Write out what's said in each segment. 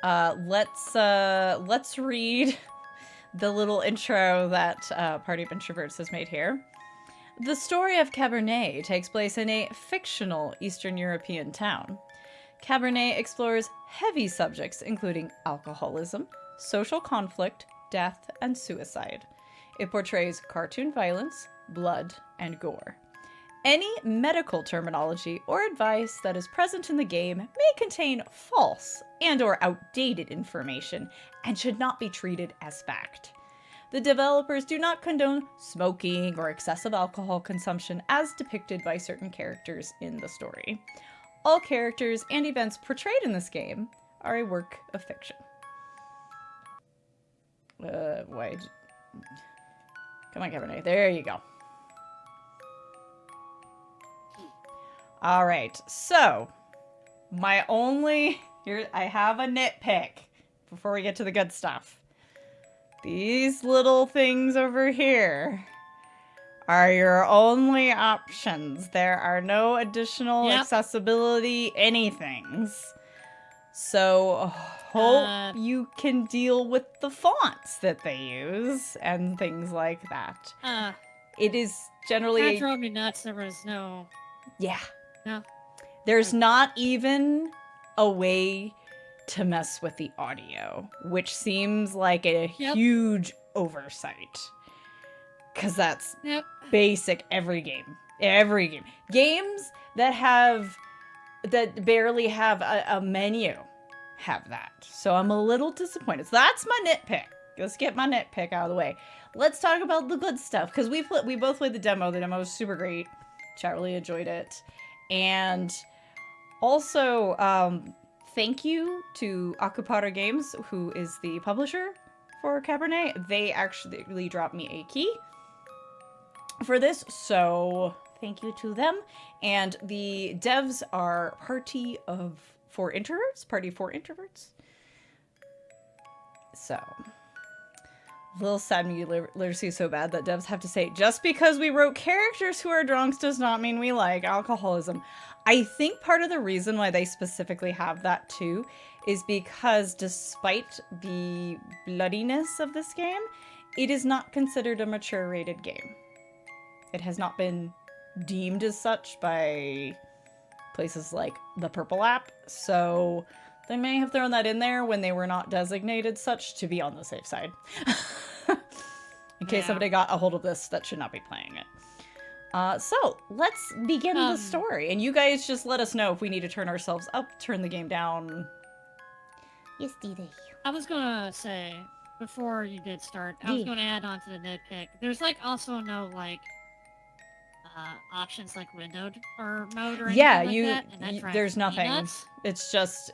Let's read the little intro that Party of Introverts has made here. The story of Cabernet takes place in a fictional Eastern European town. Cabernet explores heavy subjects including alcoholism, social conflict, death, and suicide. It portrays cartoon violence, blood, and gore. Any medical terminology or advice that is present in the game may contain false and or outdated information and should not be treated as fact. The developers do not condone smoking or excessive alcohol consumption as depicted by certain characters in the story. All characters and events portrayed in this game are a work of fiction. Why? Come on, Cabernet. There you go. All right, so my only here I have a nitpick before we get to the good stuff. These little things over here are your only options. There are no additional accessibility anythings. So hope you can deal with the fonts that they use and things like that. It is generally that drove me nuts. There was no. Yeah. No. There's not even a way to mess with the audio, which seems like a huge oversight. Because that's basic every game. Every game. Games that barely have a menu have that. So I'm a little disappointed. So that's my nitpick. Let's get my nitpick out of the way. Let's talk about the good stuff. Because we both played the demo. The demo was super great. Chat really enjoyed it. And also, thank you to Akupara Games, who is the publisher for Cabernet. They actually dropped me a key for this, so thank you to them. And the devs are Party for Introverts. So, little sad me literacy so bad that devs have to say, just because we wrote characters who are drunks does not mean we like alcoholism. I think part of the reason why they specifically have that too is because despite the bloodiness of this game, it is not considered a mature rated game. It has not been deemed as such by places like the Purple app, so they may have thrown that in there when they were not designated such to be on the safe side. In case somebody got a hold of this that should not be playing it. So, let's begin the story. And you guys just let us know if we need to turn ourselves up, turn the game down. Yes, Didi. I was gonna say, before you did start, I was gonna add on to the nitpick. There's like also no like options like windowed or mode or anything like that. There's nothing. It's just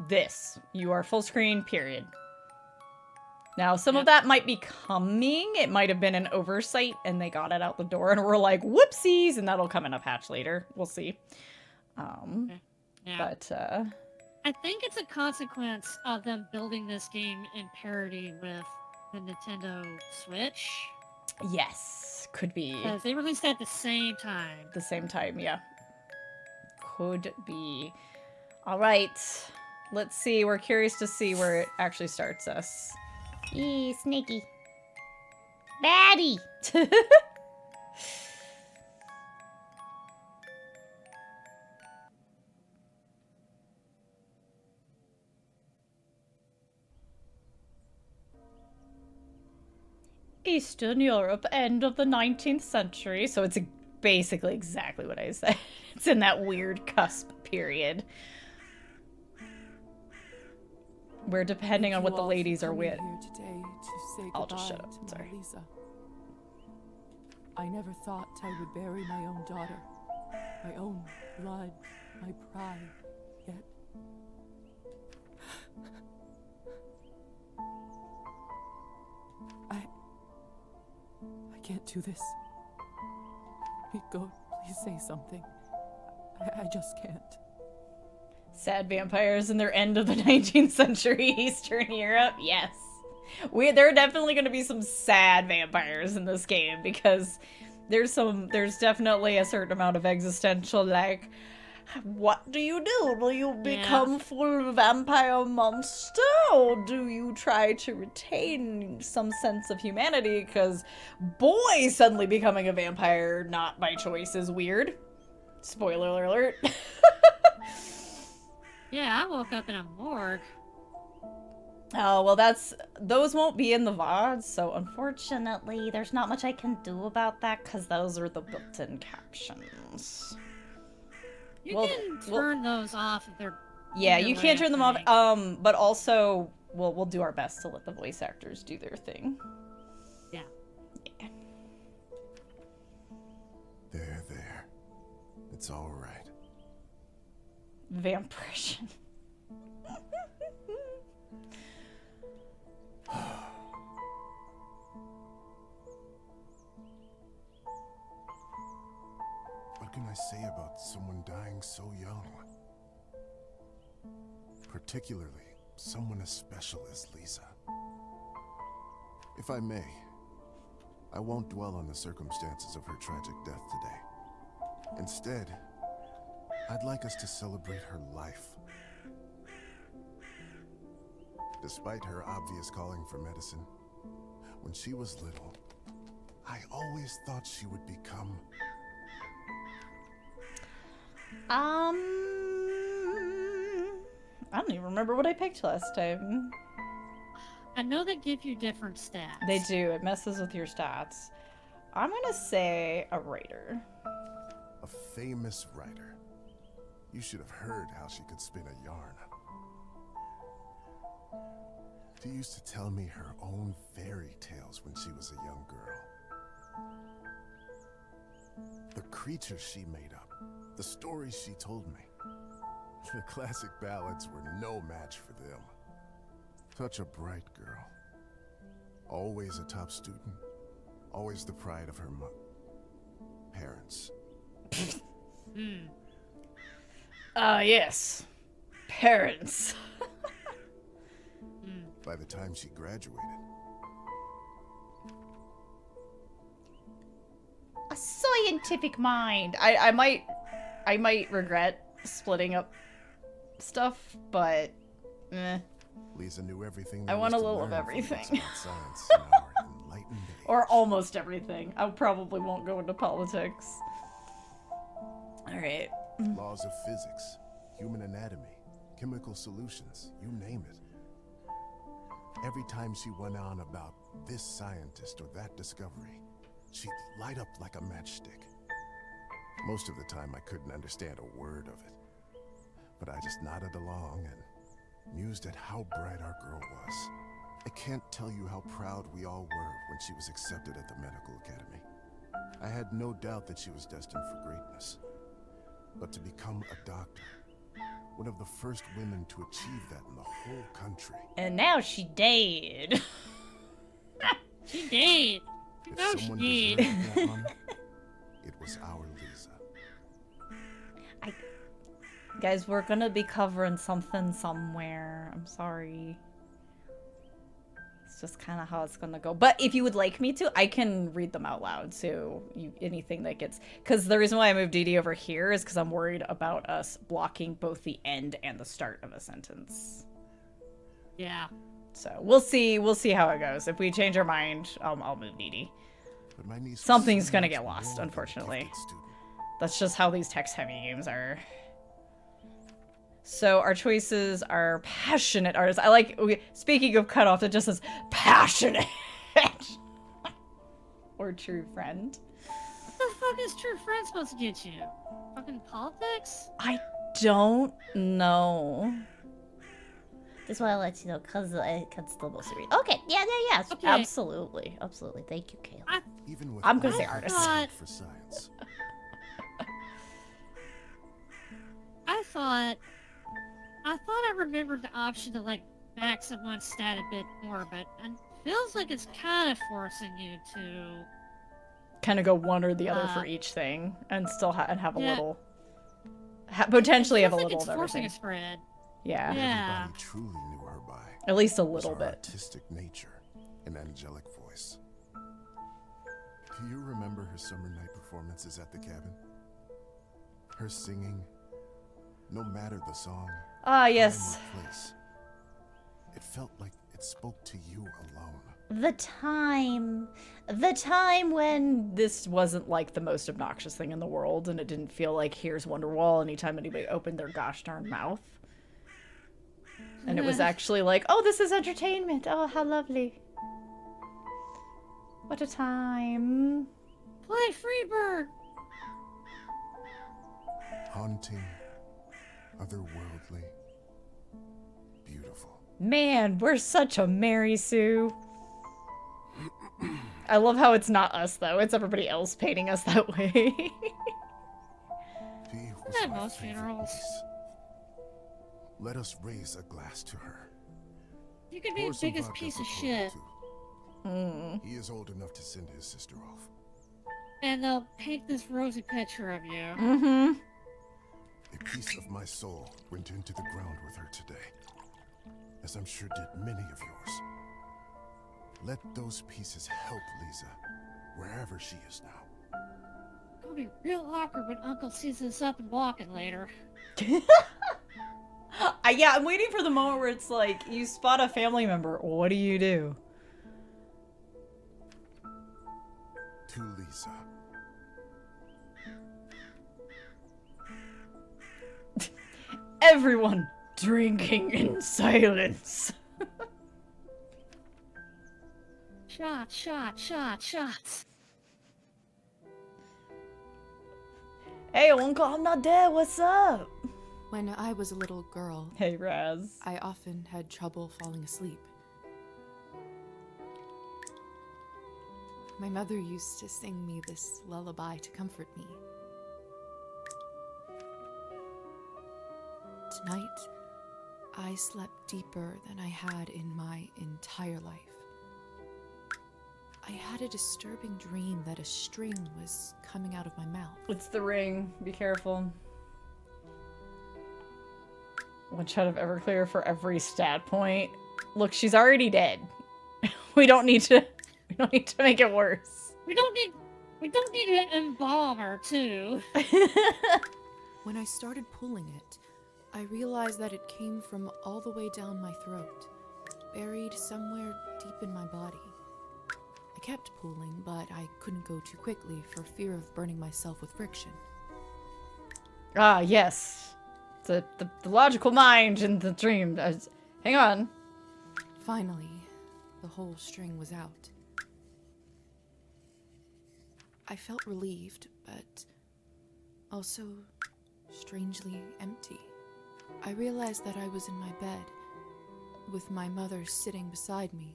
this. You are full screen, period. Now, some of that might be coming. It might have been an oversight and they got it out the door and we're like, whoopsies, and that'll come in a patch later. We'll see. But I think it's a consequence of them building this game in parity with the Nintendo Switch. Yes, could be. Because they released at the same time. The same time, yeah. Could be. All right. Let's see. We're curious to see where it actually starts us. Eee, Snaky. Baddie! Eastern Europe, end of the 19th century. So it's basically exactly what I said. It's in that weird cusp period. Where depending on what the ladies are with. I'll just shut up. Sorry. Lisa. I never thought I would bury my own daughter. My own blood. My pride. Yet... I can't do this. Go, please say something. I just can't. Sad vampires in their end of the 19th century Eastern Europe. Yes. There are definitely going to be some sad vampires in this game because there's definitely a certain amount of existential like, What do you do? Will you Yeah. become full vampire monster, or do you try to retain some sense of humanity? Because, boy, suddenly becoming a vampire not by choice is weird. Spoiler alert. Yeah, I woke up in a morgue. Oh, well, those won't be in the VODs, so unfortunately, there's not much I can do about that, because those are the built-in captions. You Well, can well- turn those off if they're. Yeah, in your you way, can't I turn them off. think. But also, we'll do our best to let the voice actors do their thing. Yeah. Yeah. There. It's all right. Vampression. What can I say about someone dying so young? Particularly, someone as special as Lisa. If I may, I won't dwell on the circumstances of her tragic death today. Instead, I'd like us to celebrate her life. Despite her obvious calling for medicine, when she was little, I always thought she would become... I don't even remember what I picked last time. I know they give you different stats. They do. It messes with your stats. I'm gonna say a writer. a famous writer. You should have heard how she could spin a yarn. She used to tell me her own fairy tales when she was a young girl. The creatures she made up, the stories she told me. The classic ballads were no match for them. Such a bright girl. Always a top student. Always the pride of her parents. Yes. Parents. By the time she graduated, A scientific mind. I might regret splitting up stuff, but Lisa knew everything. I there want was a to little of learn from everything. books about science in our enlightened age. or almost everything. I probably won't go into politics. All right. Laws of physics, human anatomy, chemical solutions, you name it. Every time she went on about this scientist or that discovery, she'd light up like a matchstick. Most of the time I couldn't understand a word of it, but I just nodded along and mused at how bright our girl was. I can't tell you how proud we all were when she was accepted at the medical academy. I had no doubt that she was destined for greatness. But to become a doctor, one of the first women to achieve that in the whole country. And now she dead. She did. You know If she someone did. deserved that honor, it was our Lisa. Guys, we're gonna be covering something somewhere. I'm sorry. It's just kind of how it's gonna go. But if you would like me to, I can read them out loud. So anything that gets, because the reason why I moved DD over here is because I'm worried about us blocking both the end and the start of a sentence. Yeah. So we'll see how it goes. If we change our mind, I'll move DD. But my niece was Something's so gonna much get lost, more than a unfortunately. gifted student. That's just how these text-heavy games are. So our choices are passionate artists. I like, speaking of cutoff, it just says passionate. Or true friend. What the fuck is true friend supposed to get you? Fucking politics? I don't know. Just want to let you know, because I can still mostly read. Okay, yeah. Okay. Absolutely. Thank you, Kayla. Even with I'm gonna say all artist. the I need for science. I thought I remembered the option to like max someone's stat a bit more, but it feels like it's kind of forcing you to. Kind of go one or the other for each thing, and still have a Yeah. little, potentially have a Feels like little it's of forcing everything. a spread. Yeah, Yeah. Everybody truly knew her by at least a was little her bit. artistic nature and angelic voice. Do you remember her summer night performances at the cabin? Her singing, No matter the song, Ah, time, yes. or place, it felt like it spoke to you alone. The time when This wasn't like the most obnoxious thing in the world, and it didn't feel like here's Wonderwall anytime anybody opened their gosh darn mouth. And it was actually like, oh, this is entertainment. Oh, how lovely. What a time. Play Freebird! Haunting, otherworldly, beautiful. Man, we're such a Mary Sue. I love how it's not us, though. It's everybody else painting us that way. She was At my most favorite funerals. niece. Let us raise a glass to her. You could be Pour the some biggest vodka piece of for shit. Cole, too. He is old enough to send his sister off. And they'll paint this rosy picture of you. Mm-hmm. A piece of my soul went into the ground with her today, as I'm sure did many of yours. Let those pieces help Lisa, wherever she is now. It'll be real awkward when Uncle sees us up and walking later. Yeah, I'm waiting for the moment where it's like, you spot a family member. What do you do? To Lisa. Everyone drinking in silence. Shots, shots, shots, shots. Hey, Uncle, I'm not dead. What's up? When I was a little girl, Hey, Raz. I often had trouble falling asleep. My mother used to sing me this lullaby to comfort me. Tonight, I slept deeper than I had in my entire life. I had a disturbing dream that a string was coming out of my mouth. It's the ring. Be careful. One shot of Everclear for every stat point. Look, she's already dead. We don't need to make it worse. We don't need to embalm her too. When I started pulling it, I realized that it came from all the way down my throat, buried somewhere deep in my body. I kept pulling, but I couldn't go too quickly for fear of burning myself with friction. Ah, yes. The logical mind and the dream. Hang on. Finally, the whole string was out. I felt relieved, but also strangely empty. I realized that I was in my bed, with my mother sitting beside me,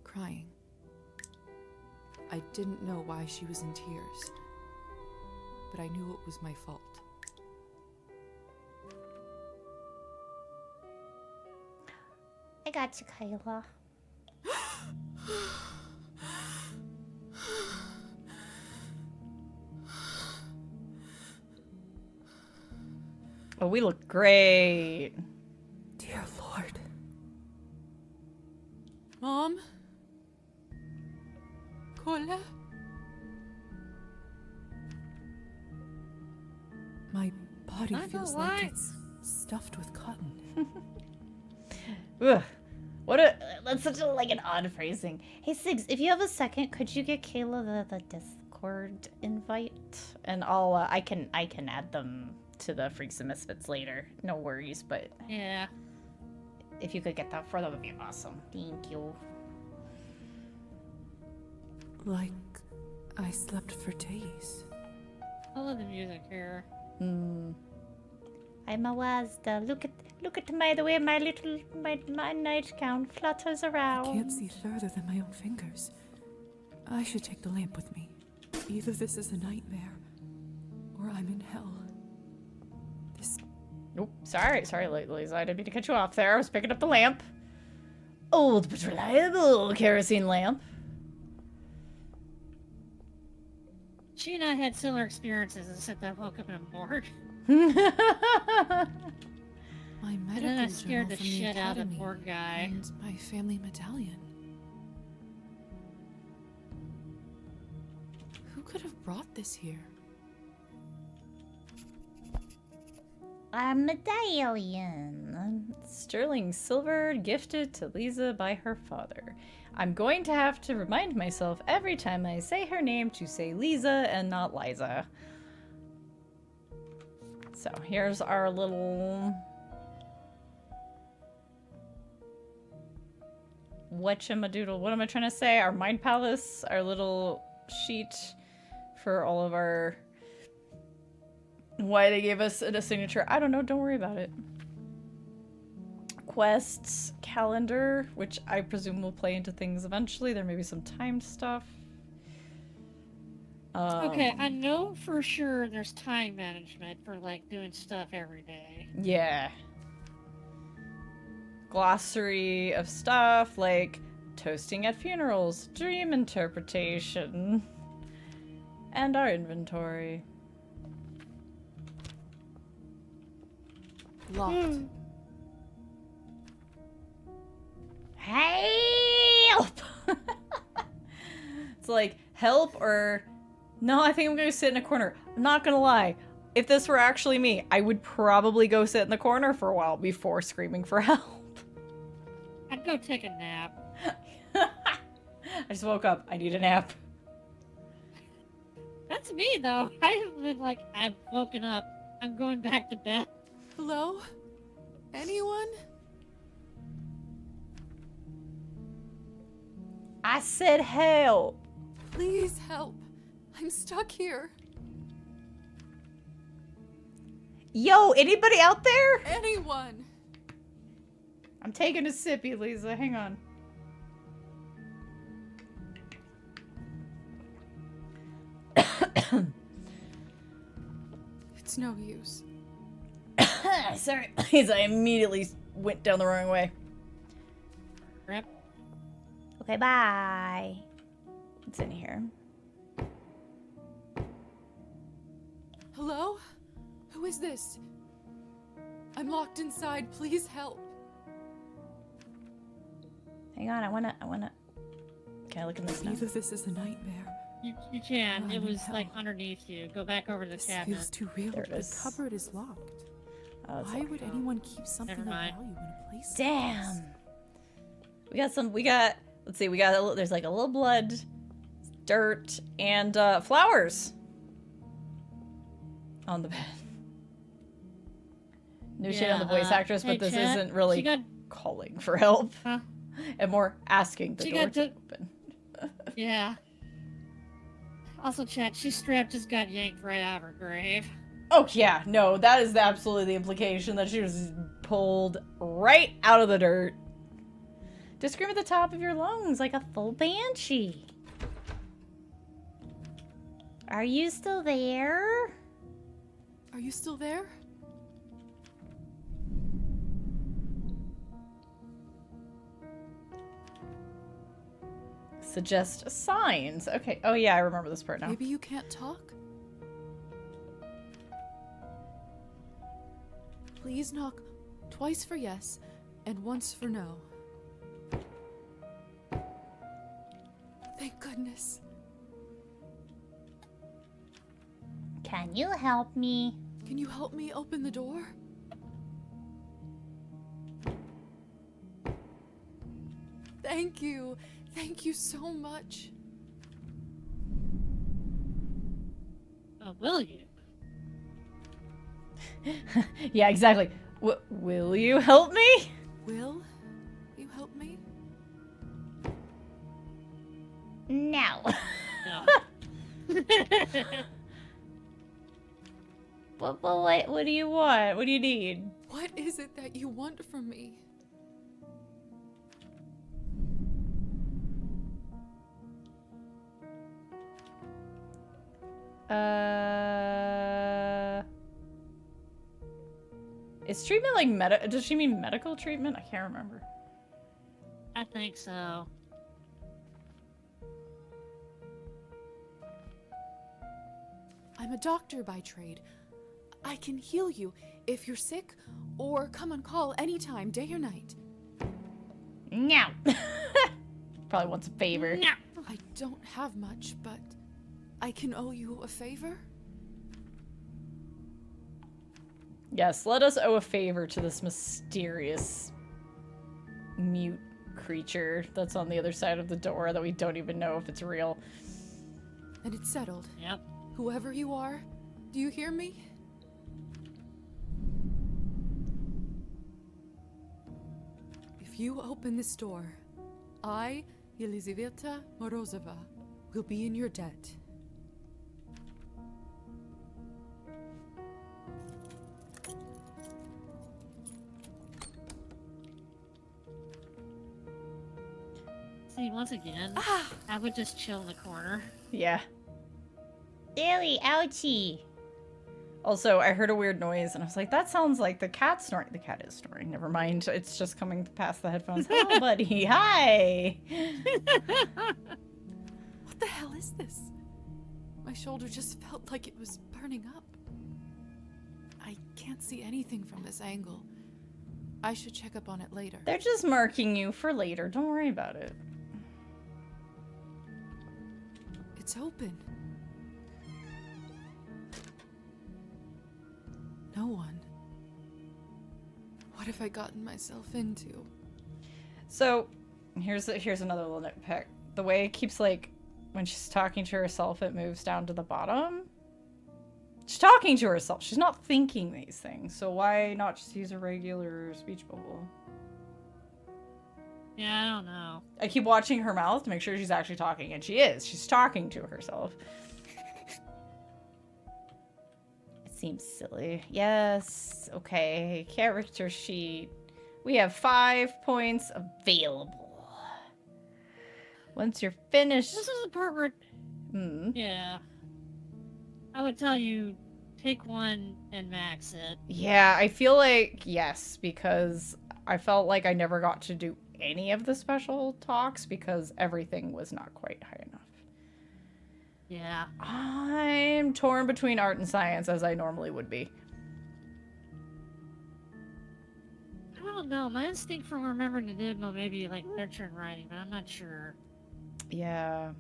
crying. I didn't know why she was in tears, but I knew it was my fault. I got you, Kayla. Oh, we look great. Dear Lord. Mom? Cola? My body I feels know like why. it's stuffed with cotton. Ugh. What a... That's such an odd phrasing. Hey, Sigs, if you have a second, could you get Kayla the Discord invite? And I'll, I can add them to the Freaks and Misfits later. No worries, but Yeah. if you could get that for them, would be awesome. Thank you. Like I slept for days. I love the music here. Hmm. I'm a Wazda. Look at the way my nightgown flutters I around. can't see further than my own fingers. I should take the lamp with me. Either this is a nightmare, or I'm in hell. This Nope. Sorry, Lisa. I didn't mean to cut you off there. I was picking up the lamp. Old but reliable kerosene lamp. She and I had similar experiences, except I woke up in a morgue. my medical And then I scared journal the from shit out of the academy poor guy. and my family medallion. Who could have brought this here? A medallion. Sterling silver gifted to Lisa by her father. I'm going to have to remind myself every time I say her name to say Lisa and not Liza. So here's our little whatchamadoodle. What am I trying to say? Our mind palace, our little sheet for all of our why they gave us a signature. I don't know. Don't worry about it. Quests, calendar, which I presume will play into things eventually. There may be some timed stuff. Okay, I know for sure there's time management for like doing stuff every day. Yeah. Glossary of stuff like toasting at funerals, dream interpretation, and our inventory. Locked. Help! It's like, help or... No, I think I'm gonna sit in a corner. I'm not gonna lie. If this were actually me, I would probably go sit in the corner for a while before screaming for help. I'd go take a nap. I just woke up. I need a nap. That's me though. I've been like, I've woken up. I'm going back to bed. Hello? Anyone? I said help. Please help. I'm stuck here. Yo, anybody out there? Anyone? I'm taking a sippy, Lisa. Hang on. It's no use. Sorry, Lisa. I immediately went down the wrong way. Rip. Okay, bye. What's in here? Hello? Who is this? I'm locked inside. Please help. Hang on, I wanna. Can I look in this now? Either this is a nightmare. You can. I'm It in was hell. like underneath you. Go back over to the This cabinet. feels too real. There it The is. cupboard is locked. Oh, it's Why locked. would anyone keep something of Never mind. value in a place like this? Damn. Let's see, there's like a little blood, dirt, and flowers on the bed. No shade on the voice actress, hey, but this chat, isn't really She got, calling for help. Huh? And more asking the She door got to to- open. yeah. Also, chat, she strap just got yanked right out of her grave. Oh yeah, no, that is absolutely the implication that she was pulled right out of the dirt. Just scream at the top of your lungs like a full banshee. Are you still there? Are you still there? Suggest signs. Okay. Oh yeah, I remember this part now. Maybe you can't talk? Please knock twice for yes and once for no. Thank goodness. Can you help me? Can you help me open the door? Thank you. Thank you so much. Oh, will you? Yeah, exactly. Will you help me? Will you help me? No. No. What do you want? What do you need? What is it that you want from me? Is treatment like does she mean medical treatment? I can't remember. I think so. I'm a doctor by trade. I can heal you if you're sick or come on call anytime, day or night. No. Probably wants a favor. No. I don't have much, but I can owe you a favor. Yes, let us owe a favor to this mysterious mute creature that's on the other side of the door that we don't even know if it's real. And it's settled. Yep. Whoever you are, do you hear me? If you open this door, I, Elizaveta Morozova, will be in your debt. See, once again, I would just chill in the corner. Yeah. Ewy, ouchie. Also, I heard a weird noise and I was like, that sounds like the cat snoring. The cat is snoring. Never mind. It's just coming past the headphones. Hello, buddy. Hi. What the hell is this? My shoulder just felt like it was burning up. I can't see anything from this angle. I should check up on it later. They're just marking you for later. Don't worry about it. It's open. No one. What have I gotten myself into? So, here's another little nitpick. The way it keeps, like, when she's talking to herself, it moves down to the bottom. She's talking to herself. She's not thinking these things. So why not just use a regular speech bubble? Yeah, I don't know. I keep watching her mouth to make sure she's actually talking, and she is. She's talking to herself. It seems silly. Yes. Okay. Character sheet. We have 5 points available. Once you're finished... This is the part where, yeah, I would tell you, take one and max it. Yeah, I feel like, yes, because I felt like I never got to do any of the special talks because everything was not quite high enough. Yeah. I'm torn between art and science, as I normally would be. I don't know. My instinct for remembering to do maybe like literature and writing, but I'm not sure. Yeah.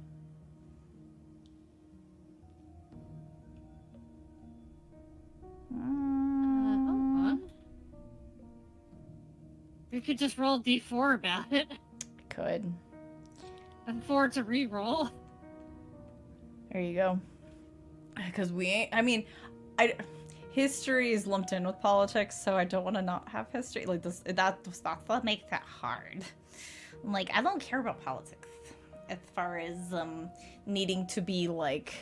Hold on. You could just roll D4 about it. Could. And 4 to re-roll. There you go. Because we ain't, I mean, history is lumped in with politics, so I don't want to not have history. Like, that's what makes it hard. I'm like, I don't care about politics as far as Needing to be, like,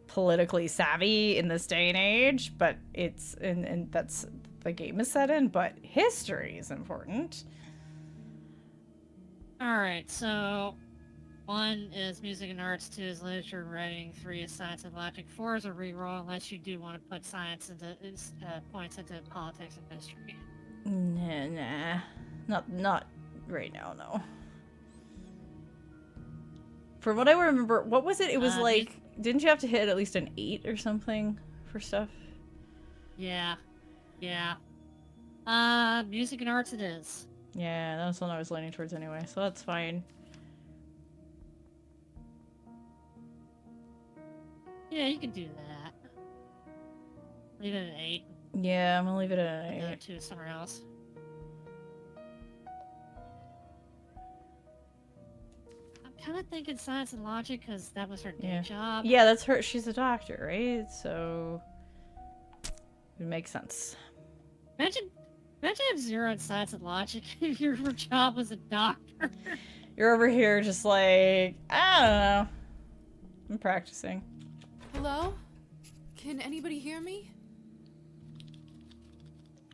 politically savvy in this day and age, but it's, and that's, the game is set in, but history is important. Alright, so 1 is music and arts, 2 is literature and writing, 3 is science and logic, 4 is a reroll unless you do want to put science into points into politics and history. Nah. Not right now, no. From what I remember, what was it? It was like, didn't you have to hit at least an 8 or something for stuff? Yeah. Music and arts it is. Yeah, that's what I was leaning towards anyway, so that's fine. Yeah, you can do that. Leave it at 8. Yeah, I'm gonna leave it at an The other 8. 2 is somewhere else. I'm kind of thinking science and logic because that was her day job. Yeah, that's her. She's a doctor, right? So it makes sense. Imagine if 0 in science and logic if your job was a doctor. You're over here just like, I don't know. I'm practicing. Hello? Can anybody hear me?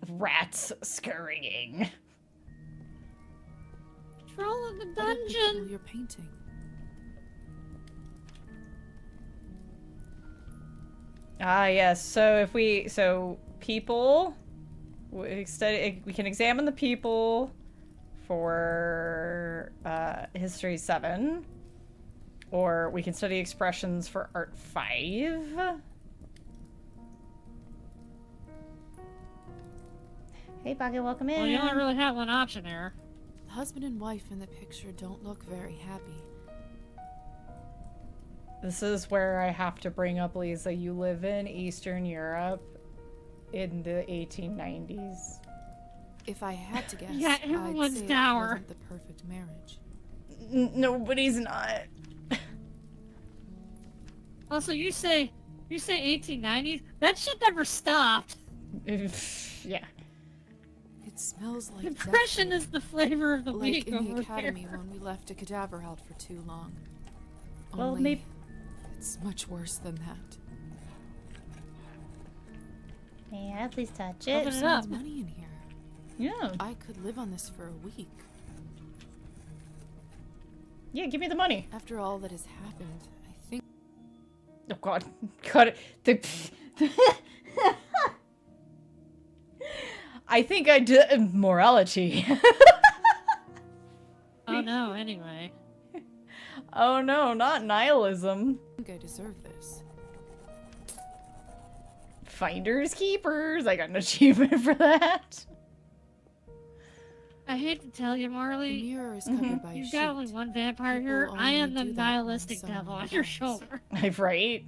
Rats scurrying. Troll in the What are the people dungeon. you're painting? Ah, yes. So people, we can examine the people for History 7, or we can study expressions for Art 5. Hey, Buggy, welcome in. Well, you only really have one option there. The husband and wife in the picture don't look very happy. This is where I have to bring up, Lisa, you live in Eastern Europe. in the 1890s. If I had to guess, Yeah, I'd everyone's say it dour. wasn't the perfect marriage. Nobody's not. Also, you say 1890s? That shit never stopped. Yeah. It smells like Depression death, is the flavor of the like week in the over academy here. when we left a cadaver out for too long. Well, Only maybe- it's much worse than that. May I please touch Open it? it up. There's money in here. Yeah. I could live on this for a week. Yeah, give me the money. After all that has happened, I think Oh god. Cut it. I think I did morality. Oh no, anyway. Oh no, not nihilism. I deserve this. Finders keepers. I got an achievement for that. I hate to tell you, The Marley, mirror is covered by a you've sheet. got only one vampire People here. I am only the do that when nihilistic someone devil on your dies. shoulder. Right?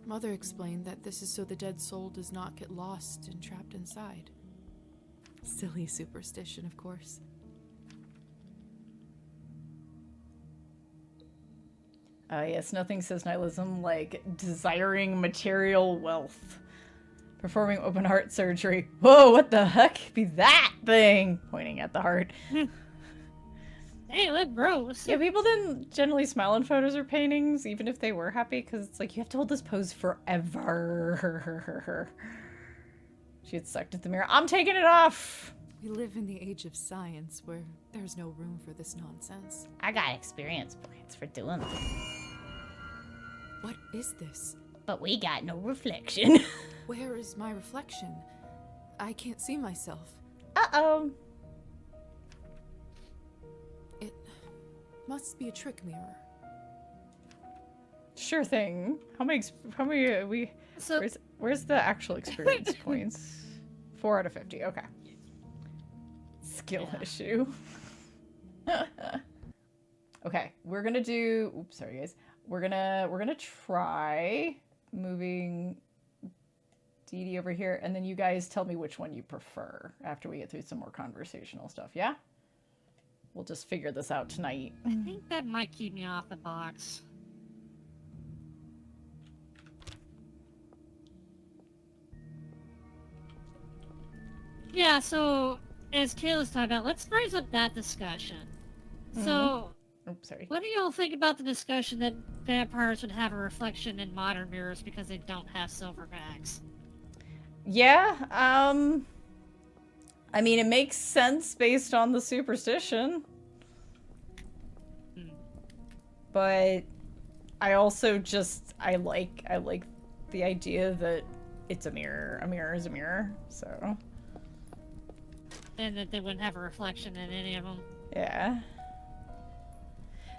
Mother explained that this is so the dead soul does not get lost and trapped inside. Silly superstition, of course. Yes, nothing says nihilism like desiring material wealth. Performing open heart surgery. Whoa, what the heck be that thing? Pointing at the heart. Hey, look, gross. Yeah, people didn't generally smile in photos or paintings, even if they were happy, because it's like, you have to hold this pose forever. She had sucked at the mirror. I'm taking it off! We live in the age of science where there's no room for this nonsense. I got experience points for doing that. What is this? But we got no reflection. Where is my reflection? I can't see myself. Uh-oh. It must be a trick mirror. Sure thing. How many we... So, Where's the actual experience points? 4 out of 50, okay. Skill issue. Okay, we're gonna do... Oops, sorry guys. We're gonna try moving Dee Dee over here, and then you guys tell me which one you prefer after we get through some more conversational stuff, yeah? We'll just figure this out tonight. I think that might keep me off the box. Yeah, so, as Kayla's talking about, let's raise up that discussion. So, Oops, sorry. what do y'all think about the discussion that vampires would have a reflection in modern mirrors because they don't have silver backs? Yeah, I mean, it makes sense based on the superstition. But I also just, I like the idea that it's a mirror. A mirror is a mirror, so. And that they wouldn't have a reflection in any of them. Yeah.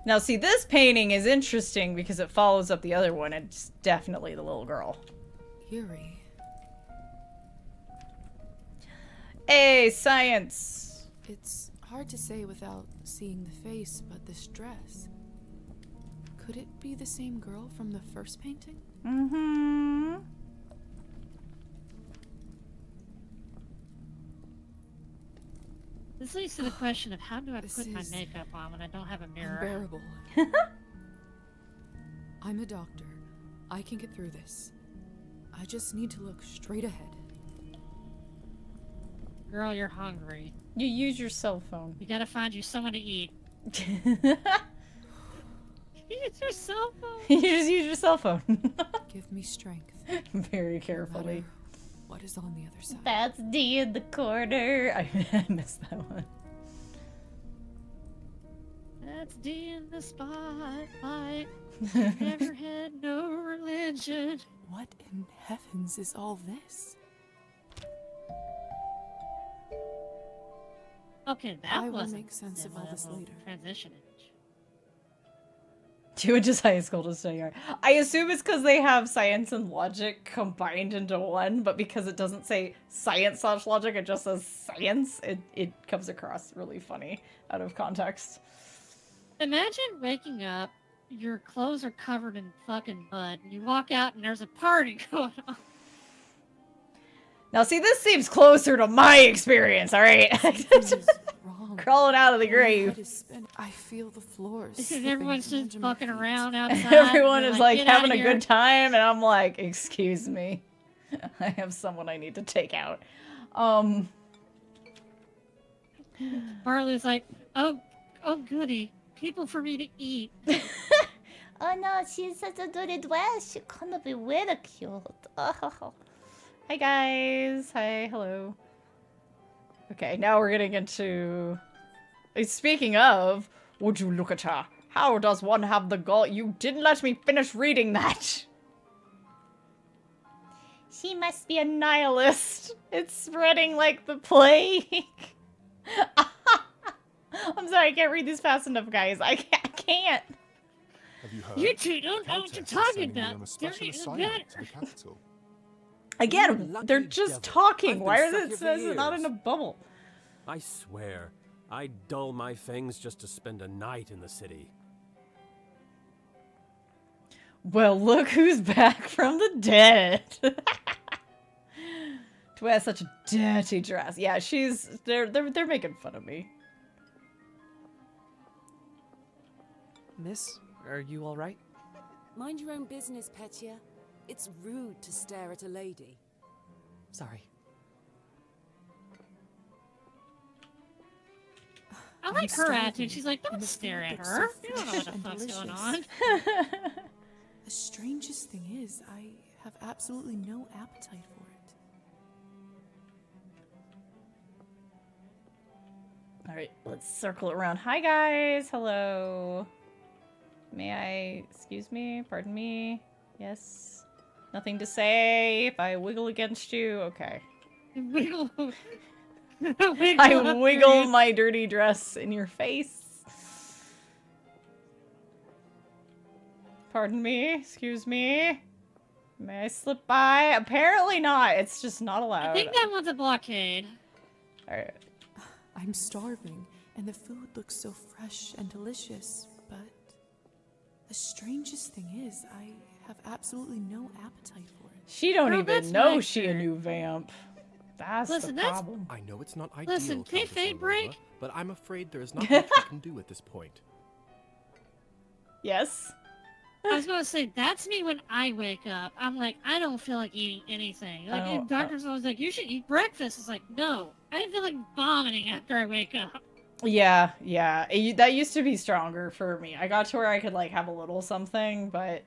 Now, see, this painting is interesting because it follows up the other one. It's definitely the little girl. Eerie. Hey, science! It's hard to say without seeing the face, but this dress. Could it be the same girl from the first painting? Mm-hmm. This leads to the question of how do I This put my is makeup on when I don't have a mirror? Unbearable. I'm a doctor. I can get through this. I just need to look straight ahead. Girl, you're hungry. You use your cell phone. You gotta find you someone to eat. Use your cell phone. You just use your cell phone. Give me strength. Very No carefully. matter what is on the other side? That's D in the corner. I missed that one. That's D in the spotlight. Never had no religion. What in heavens is all this? Okay, that I will wasn't make sense of in all my this little later. Transition image. You went to science school to study art. I assume it's because they have science and logic combined into one, but because it doesn't say science/logic, it just says science, it comes across really funny out of context. Imagine waking up, your clothes are covered in fucking mud, and you walk out and there's a party going on. Now, see, this seems closer to my experience, all right? Something's wrong. Crawling out of the My grave. head is spinning. I feel the floors. Because slipping everyone's just under my fucking feet. around outside. Everyone They're is like "Get outta having a here." good time, and I'm like, excuse me. I have someone I need to take out. Marley's like, oh goody. People for me to eat. Oh no, she's such a dirty dress. She's gonna be ridiculed. Oh. Hi, guys. Hi, hello. Okay, now we're getting into... Speaking of, would you look at her? How does one have the gall? You didn't let me finish reading that. She must be a nihilist. It's spreading like the plague. I'm sorry, I can't read these fast enough, guys. I can't. Have you heard? You two don't know what you're Countess is talking sending me about. on a They're special even assignment better. to the capital. Again, lucky they're just devil. talking. I've been Why are stuck they here for this is not in years. a bubble? I swear, I'd dull my fangs just to spend a night in the city. Well, look who's back from the dead. To wear such a dirty dress. Yeah, they're making fun of me. Miss, are you all right? Mind your own business, Petya. It's rude to stare at a lady. Sorry. I I'm like her starving, attitude. She's like, and don't the stare food at looks her. so You don't know fresh what the and fuck's going delicious. on. The strangest thing is, I have absolutely no appetite for it. All right, let's circle around. Hi, guys. Hello. May I, excuse me, pardon me? Yes. Nothing to say. If I wiggle against you, okay. Wiggle. I wiggle my dirty dress in your face. Pardon me, excuse me. May I slip by? Apparently not. It's just not allowed. I think that one's a blockade. All right. I'm starving, and the food looks so fresh and delicious, but the strangest thing is, I have absolutely no appetite for it. She don't Girl, even that's know nice, she a sir. new vamp. That's Listen, the that's- problem. I know it's not ideal, Listen, Countess kayfabe Aurora, break. but I'm afraid there is not much I can do at this point. Yes. I was gonna say, that's me when I wake up. I'm like, I don't feel like eating anything. Like, Oh, if doctor's always like, you should eat breakfast. It's like, no. I feel like vomiting after I wake up. Yeah, yeah. That used to be stronger for me. I got to where I could like have a little something, but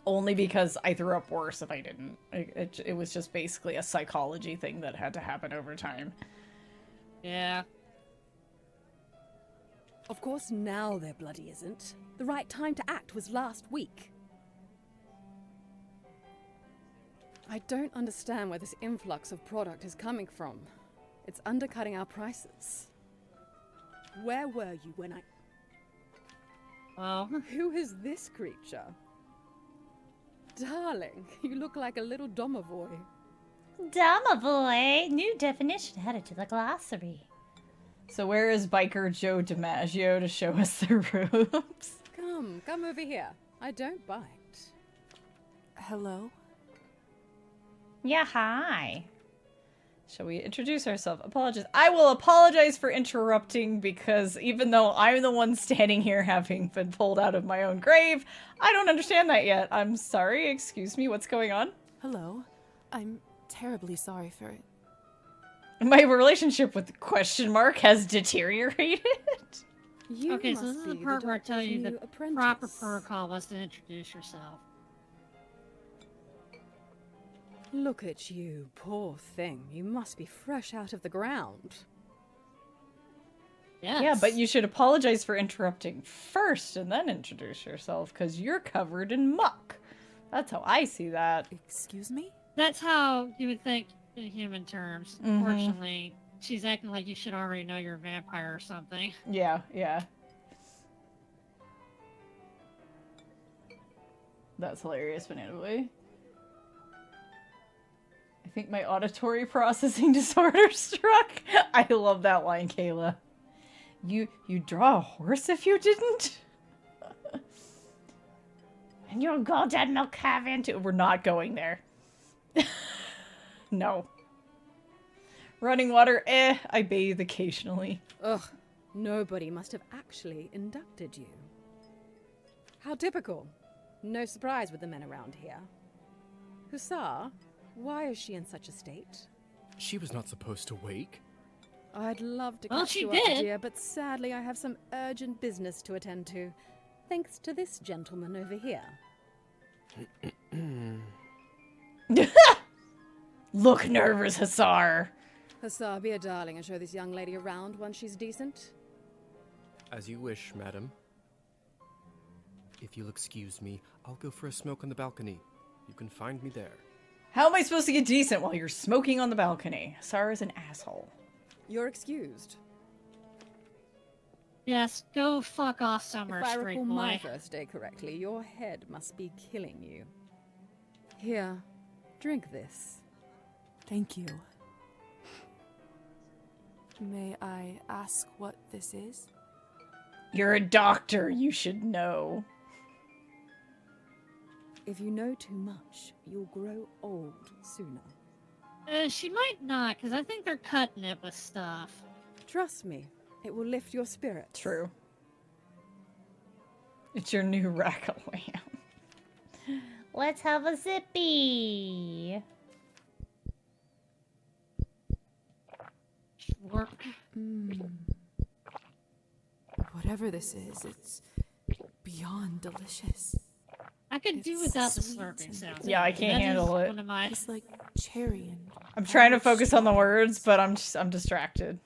only because I threw up worse if I didn't. It was just basically a psychology thing that had to happen over time. Yeah. Of course, now there bloody isn't. The right time to act was last week. I don't understand where this influx of product is coming from. It's undercutting our prices. Where were you when I... Well, Who is this creature? Darling, you look like a little domovoy. Domovoy, new definition added to the glossary. So where is Biker Joe DiMaggio to show us the ropes? Come over here. I don't bite. Hello? Yeah, hi. Shall we introduce ourselves? Apologize. I will apologize for interrupting because even though I'm the one standing here having been pulled out of my own grave, I don't understand that yet. I'm sorry. Excuse me. What's going on? Hello? I'm terribly sorry for it. My relationship with the question mark has deteriorated. You okay, so must this is the be part where I tell doctor's you new the apprentice. proper protocol was to introduce yourself. Look at you, poor thing. You must be fresh out of the ground. Yes. Yeah, but you should apologize for interrupting first and then introduce yourself because you're covered in muck. That's how I see that. Excuse me? That's how you would think in human terms. Mhm. Unfortunately, she's acting like you should already know you're a vampire or something. Yeah, yeah. That's hilarious, but anyway. I think my auditory processing disorder struck. I love that line, Kayla. You'd draw a horse if you didn't? And you'll go down no cabin too. We're not going there. No. Running water, I bathe occasionally. Ugh, nobody must have actually inducted you. How typical. No surprise with the men around here. Hussar, why is she in such a state? She was not supposed to wake. I'd love to Well, catch she you did. up, dear, but sadly I have some urgent business to attend to. Thanks to this gentleman over here. Look nervous, Hussar. Hussar, be a darling and show this young lady around once she's decent. As you wish, madam. If you'll excuse me, I'll go for a smoke on the balcony. You can find me there. How am I supposed to get decent while you're smoking on the balcony? Hussar is an asshole. You're excused. Yes, go fuck off somewhere, If I straight recall boy. my first day correctly, your head must be killing you. Here, drink this. Thank you. May I ask what this is? You're a doctor. You should know. If you know too much, you'll grow old sooner. She might not, because I think they're cutting it with stuff. Trust me, it will lift your spirits. True. It's your new rack of lamb. Let's have a sippy. Work. Whatever this is, it's beyond delicious. I could do It's without the sweet slurping and- sounds. Yeah, I can't That is handle it. One of my... It's like cherry and I'm trying to orange focus on the strawberries. words, but I'm distracted.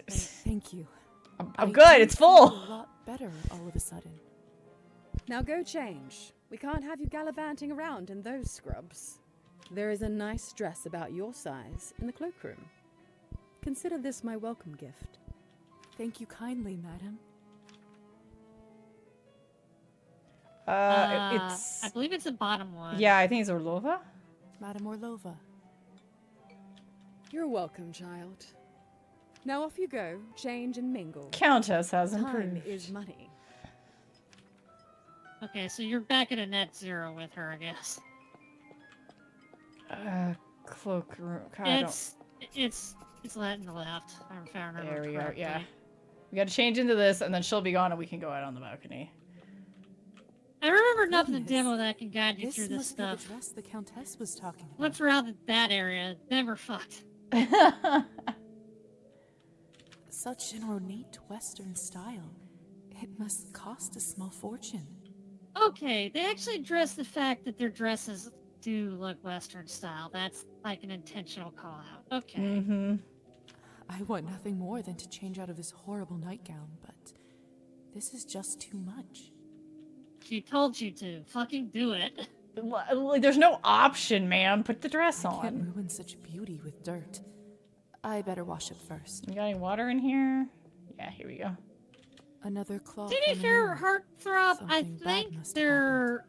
Thank you. I'm I good. do It's feel full. a lot better all of a sudden. Now go change. We can't have you gallivanting around in those scrubs. There is a nice dress about your size in the cloakroom. Consider this my welcome gift. Thank you kindly, madam. It's I believe it's the bottom one. yeah. I think it's Orlova. Madam Orlova. You're welcome, child. Now off you go, change and mingle. Countess has Time improved. is money. Okay, so you're back at a net zero with her, I guess. Cloakroom. God, I don't- It's letting the left. If I remember There we go. correctly. Yeah. We got to change into this, and then she'll be gone, and we can go out on the balcony. I remember enough of the Goodness. demo that I can guide you This through this must be the stuff. dress the Countess was talking about. Look around that area. Never fucked. Such an ornate Western style. It must cost a small fortune. Okay, they actually address the fact that their dresses do look Western style. That's like an intentional call out. Okay. Mm-hmm. I want nothing more than to change out of this horrible nightgown, but this is just too much. She told you to. Fucking do it. Like, there's no option, ma'am. Put the dress I can't on. ruin such beauty with dirt. I better wash up first. You got any water in here? Yeah, here we go. Another claw. To be fair, Heartthrob, I Something bad think must have they're...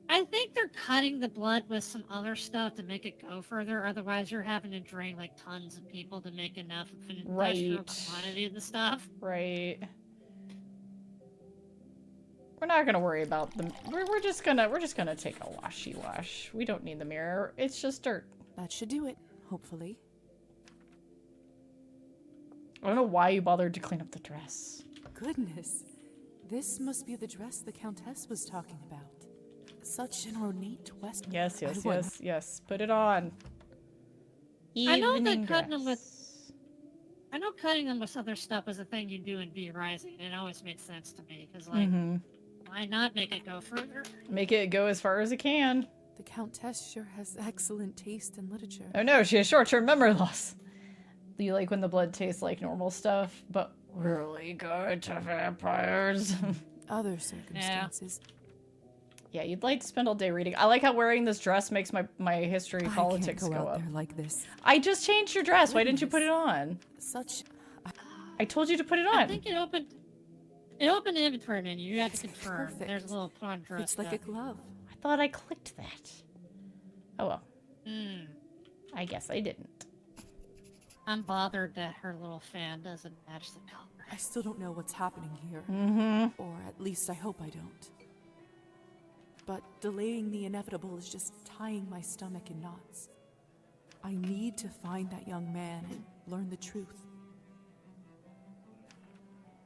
I think they're cutting the blood with some other stuff to make it go further. Otherwise, you're having to drain like tons of people to make enough of an industrial Right. quantity of the stuff. Right. We're not gonna worry about them. We're just gonna take a washy wash. We don't need the mirror. It's just dirt. That should do it, hopefully. I don't know why you bothered to clean up the dress. Goodness. This must be the dress the Countess was talking about. Such an ornate Western. Yes, yes, I want- yes, yes. Put it on. I know that Evening cutting them dress. I know cutting them with other stuff is a thing you do in V Rising, and it always made sense to me, because, like, why not make it go further? Make it go as far as it can. The Countess sure has excellent taste in literature. Oh no, she has short-term memory loss. You like when the blood tastes like normal stuff, but really good to vampires. Other circumstances. Yeah, you'd like to spend all day reading. I like how wearing this dress makes my history I politics can't go go out up. there like this. I just changed your dress. Why didn't you put it on? Such. I told you to put it I on. think it opened the inventory menu. You have to confirm. Perfect. There's a little put on dress. It's like a glove. I thought I clicked that. Oh well. Hmm. I guess I didn't. I'm bothered that her little fan doesn't match the color. I still don't know what's happening here. Mm-hmm. Or at least I hope I don't. but delaying the inevitable is just tying my stomach in knots. I need to find that young man and learn the truth.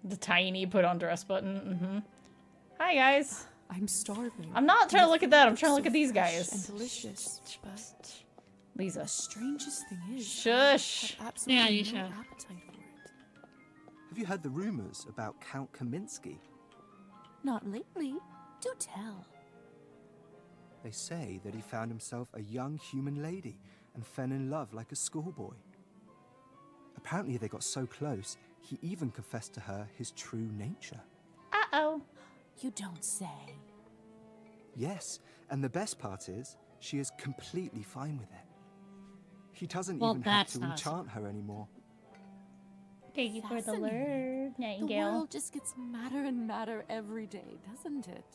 The tiny put on dress button. Mm-hmm. Hi, guys. I'm starving. I'm not trying to look at that. I'm trying to So look at these fresh guys. and delicious, but Lisa. the strangest thing is, Shush. I have absolutely you no should. appetite for it. Have you heard the rumors about Count Kaminsky? Not lately. Do tell. They say that he found himself a young human lady and fell in love like a schoolboy. Apparently they got so close, he even confessed to her his true nature. Uh-oh. You don't say. Yes, and the best part is, she is completely fine with it. He doesn't Well, even have that's to not- enchant her anymore. Thank you for the Fascinating. lure, The Nightingale. world just gets madder and madder every day, doesn't it?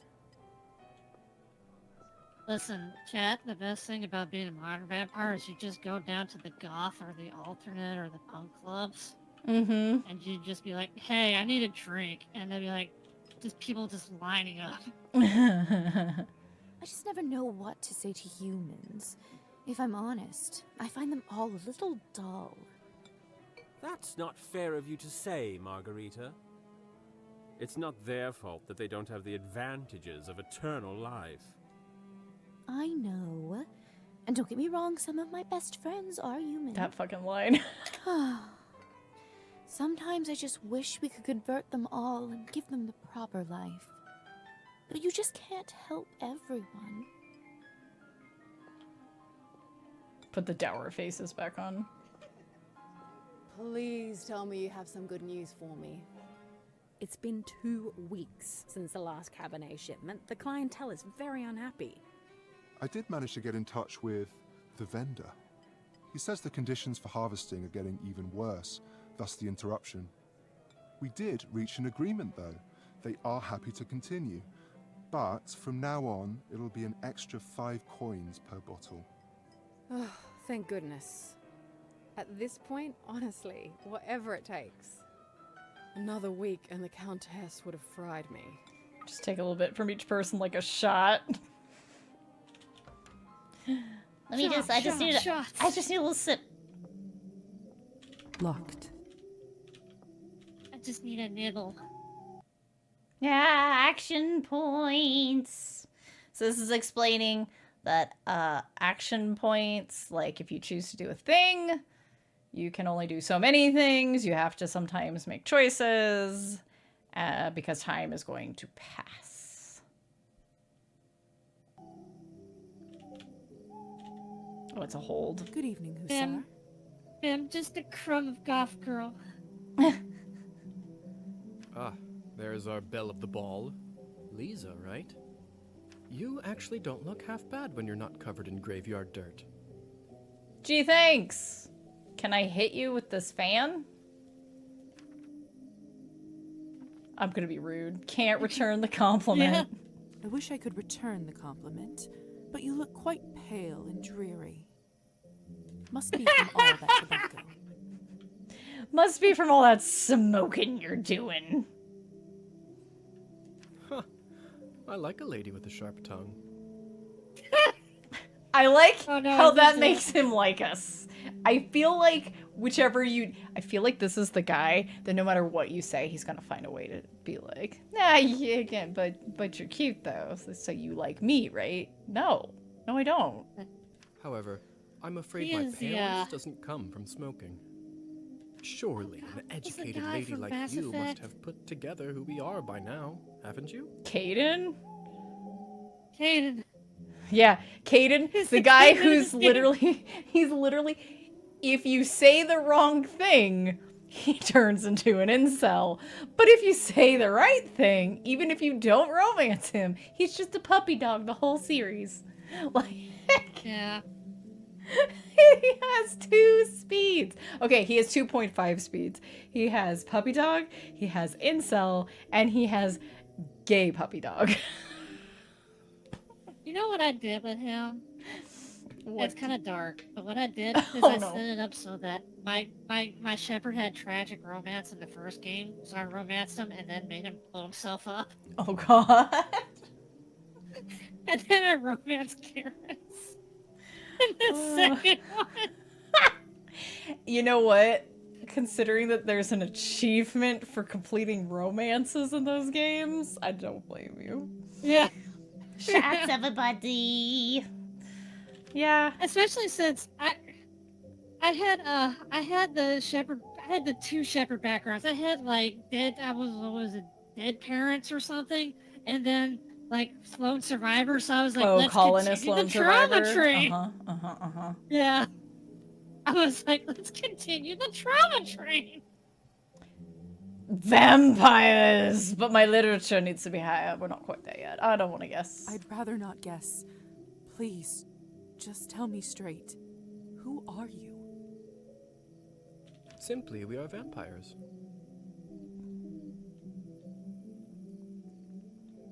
Listen, chat, the best thing about being a modern vampire is you just go down to the goth or the alternate or the punk clubs, Mm-hmm. and you just be like, hey, I need a drink. And they'd be like, just people just lining up. I just never know what to say to humans. If I'm honest, I find them all a little dull. That's not fair of you to say, Margarita. It's not their fault that they don't have the advantages of eternal life. I know. And don't get me wrong, some of my best friends are human. That fucking line. Sometimes I just wish we could convert them all and give them the proper life. But you just can't help everyone. Put the dour faces back on. Please tell me you have some good news for me. It's been 2 weeks since the last Cabernet shipment. The clientele is very unhappy. I did manage to get in touch with the vendor. He says the conditions for harvesting are getting even worse, thus the interruption. We did reach an agreement though. They are happy to continue. But from now on, it'll be an extra 5 coins per bottle. Oh, thank goodness. At this point, honestly, whatever it takes. Another week and the Countess would have fried me. Just take a little bit from each person, like a shot. Let me I just need a little sip. Locked. I just need a nibble. Yeah, action points. So this is explaining that action points, like if you choose to do a thing, you can only do so many things. You have to sometimes make choices because time is going to pass. Oh, it's a hold. Good evening, Hussar. I'm just a crumb of goth girl. Ah, there's our belle of the ball. Lisa, right? You actually don't look half bad when you're not covered in graveyard dirt. Gee, thanks. Can I hit you with this fan? I'm gonna be rude. Can't return the compliment. I wish I could return the compliment, but you look quite pale and dreary. Must be from all that tobacco. Must be from all that smoking you're doing. Huh. I like a lady with a sharp tongue. I like Oh, no, how I that did makes him like us. I feel like I feel like this is the guy that no matter what you say, he's gonna find a way to be like, nah, yeah, again, but you're cute though, so you like me, right? No, I don't. However, I'm afraid He my is, paleness yeah. doesn't come from smoking. Surely an He's the educated guy lady from like Mass you must Effect. have put together who we are by now, haven't you? Caden? Caden. Yeah, Caden, the guy who's literally, if you say the wrong thing, he turns into an incel. But if you say the right thing, even if you don't romance him, he's just a puppy dog the whole series. Like, Yeah. he has 2 speeds. Okay, he has 2.5 speeds. He has puppy dog, he has incel, and he has gay puppy dog. You know what I did with him? It's kind of dark, but what I did is Oh, I no. set it up so that my shepherd had tragic romance in the first game, so I romanced him and then made him blow himself up. Oh god. And then I romance Karen's. In the second one. You know what? Considering that there's an achievement for completing romances in those games, I don't blame you. Yeah. Shots, everybody. Yeah. Especially since I had the two shepherd backgrounds. I had like was it dead parents or something, and then like lone survivor. So I was like, let's colonist continue lone the trauma survivor. train. Uh-huh. Yeah. I was like, let's continue the trauma train. Vampires! But my literature needs to be higher. We're not quite there yet. I don't want to guess. I'd rather not guess. Please, just tell me straight. Who are you? Simply, we are vampires.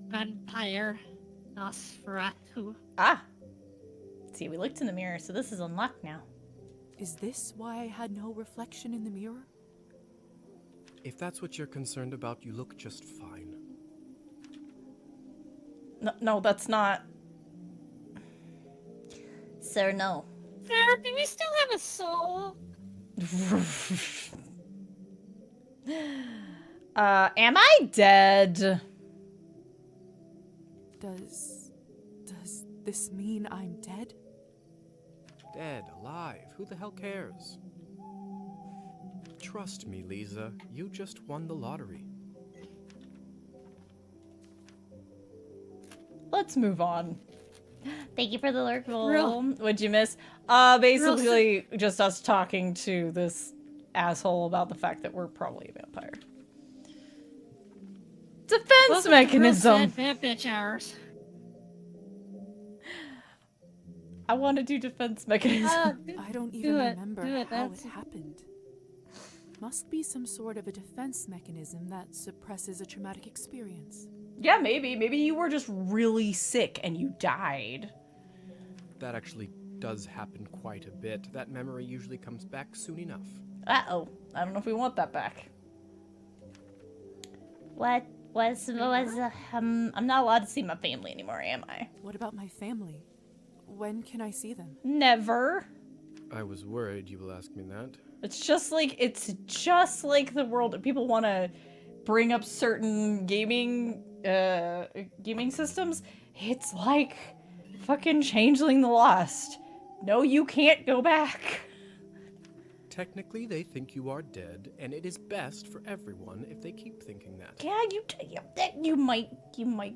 Vampire Nosferatu. Ah. See, we looked in the mirror, so this is unlocked now. Is this why I had no reflection in the mirror? If that's what you're concerned about, you look just fine. No, that's not. Sir, no. Sarah, do we still have a soul? Am I dead? Does this mean I'm dead? Dead, alive, who the hell cares? Trust me, Lisa, you just won the lottery. Let's move on. Thank you for the lurk roll. What'd you miss? Basically just us talking to this asshole about the fact that we're probably a vampire. Defense mechanism. Vamp bitch hours. I want to do defense mechanism. I don't even remember how it happened. Must be some sort of a defense mechanism that suppresses a traumatic experience. Yeah, maybe. Maybe you were just really sick and you died. That actually does happen quite a bit. That memory usually comes back soon enough. Uh-oh. I don't know if we want that back. I'm not allowed to see my family anymore, am I? What about my family? When can I see them? Never. I was worried you will ask me that. It's just like the world. People want to bring up certain gaming systems. It's like fucking Changeling the Lost. No, you can't go back. Technically, they think you are dead, and it is best for everyone if they keep thinking that. Yeah, you might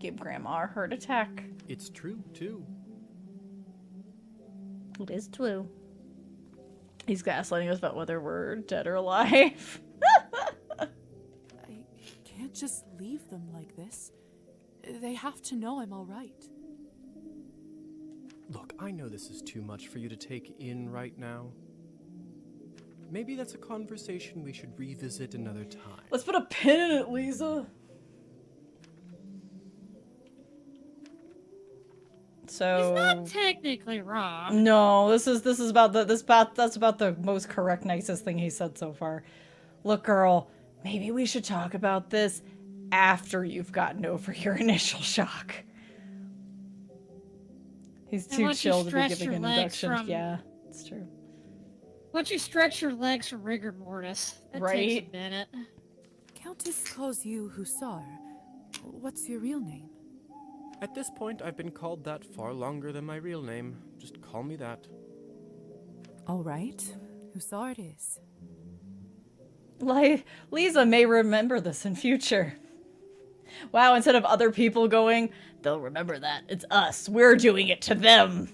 give Grandma a heart attack. It's true too. It is true. He's gaslighting us about whether we're dead or alive. I can't just leave them like this. They have to know I'm all right. Look, I know this is too much for you to take in right now. Maybe that's a conversation we should revisit another time. Let's put a pin in it, Lisa. So he's not technically wrong. No, that's about the most correct, nicest thing he said so far. Look, girl, maybe we should talk about this after you've gotten over your initial shock. He's too chill to be giving an introduction. Yeah, it's true. Once you stretch your legs from rigor mortis, that takes a minute. Countess calls you Hussar. What's your real name? At this point, I've been called that far longer than my real name. Just call me that. All right, Hussar it is. Lisa may remember this in future. Wow, instead of other people going, they'll remember that. It's us. We're doing it to them.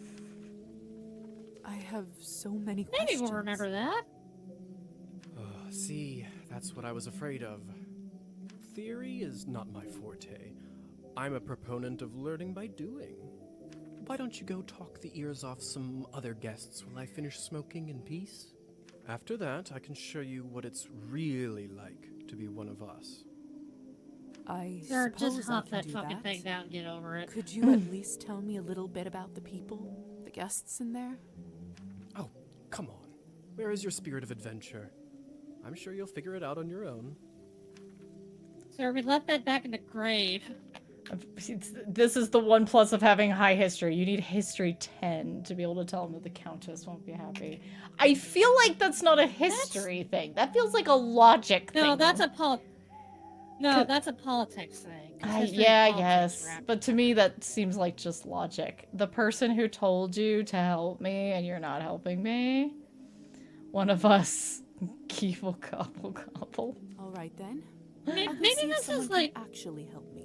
I have so many questions. Maybe we'll remember that. See, that's what I was afraid of. Theory is not my forte. I'm a proponent of learning by doing. Why don't you go talk the ears off some other guests while I finish smoking in peace? After that, I can show you what it's really like to be one of us. Sir, just huff that fucking thing down and get over it. Could you at least tell me a little bit about the people, the guests in there? Oh, come on. Where is your spirit of adventure? I'm sure you'll figure it out on your own. Sir, we left that back in the grave. This is the one plus of having high history. You need history 10 to be able to tell them that the Countess won't be happy. I feel like that's not a history thing. That feels like a logic thing. No, that's a that's a politics thing. Yeah, yes. But to me, that seems like just logic. The person who told you to help me and you're not helping me. One of us. Evil gobble. All right then. Maybe this is like actually help me.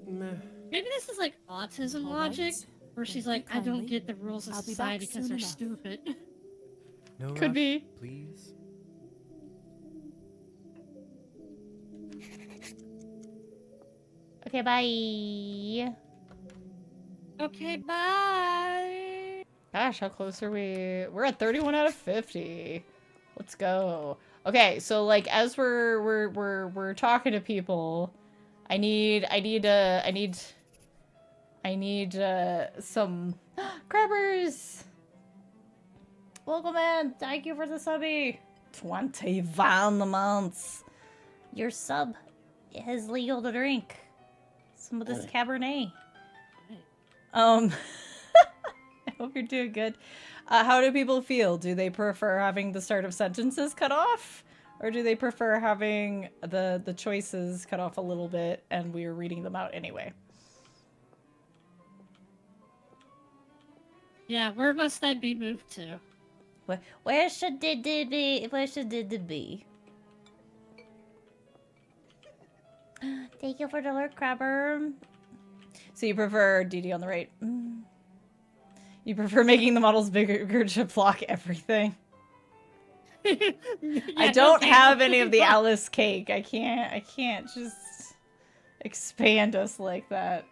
Maybe this is like autism logic, where she's like, I don't get the rules of society because they're stupid. No Could rush, be. Please. Okay, bye. Okay, bye. Gosh, how close are we? We're at 31 out of 50. Let's go. Okay, so like as we're talking to people, I need some crabbers. Welcome in. Thank you for the subby. 21 months. Your sub is legal to drink. Some of this Cabernet. I hope you're doing good. How do people feel? Do they prefer having the start of sentences cut off? Or do they prefer having the choices cut off a little bit and we're reading them out anyway? Yeah, where must I be moved to? Where should it be? Where should it be? Thank you for the alert, Crabber. So you prefer DD on the right? You prefer making the models bigger to block everything? I don't have any of the Alice cake. I can't just expand us like that.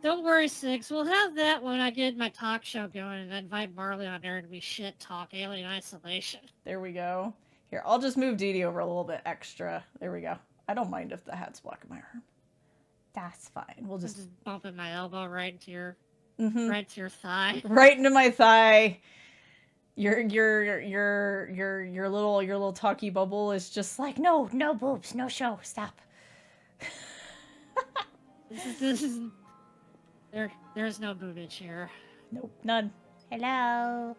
Don't worry, Six. We'll have that when I get my talk show going and invite Marley on there and we shit talk alien isolation. There we go. Here, I'll just move Dee Dee over a little bit extra. There we go. I don't mind if the hat's blocking my arm. That's fine. We'll just bumping my elbow right into your right to your thigh. Right into my thigh. Your little talkie bubble is just like, no boobs, no show, stop. This is there's no boobage here. Nope, none. Hello.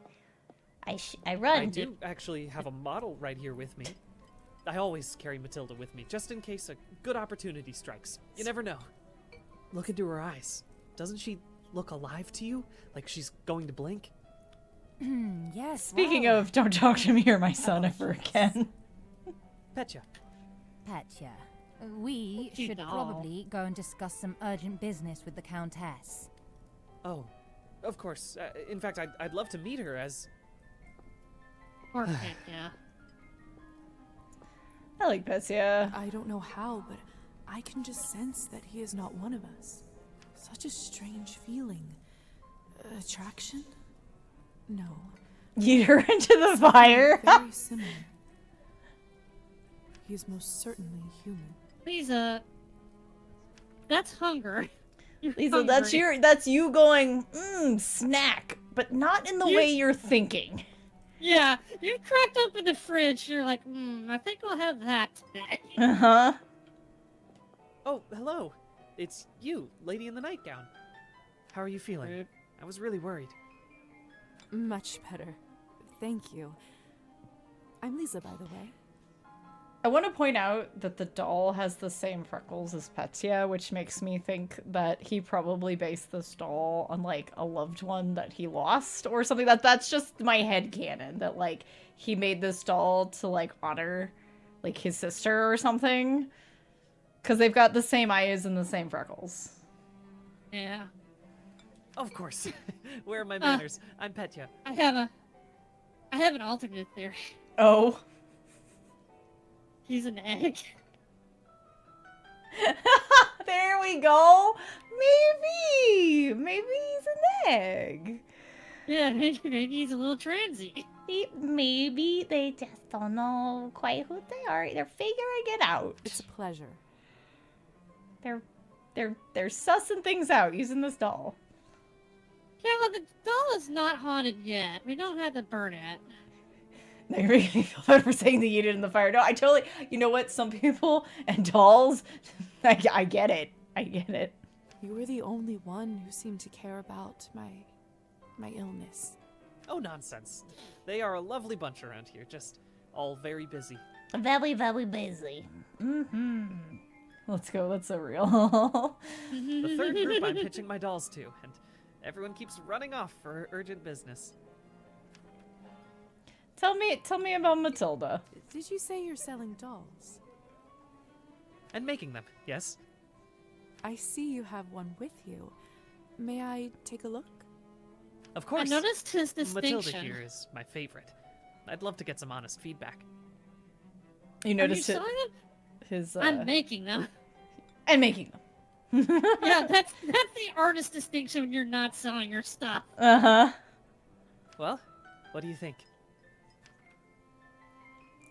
I run. I do actually have a model right here with me. I always carry Matilda with me, just in case a good opportunity strikes. You never know. Look into her eyes. Doesn't she look alive to you? Like she's going to blink? Yes. Speaking of, don't talk to me or my son ever again. Petya. Petya. We should probably go and discuss some urgent business with the Countess. Oh, of course. In fact, I'd love to meet her as... Poor Petya. I like Petya. I don't know how, but I can just sense that he is not one of us. Such a strange feeling. Attraction? No. Yeet her into the fire. Very similar. He is most certainly human. Lisa, that's hunger. Lisa, that's you going, snack, but not in the way you're thinking. Yeah, you cracked open the fridge. You're like, I think I'll have that today. Uh-huh. Oh, hello. It's you, lady in the nightgown. How are you feeling? I was really worried. Much better. Thank you. I'm Lisa, by the way. I want to point out that the doll has the same freckles as Petya, which makes me think that he probably based this doll on, like, a loved one that he lost or something. That's just my headcanon, that, like, he made this doll to, like, honor, like, his sister or something. Because they've got the same eyes and the same freckles. Yeah. Of course. Where are my manners? I'm Petya. I have an alternate theory. Oh. He's an egg. There we go. Maybe he's an egg. Yeah, maybe he's a little transy. Maybe they just don't know quite who they are. They're figuring it out. It's a pleasure. They're sussing things out using this doll. Yeah, well, the doll is not haunted yet. We don't have to burn it. Now you're making me feel bad for saying that you did in the fire. No, I totally... You know what? Some people and dolls I get it. I get it. You were the only one who seemed to care about my illness. Oh, nonsense. They are a lovely bunch around here, just all very busy. Very, very busy. Mm-hmm. Let's go. That's so real. The third group I'm pitching my dolls to, and everyone keeps running off for urgent business. Tell me about Matilda. Did you say you're selling dolls? And making them, yes. I see you have one with you. May I take a look? Of course. I noticed his distinction. Matilda here is my favorite. I'd love to get some honest feedback. You noticed Are you selling them? his. I'm making them. And making them. Yeah, that's the artist distinction when you're not selling your stuff. Uh-huh. Well, what do you think?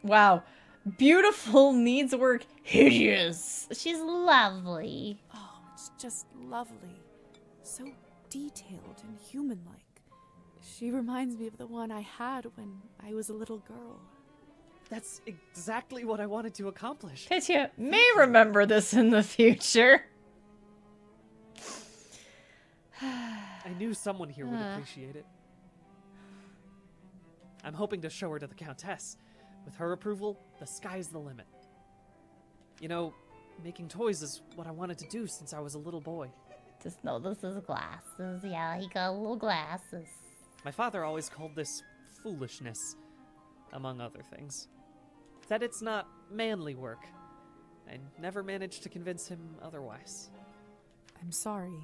Wow. Beautiful, needs work, hideous. She's lovely. Oh, it's just lovely. So detailed and human-like. She reminds me of the one I had when I was a little girl. That's exactly what I wanted to accomplish. Pitya may remember this in the future. I knew someone here would appreciate it. I'm hoping to show her to the Countess. With her approval, the sky's the limit. You know, making toys is what I wanted to do since I was a little boy. Just know this is glasses. Yeah, he got little glasses. My father always called this foolishness, among other things. Said it's not manly work. I never managed to convince him otherwise. I'm sorry.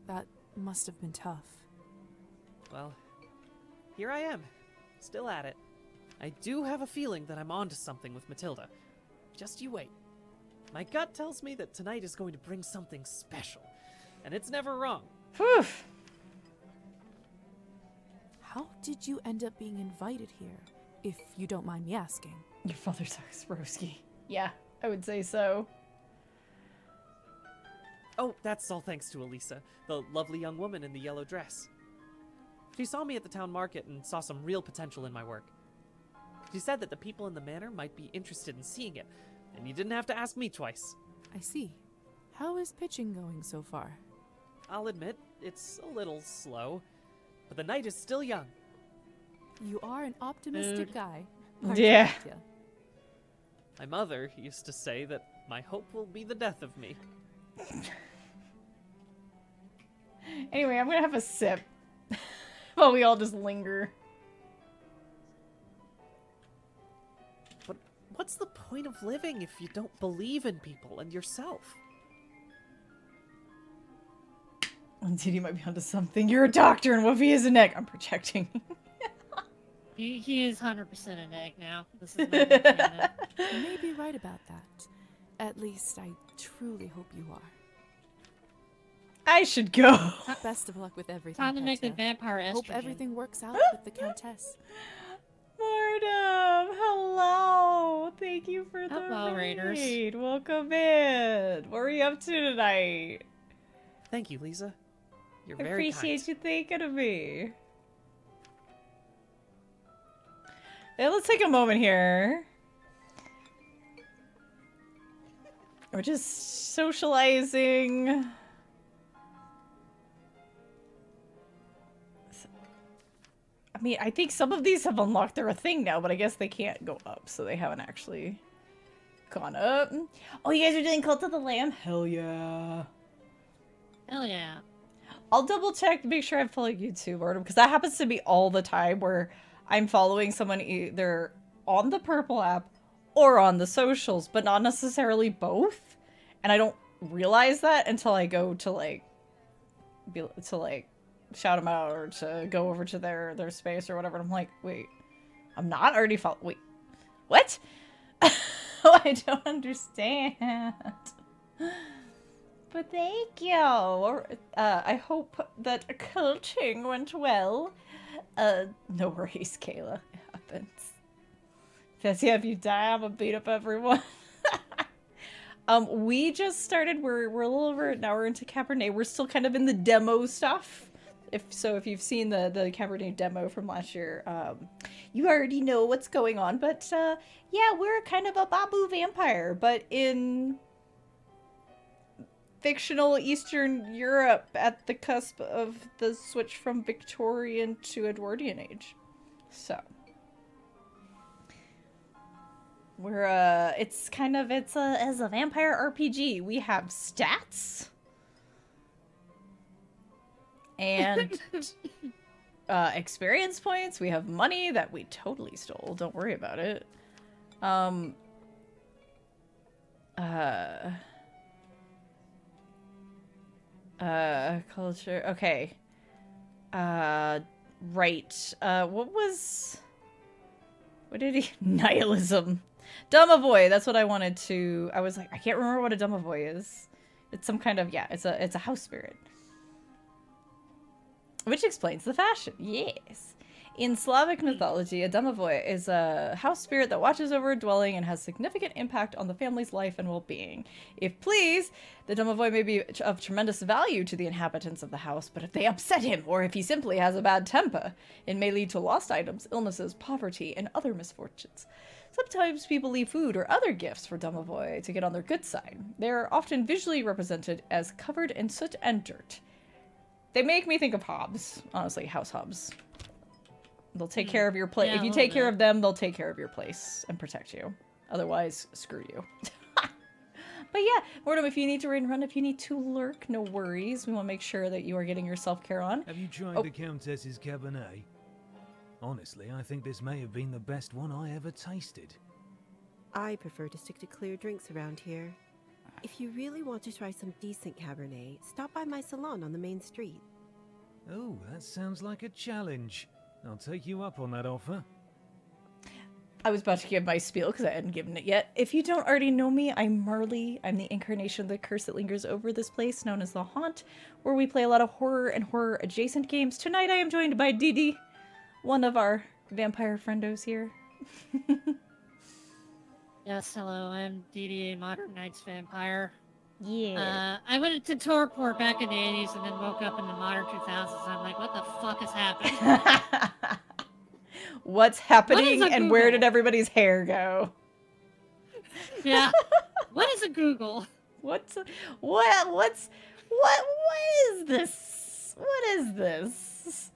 That must have been tough. Well, here I am, still at it. I do have a feeling that I'm onto something with Matilda. Just you wait. My gut tells me that tonight is going to bring something special, and it's never wrong. Whew. How did you end up being invited here, if you don't mind me asking? Your father's Swarovski. Yeah, I would say so. Oh, that's all thanks to Elisa, the lovely young woman in the yellow dress. She saw me at the town market and saw some real potential in my work. She said that the people in the manor might be interested in seeing it, and you didn't have to ask me twice. I see. How is pitching going so far? I'll admit, it's a little slow, but the night is still young. You are an optimistic guy. Yeah. My mother used to say that my hope will be the death of me. Anyway, I'm gonna have a sip while we all just linger. But what's the point of living if you don't believe in people and yourself? Dude, you might be onto something. You're a doctor and Woofy is an egg. I'm projecting. He is 100% an egg now. This is my planet. You may be right about that. At least I truly hope you are. I should go. Best of luck with everything. Time to make the Petra. vampire estrogen. Hope everything works out with the Countess. Mortem, hello. Thank you for the Hello, Raiders. raid. Welcome in. What are you up to tonight? Thank you, Lisa. You're I very appreciate kind. you thinking of me. Hey, let's take a moment here. We're just socializing. I mean, I think some of these have unlocked their thing now, but I guess they can't go up, so they haven't actually gone up. Oh, you guys are doing Cult of the Lamb? Hell yeah. Hell yeah. I'll double check to make sure I follow you too, Mortem, because that happens to be all the time where I'm following someone either on the Purple app or on the socials, but not necessarily both. And I don't realize that until I go to like shout them out or to go over to their space or whatever. And I'm like, wait, I'm not already wait, what? I don't understand. But thank you. I hope that coaching went well. No worries, Kayla. It happens. Bessie, if you die, I'm gonna beat up everyone. We just started. We're a little over an hour into Cabernet. We're still kind of in the demo stuff. If you've seen the Cabernet demo from last year, you already know what's going on. But yeah, we're kind of a Babbu vampire, but in fictional Eastern Europe at the cusp of the switch from Victorian to Edwardian age. So we're it's as a vampire RPG. We have stats and experience points. We have money that we totally stole. Don't worry about it. Culture. Okay. Right. What did he? Nihilism. Domovoy. That's what I wanted to. I was like, I can't remember what a domovoy is. It's some kind of, yeah, it's a house spirit. Which explains the fashion. Yes. In Slavic mythology, a domovoy is a house spirit that watches over a dwelling and has significant impact on the family's life and well-being. If pleased, the domovoy may be of tremendous value to the inhabitants of the house, but if they upset him, or if he simply has a bad temper, it may lead to lost items, illnesses, poverty, and other misfortunes. Sometimes people leave food or other gifts for domovoy to get on their good side. They are often visually represented as covered in soot and dirt. They make me think of hobs, honestly, house hobs. They'll take care of your place. Yeah, if you take care of them, they'll take care of your place and protect you. Otherwise, screw you. But yeah, Mortem, if you need to raid and run, if you need to lurk, no worries. We want to make sure that you are getting your self-care on. Have you tried the Countess's Cabernet? Honestly, I think this may have been the best one I ever tasted. I prefer to stick to clear drinks around here. If you really want to try some decent Cabernet, stop by my salon on the main street. Oh, that sounds like a challenge. I'll take you up on that offer. I was about to give my spiel because I hadn't given it yet. If you don't already know me, I'm Marley. I'm the incarnation of the curse that lingers over this place, known as the Haunt, where we play a lot of horror and horror-adjacent games. Tonight I am joined by Didi, one of our vampire friendos here. Yes, hello, I'm Didi, a Modern Knights vampire. Yeah. I went to Torpor back in the 80s and then woke up in the modern 2000s and I'm like, what the fuck is happening? What's happening and where did everybody's hair go? Yeah. What is a Google? What is this? What is this?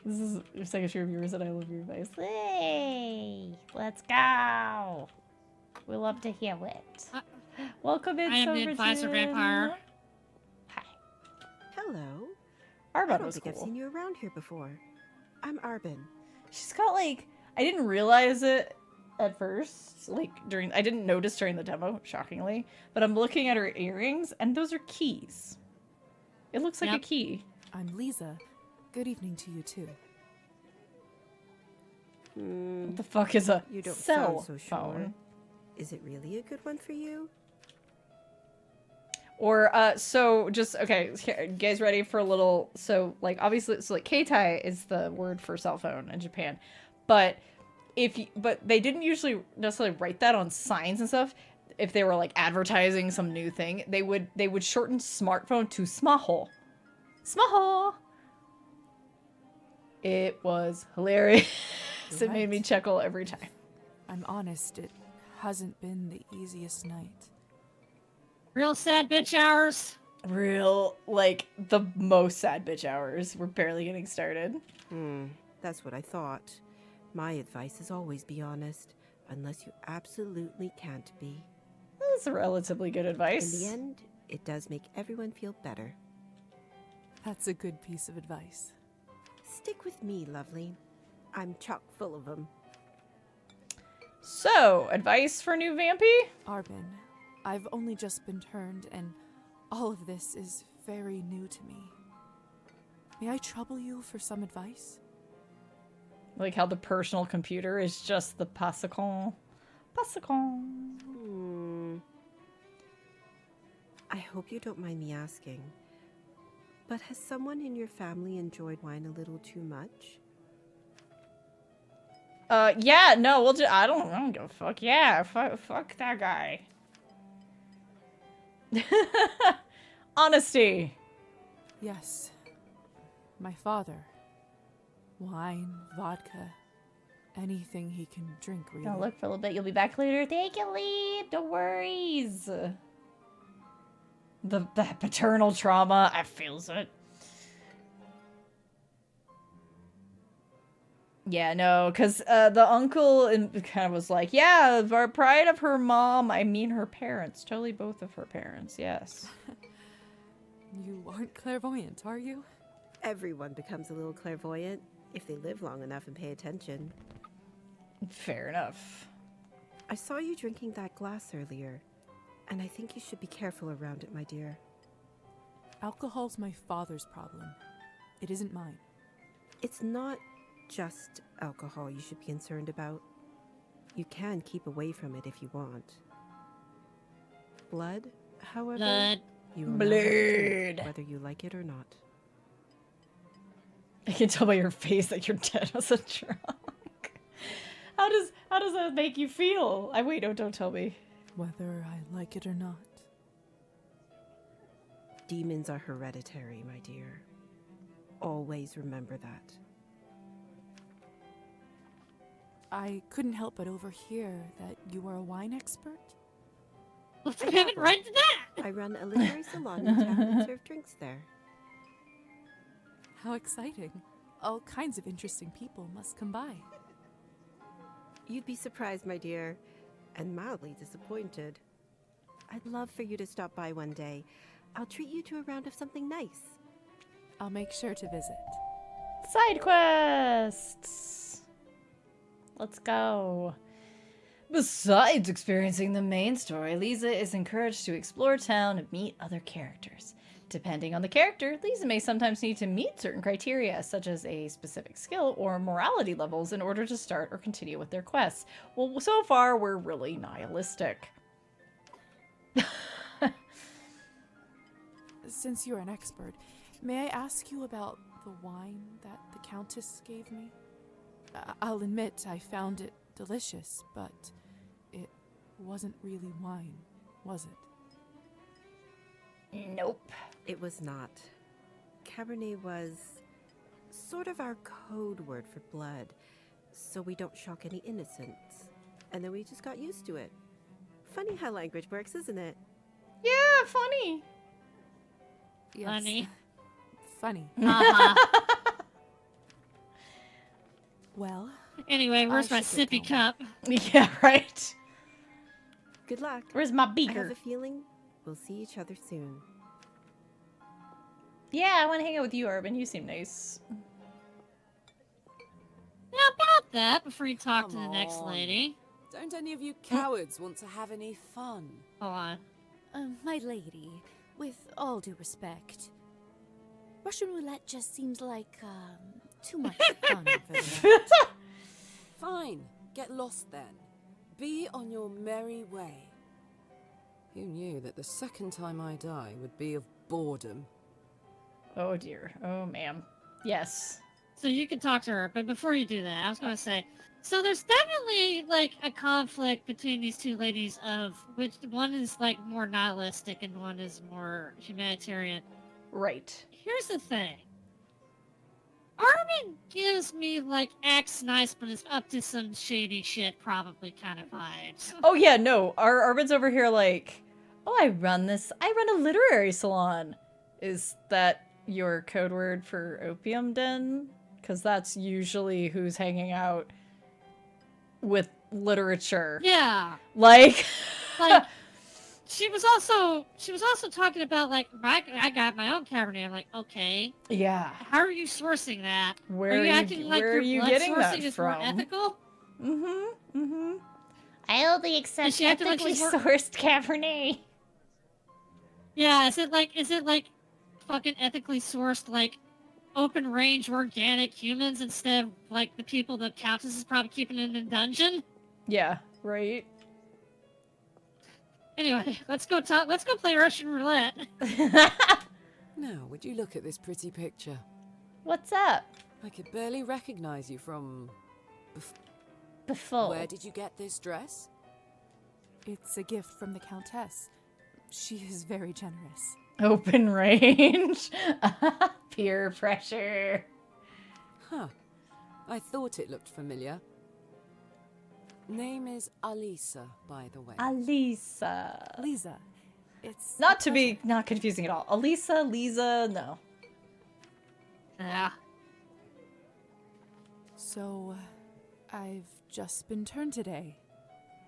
This is your second share of viewers and I love your advice. Hey, let's go. We love to hear it. Welcome in, I am the advisor vampire. Hello. Arbin I don't was think I've cool. seen you around here before. I'm Arbin. She's got like, I didn't realize it at first, like I didn't notice during the demo, shockingly, but I'm looking at her earrings and those are keys. It looks like a key. I'm Lisa. Good evening to you too. What the fuck is a You don't cell sound so phone? sure. Is it really a good one for you? Or, so just, okay, here, you guys ready for a little, so, like, obviously, so, like, keitai is the word for cell phone in Japan, but but they didn't usually necessarily write that on signs and stuff. If they were, like, advertising some new thing, they would shorten smartphone to smaho. Smaho! It was hilarious. It made me chuckle every time. I'm honest, it hasn't been the easiest night. Real sad bitch hours. Real, like, the most sad bitch hours. We're barely getting started. That's what I thought. My advice is always be honest, unless you absolutely can't be. That's relatively good advice. In the end, it does make everyone feel better. That's a good piece of advice. Stick with me, lovely. I'm chock full of them. So, advice for new Vampy? Arbin, I've only just been turned, and all of this is very new to me. May I trouble you for some advice? Like how the personal computer is just the passicon. I hope you don't mind me asking, but has someone in your family enjoyed wine a little too much? Yeah, no, we'll just, I don't give a fuck. Yeah, fuck that guy. Honesty. Yes. My father. Wine, vodka, anything he can drink, really. Don't look for a little bit. You'll be back later. Take it, leave. No worries. That paternal trauma, I feels it. Yeah, no, because the uncle kind of was like, yeah, our pride of her mom, I mean her parents. Totally both of her parents, yes. You aren't clairvoyant, are you? Everyone becomes a little clairvoyant if they live long enough and pay attention. Fair enough. I saw you drinking that glass earlier, and I think you should be careful around it, my dear. Alcohol's my father's problem. It isn't mine. It's not just alcohol you should be concerned about. You can keep away from it if you want. Blood, however, you will not have to drink, whether you like it or not. I can tell by your face that you're dead as a drunk. How does that make you feel? Wait, no, don't tell me. Whether I like it or not. Demons are hereditary, my dear. Always remember that. I couldn't help but overhear that you are a wine expert. Let's pivot right to that! I run a literary salon in town and serve drinks there. How exciting. All kinds of interesting people must come by. You'd be surprised, my dear, and mildly disappointed. I'd love for you to stop by one day. I'll treat you to a round of something nice. I'll make sure to visit. Side quests! Let's go. Besides experiencing the main story, Lisa is encouraged to explore town and meet other characters. Depending on the character, Lisa may sometimes need to meet certain criteria, such as a specific skill or morality levels, in order to start or continue with their quests. Well, so far, we're really nihilistic. Since you're an expert, may I ask you about the wine that the Countess gave me? I'll admit I found it delicious, but it wasn't really wine, was it? Nope. It was not. Cabernet was sort of our code word for blood, so we don't shock any innocents. And then we just got used to it. Funny how language works, isn't it? Yeah, funny. Yes. Funny. Funny. Well, anyway, where's my sippy cup? Yeah, right. Good luck. Where's my I beaker? have a feeling we'll see each other soon. Yeah, I want to hang out with you, Urban. You seem nice. Now about that, before you talk to the next lady. Don't any of you cowards want to have any fun? Hold on. My lady, with all due respect, Russian roulette just seems like, too much fun for that. Fine, get lost then. Be on your merry way. Who knew that the second time I die would be of boredom? Oh dear. Oh ma'am. Yes. So you can talk to her, but before you do that, I was going to say, so there's definitely, like, a conflict between these two ladies of which one is, like, more nihilistic and one is more humanitarian. Right. Here's the thing. Armin gives me, like, acts nice, but is up to some shady shit probably kind of vibes. Oh yeah, no. Arvin's over here like, oh, I run a literary salon. Is that your code word for opium den? Because that's usually who's hanging out with literature. Yeah. Like she was also talking about, like, I got my own Cabernet. I'm like, okay. Yeah. How are you sourcing that? Where are you are acting like where your are you blood getting that sourcing is from? more ethical? Mm-hmm. Mm-hmm. I only accept she acted like ethically she's sourced Cabernet. Yeah, is it like fucking ethically sourced, like, open range organic humans instead of, like, the people the Countess is probably keeping in a dungeon? Yeah, right. Anyway, let's go play Russian roulette. Now, would you look at this pretty picture? What's up? I could barely recognize you from... Before. Where did you get this dress? It's a gift from the Countess. She is very generous. Open range. Peer pressure. Huh. I thought it looked familiar. Name is Alisa, by the way. Alisa. Lisa. It's Not to be not confusing at all. Elisa, Lisa, no. Yeah. So, I've just been turned today.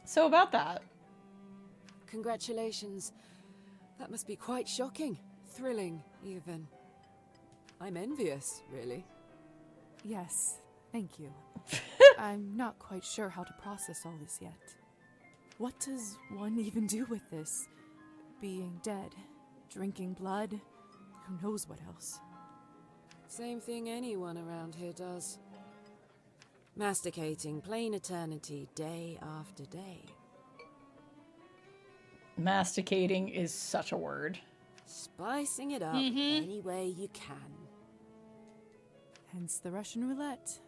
So about that. Congratulations. That must be quite shocking. Thrilling, even. I'm envious, really. Yes, thank you. I'm not quite sure how to process all this yet. What does one even do with this? Being dead, drinking blood, who knows what else? Same thing anyone around here does. Masticating plain eternity day after day. Masticating is such a word. Spicing it up any way you can. Hence the Russian roulette.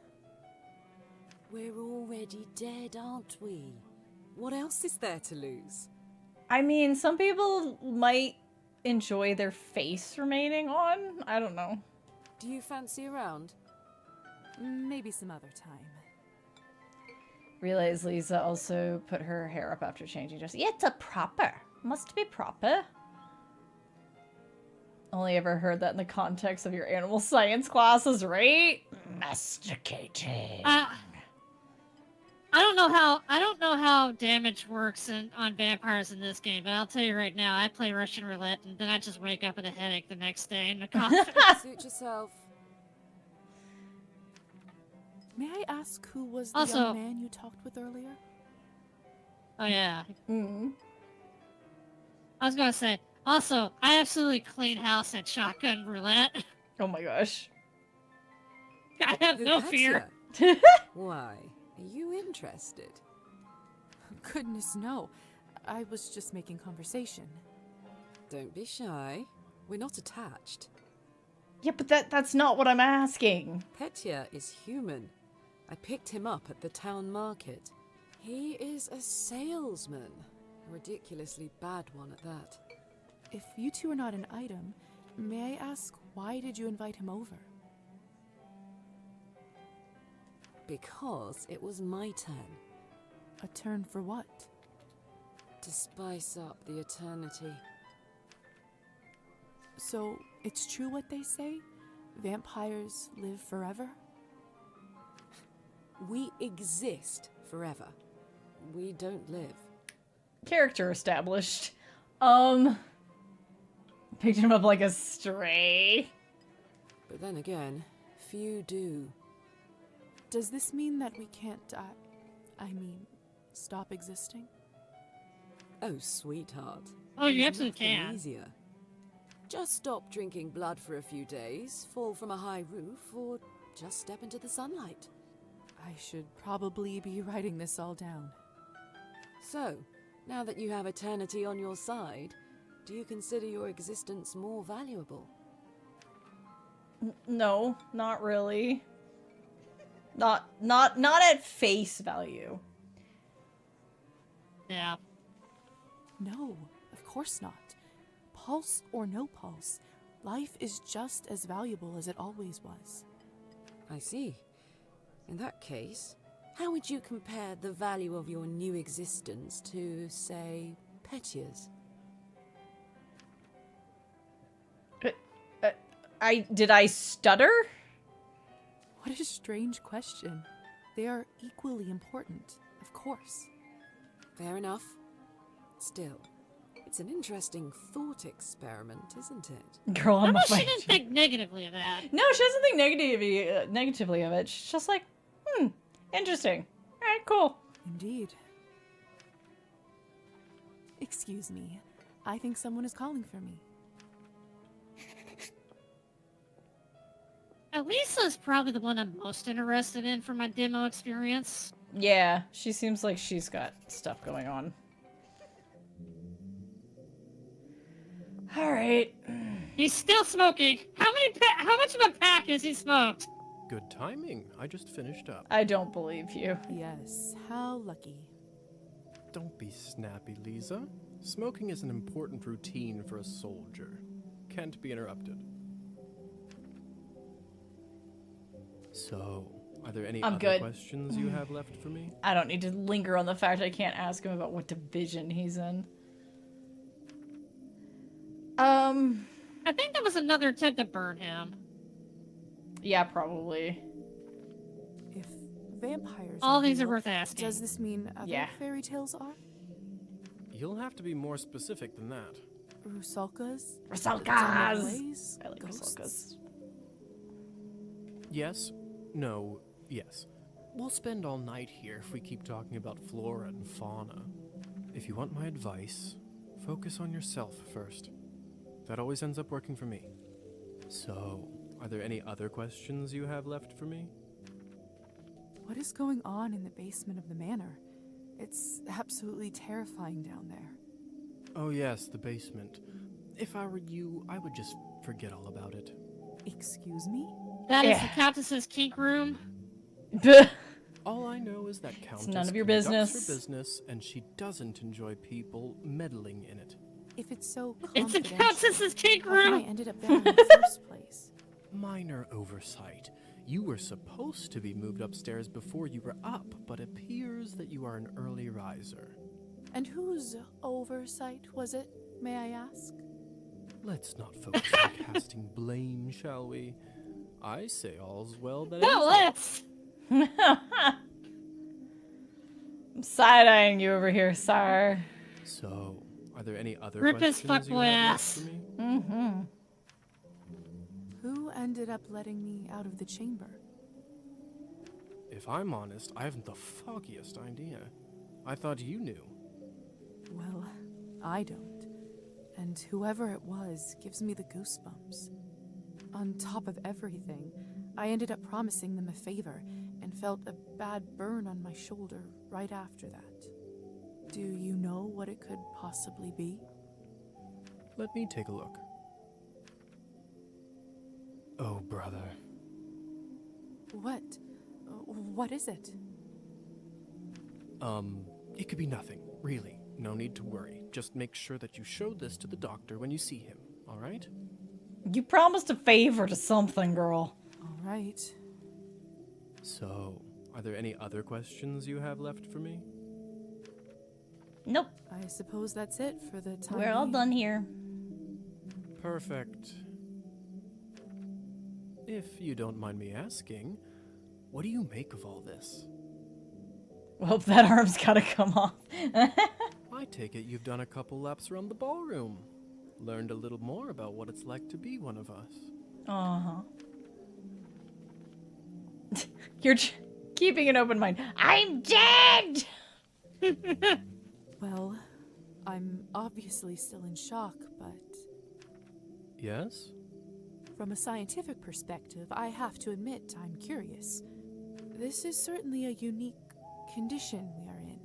We're already dead, aren't we? What else is there to lose? I mean, some people might enjoy their face remaining on. I don't know. Do you fancy a round? Maybe some other time. Realize Lisa also put her hair up after changing dress. Yeah, it's a proper. Must be proper. Only ever heard that in the context of your animal science classes, right? Masticating. I don't know how damage works on vampires in this game, but I'll tell you right now, I play Russian roulette and then I just wake up with a headache the next day in the coffin. Suit yourself. May I ask who was the young man you talked with earlier? Oh yeah. Mm. I was gonna say, also, I absolutely clean house at shotgun roulette. Oh my gosh. I have no fear. Why? Are you interested? Goodness, no. I was just making conversation. Don't be shy. We're not attached. Yeah, but that's not what I'm asking. Petya is human. I picked him up at the town market. He is a salesman. A ridiculously bad one at that. If you two are not an item, may I ask why did you invite him over? Because it was my turn. A turn for what? To spice up the eternity. So, it's true what they say? Vampires live forever? We exist forever. We don't live. Character established. Picked him up like a stray. But then again, few do. Does this mean that we can't, stop existing? Oh, sweetheart. Oh, you There's absolutely nothing can. Easier. Just stop drinking blood for a few days, fall from a high roof, or just step into the sunlight. I should probably be writing this all down. So, now that you have eternity on your side, do you consider your existence more valuable? No, not really. Not at face value. Yeah. No, of course not. Pulse or no pulse, life is just as valuable as it always was. I see. In that case, how would you compare the value of your new existence to, say, Petya's? Did I stutter? What a strange question. They are equally important, of course. Fair enough. Still, it's an interesting thought experiment, isn't it? Girl, I'm She didn't think negatively of that. No, she doesn't think negatively of it. She's just like, interesting. All right, cool. Indeed. Excuse me. I think someone is calling for me. Lisa's probably the one I'm most interested in for my demo experience. Yeah, she seems like she's got stuff going on. All right. He's still smoking. How much of a pack has he smoked? Good timing. I just finished up. I don't believe you. Yes, how lucky. Don't be snappy, Lisa. Smoking is an important routine for a soldier. Can't be interrupted. So, are there any I'm other good. questions you have left for me? I don't need to linger on the fact I can't ask him about what division he's in. I think that was another attempt to burn him. Yeah, probably. If vampires All are these are real, worth asking. does this mean other Yeah. fairy tales are? You'll have to be more specific than that. Rusalkas? Rusalkas! I like ghosts? Rusalkas. Yes, no, yes. We'll spend all night here if we keep talking about flora and fauna. If you want my advice, focus on yourself first. That always ends up working for me. So, are there any other questions you have left for me? What is going on in the basement of the manor? It's absolutely terrifying down there. Oh yes, the basement. If I were you, I would just forget all about it. Excuse me? That is the Countess's kink room. All I know is that Countess none of your conducts business. her business, and she doesn't enjoy people meddling in it. If it's so It's the confidential, Countess's kink how come I room. ended up there in the first place? Minor oversight. You were supposed to be moved upstairs before you were up, but appears that you are an early riser. And whose oversight was it, may I ask? Let's not focus on casting blame, shall we? I say all's well that No, ends well. let's. I'm side-eyeing you over here, sir. So, are there any other Rip his questions you fuckboy have left ass. for me? Mm-hmm. Who ended up letting me out of the chamber? If I'm honest, I haven't the foggiest idea. I thought you knew. Well, I don't. And whoever it was gives me the goosebumps. On top of everything, I ended up promising them a favor and felt a bad burn on my shoulder right after that. Do you know what it could possibly be? Let me take a look. Oh, brother. What? What is it? It could be nothing, really. No need to worry. Just make sure that you show this to the doctor when you see him, all right? You promised a favor to something, girl. All right. So, are there any other questions you have left for me? Nope. I suppose that's it for the time We're all being. done here. Perfect. If you don't mind me asking, what do you make of all this? Well, that arm's gotta come off. I take it you've done a couple laps around the ballroom. Learned a little more about what it's like to be one of us. Uh-huh. You're keeping an open mind. I'm dead! Well, I'm obviously still in shock, but Yes? from a scientific perspective, I have to admit I'm curious. This is certainly a unique condition we are in.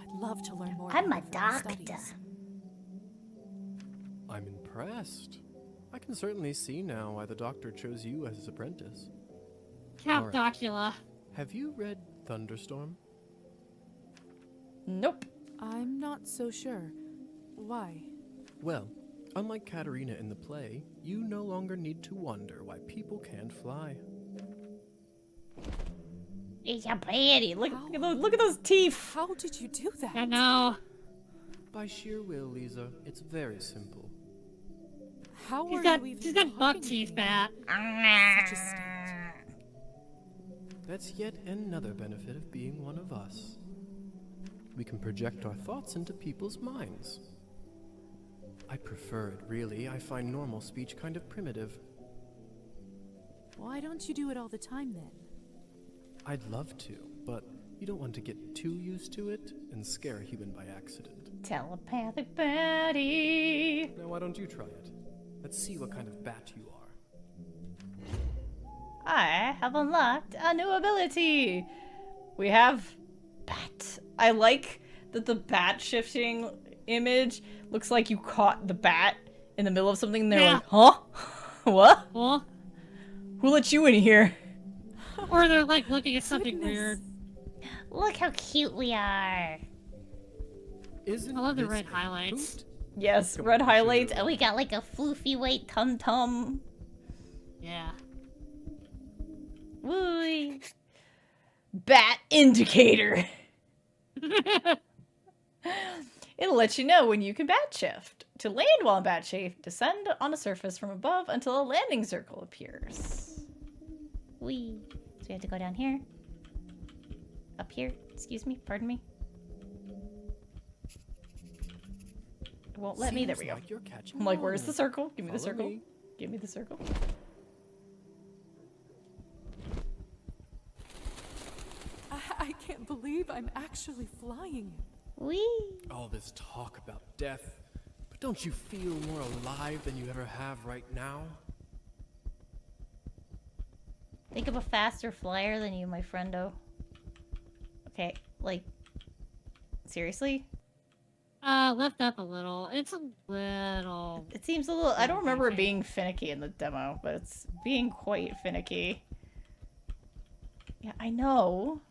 I'd love to learn more I'm about a your further doctor. studies. I'm impressed. I can certainly see now why the doctor chose you as his apprentice. Count Alright. Docula. Have you read Thunderstorm? Nope. I'm not so sure. Why? Well, unlike Katerina in the play, you no longer need to wonder why people can't fly. It's a pretty. Look at those teeth. How did you do that? I know. By sheer will, Lisa. It's very simple. How He's are got, you even he's got buck talking to teeth, me Bat. in such a state? That's yet another benefit of being one of us. We can project our thoughts into people's minds. I prefer it, really. I find normal speech kind of primitive. Why don't you do it all the time then? I'd love to, but you don't want to get too used to it and scare a human by accident. Telepathic Betty. Now, why don't you try it? Let's see what kind of bat you are. I have unlocked a new ability. We have bat. I like that the bat shifting image looks like you caught the bat in the middle of something and they're Yeah. like, huh? What? Huh? Who let you in here? Or they're like looking at something Goodness. weird. Look how cute we are. Isn't I love the this red a highlights. hoot? Yes, Come red on, I'll show you highlights. And we got like a floofy white tum-tum. Yeah. Woo. Bat indicator. It'll let you know when you can bat shift. To land while in bad shape, descend on a surface from above until a landing circle appears. Wee. So we have to go down here. Up here. Excuse me. Pardon me. It won't let me. There we go. Like you're catching I'm like, on. where's the circle? Give me the Follow circle. me. Give me the circle. I can't believe I'm actually flying. Wee. All this talk about death, but don't you feel more alive than you ever have right now? Think of a faster flyer than you, my friendo. Okay, like, seriously? Lift up a little. It's a little... It seems a little... I don't remember it being finicky in the demo, but it's being quite finicky. Yeah, I know.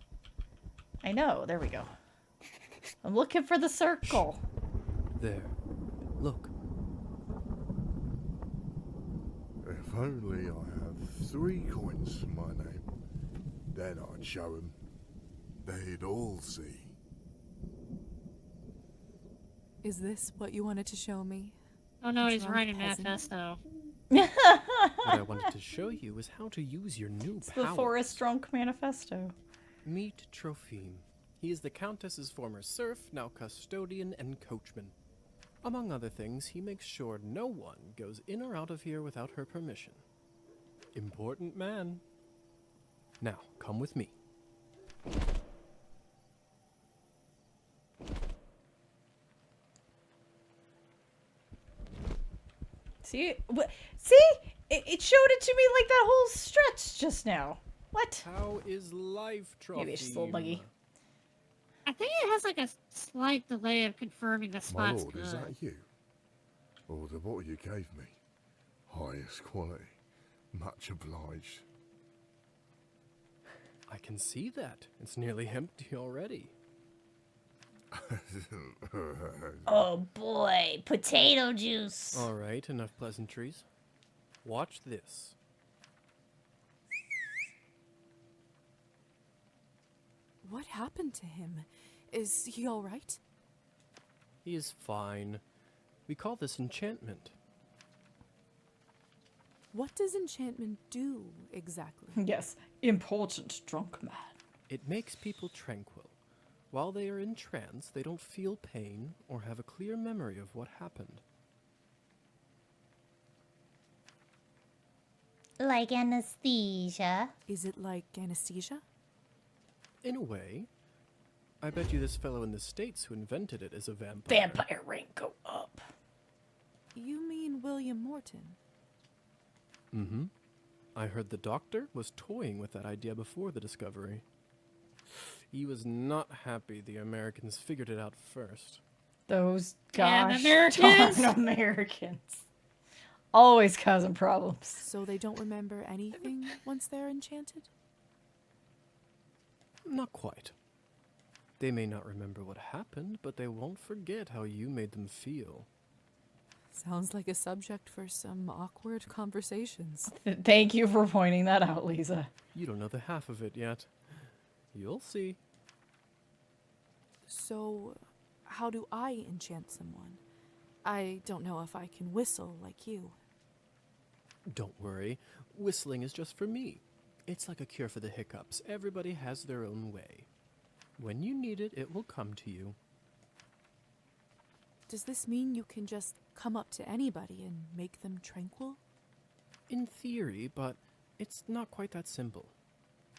I know. There we go. I'm looking for the circle. There. Look. If only I have 3 coins to my name, then I'd show them. They'd all see. Is this what you wanted to show me? Oh no, he's Drunk writing a peasant? manifesto. What I wanted to show you is how to use your new It's powers. the Forest Drunk Manifesto. Meet Trophime. He is the Countess's former serf, now custodian and coachman. Among other things, he makes sure no one goes in or out of here without her permission. Important man. Now, come with me. See? See? It showed it to me like that whole stretch just now. What? How is life, Trophime? Maybe it's just a little buggy. I think it has like a slight delay of confirming the My spot's lord, good. is that you? Or the bottle you gave me? Highest quality. Much obliged. I can see that. It's nearly empty already. Oh boy, potato juice. All right, enough pleasantries. Watch this. What happened to him? Is he all right? He is fine. We call this enchantment. What does enchantment do exactly? Yes, important drunk man. It makes people tranquil. While they are in trance, they don't feel pain or have a clear memory of what happened. Like anesthesia. Is it like anesthesia? In a way. I bet you this fellow in the States who invented it is a vampire. Vampire rank go up. You mean William Morton? Mm-hmm. I heard the doctor was toying with that idea before the discovery. He was not happy the Americans figured it out first. Those Damn gosh Americans. darn Americans. Always causing problems. So they don't remember anything once they're enchanted? Not quite. They may not remember what happened, but they won't forget how you made them feel. Sounds like a subject for some awkward conversations. Thank you for pointing that out, Lisa. You don't know the half of it yet. You'll see. So, how do I enchant someone? I don't know if I can whistle like you. Don't worry. Whistling is just for me. It's like a cure for the hiccups. Everybody has their own way. When you need it, it will come to you. Does this mean you can just come up to anybody and make them tranquil? In theory, but it's not quite that simple.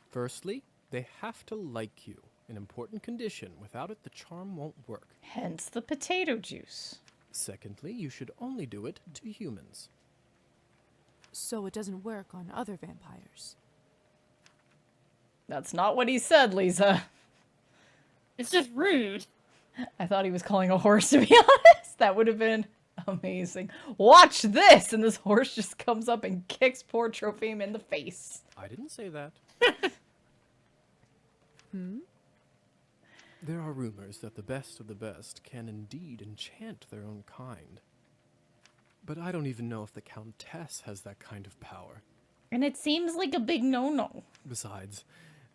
Firstly, they have to like you, an important condition. Without it, the charm won't work. Hence the potato juice. Secondly, you should only do it to humans. So it doesn't work on other vampires. That's not what he said, Lisa. It's just rude. I thought he was calling a horse, to be honest. That would have been amazing. Watch this! And this horse just comes up and kicks poor Trophime in the face. I didn't say that. Hmm? There are rumors that the best of the best can indeed enchant their own kind. But I don't even know if the Countess has that kind of power. And it seems like a big no-no. Besides,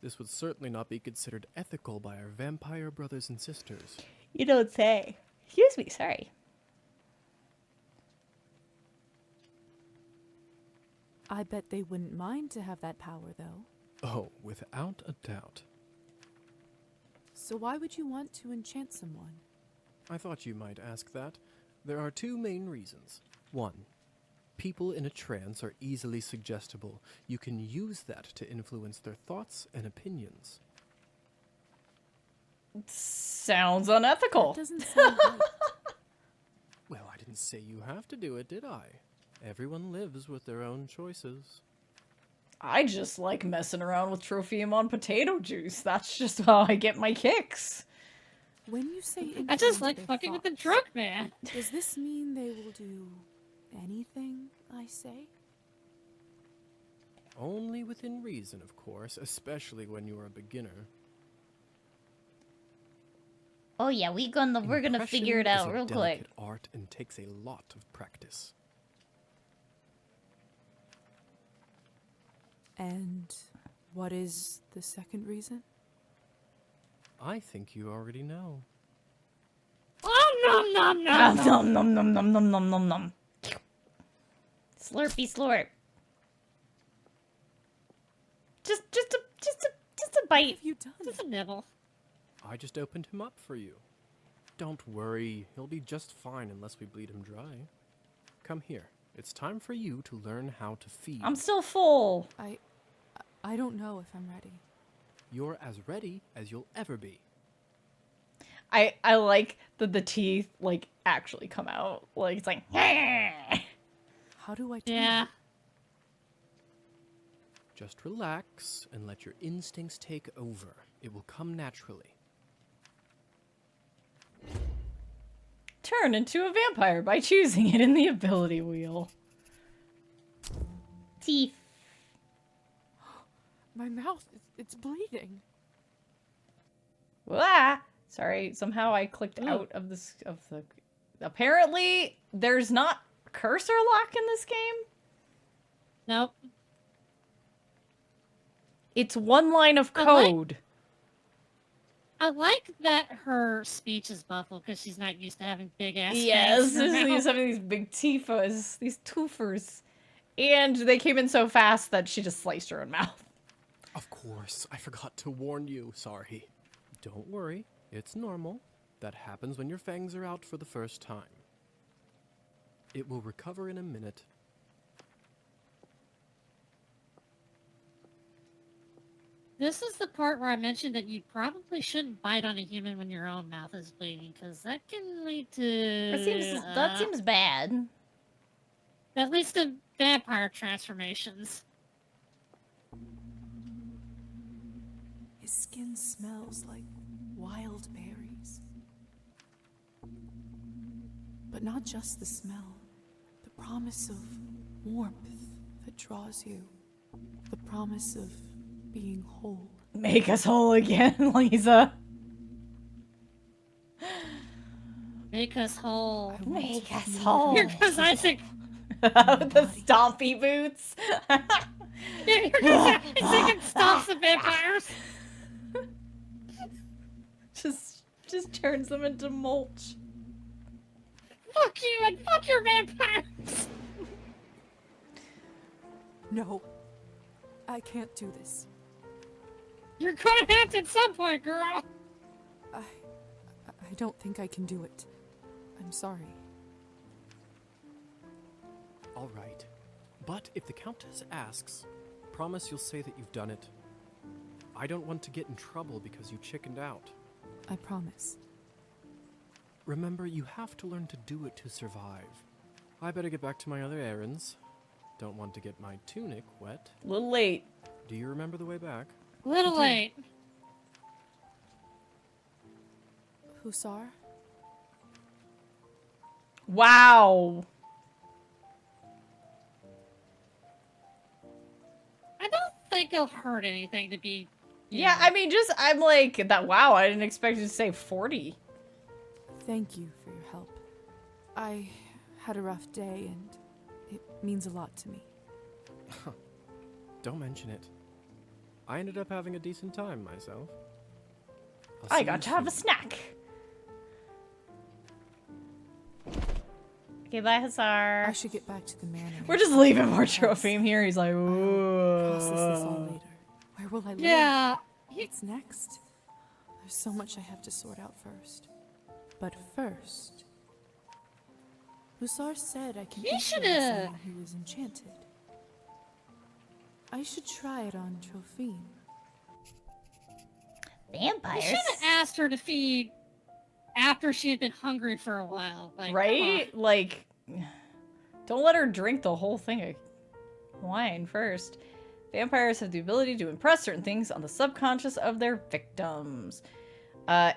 this would certainly not be considered ethical by our vampire brothers and sisters. You don't say. Excuse me, sorry. I bet they wouldn't mind to have that power, though. Oh, without a doubt. So why would you want to enchant someone? I thought you might ask that. There are two main reasons. One, people in a trance are easily suggestible. You can use that to influence their thoughts and opinions. Sounds unethical. That doesn't sound right. Well, I didn't say you have to do it, did I? Everyone lives with their own choices. I just like messing around with Trophiumon potato juice. That's just how I get my kicks. When you say I just influence like their fucking with the thoughts, drunk man. does this mean they will do anything I say? Only within reason, of course, especially when you're a beginner. Oh yeah, we're gonna figure it out real quick. Impression is a delicate art and takes a lot of practice. And what is the second reason? I think you already know. Oh, nom nom nom Nom nom nom nom nom nom nom nom. Slurpy slurp. Just a bite. What have you done? Just a nibble. I just opened him up for you. Don't worry, he'll be just fine unless we bleed him dry. Come here. It's time for you to learn how to feed. I'm still full. I don't know if I'm ready. You're as ready as you'll ever be. I like that the teeth like actually come out. Like it's like How do I do Yeah. that? Just relax and let your instincts take over. It will come naturally. turn into a vampire by choosing it in the ability wheel. Teeth. My mouth, it's bleeding. Ah! Sorry, somehow I clicked out of this of the. Apparently, there's not cursor lock in this game. Nope. It's one line of code. I like that her speech is muffled because she's not used to having big ass. Yes, fangs in her she's mouth. having these big tifas, these toofers. And they came in so fast that she just sliced her own mouth. Of course, I forgot to warn you. Sorry. Don't worry, it's normal. That happens when your fangs are out for the first time. It will recover in a minute. This is the part where I mentioned that you probably shouldn't bite on a human when your own mouth is bleeding, because that can lead to... That seems bad. That leads to vampire transformations. His skin smells like wild berries. But not just the smell. The promise of warmth that draws you. The promise of being whole. Make us whole again, Lisa. Make us whole. Make us whole. Here goes Isaac. With the stompy boots. Here goes Isaac and stomps the vampires. Just turns them into mulch. Fuck you and fuck your vampires. No. I can't do this. You're gonna have to at some point, girl. I don't think I can do it. I'm sorry. All right. But if the Countess asks, promise you'll say that you've done it. I don't want to get in trouble because you chickened out. I promise. Remember, you have to learn to do it to survive. I better get back to my other errands. Don't want to get my tunic wet. A little late. Do you remember the way back? Little late. Hussar? Wow. I don't think it'll hurt anything to be... Yeah, I mean, I'm like, that. Wow, I didn't expect you to say 40. Thank you for your help. I had a rough day and it means a lot to me. Don't mention it. I ended up having a decent time myself. I got to have a snack. Okay, bye, Hussar. I should get back to the manor. We're just leaving more Trophime here. He's like, Process this all "Whoa." later. Where will I live? Yeah. What's next? There's so much I have to sort out first. But first, Hussar said I can influence someone who is enchanted. I should try it on Trophime. Vampires? You should have asked her to feed after she had been hungry for a while. Like, Right? Like, don't let her drink the whole thing of wine first. Vampires have the ability to impress certain things on the subconscious of their victims.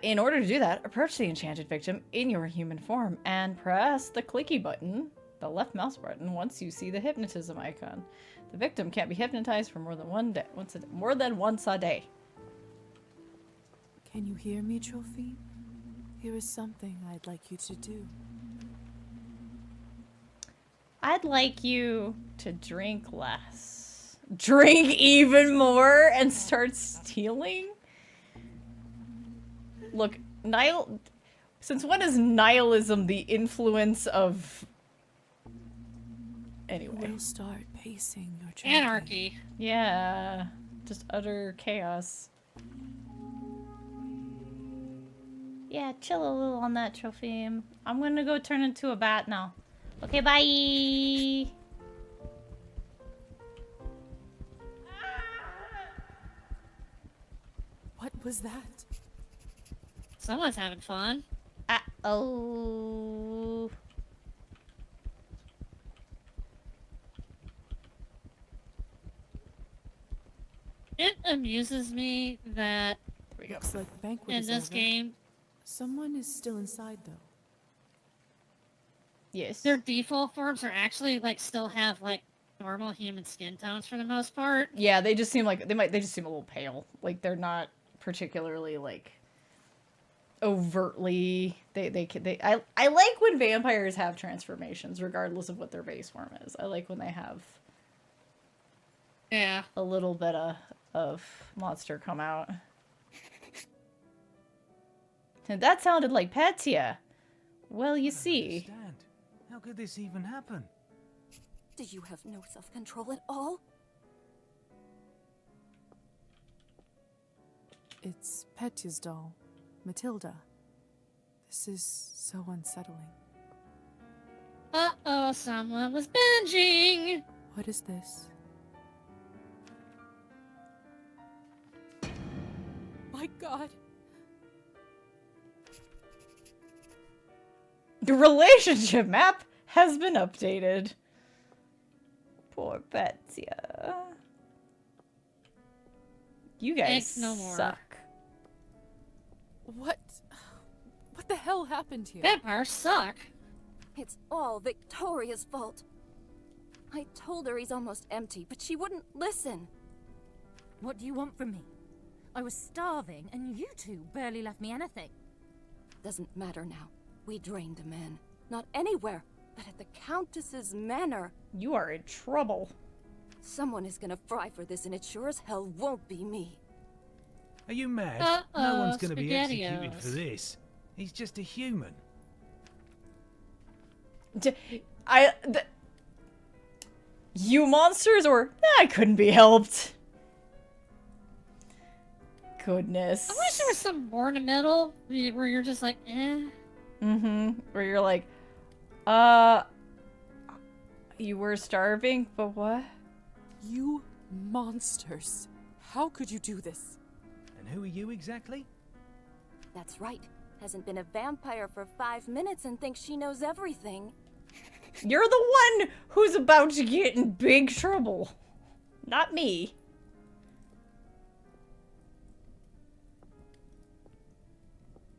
In order to do that, approach the enchanted victim in your human form and press the clicky button, the left mouse button, once you see the hypnotism icon. The victim can't be hypnotized for more than once a day. Can you hear me, Trophime? Here is something I'd like you to do. I'd like you to drink less. Drink even more and start stealing? Look, since when is nihilism the influence of... Anyway. We'll start pacing your journey. Anarchy. Yeah. Just utter chaos. Yeah, chill a little on that, Trophime. I'm gonna go turn into a bat now. Okay, bye! What was that? Someone's having fun. Uh-oh. It amuses me that Looks like the banquet in is this over. game, Someone is still inside, though. Yes. their default forms are actually like still have like normal human skin tones for the most part. Yeah, they just seem like they just seem a little pale. Like they're not particularly like overtly I like when vampires have transformations regardless of what their base form is. I like when they have a little bit of monster come out. And that sounded like Petya. Well, you see. How could this even happen? Do you have no self-control at all? It's Petya's doll, Matilda. This is so unsettling. Uh-oh, someone was binging! What is this? My God! The relationship map has been updated. Poor Petya. You guys no more. suck. What the hell happened here? Vampires suck. It's all Victoria's fault. I told her he's almost empty, but she wouldn't listen. What do you want from me? I was starving, and you two barely left me anything. Doesn't matter now. We drained a man. Not anywhere, but at the Countess's manor. You are in trouble. Someone is gonna fry for this, and it sure as hell won't be me. Are you mad? Uh-oh, No one's going to be executed SpaghettiOs. for this. He's just a human. You monsters, or I couldn't be helped. Goodness. I wish there was some more in the middle where you're just like, eh. Mm-hmm. Where you're like, you were starving, but what? You monsters. How could you do this? And who are you exactly? That's right. Hasn't been a vampire for 5 minutes and thinks she knows everything. You're the one who's about to get in big trouble. Not me.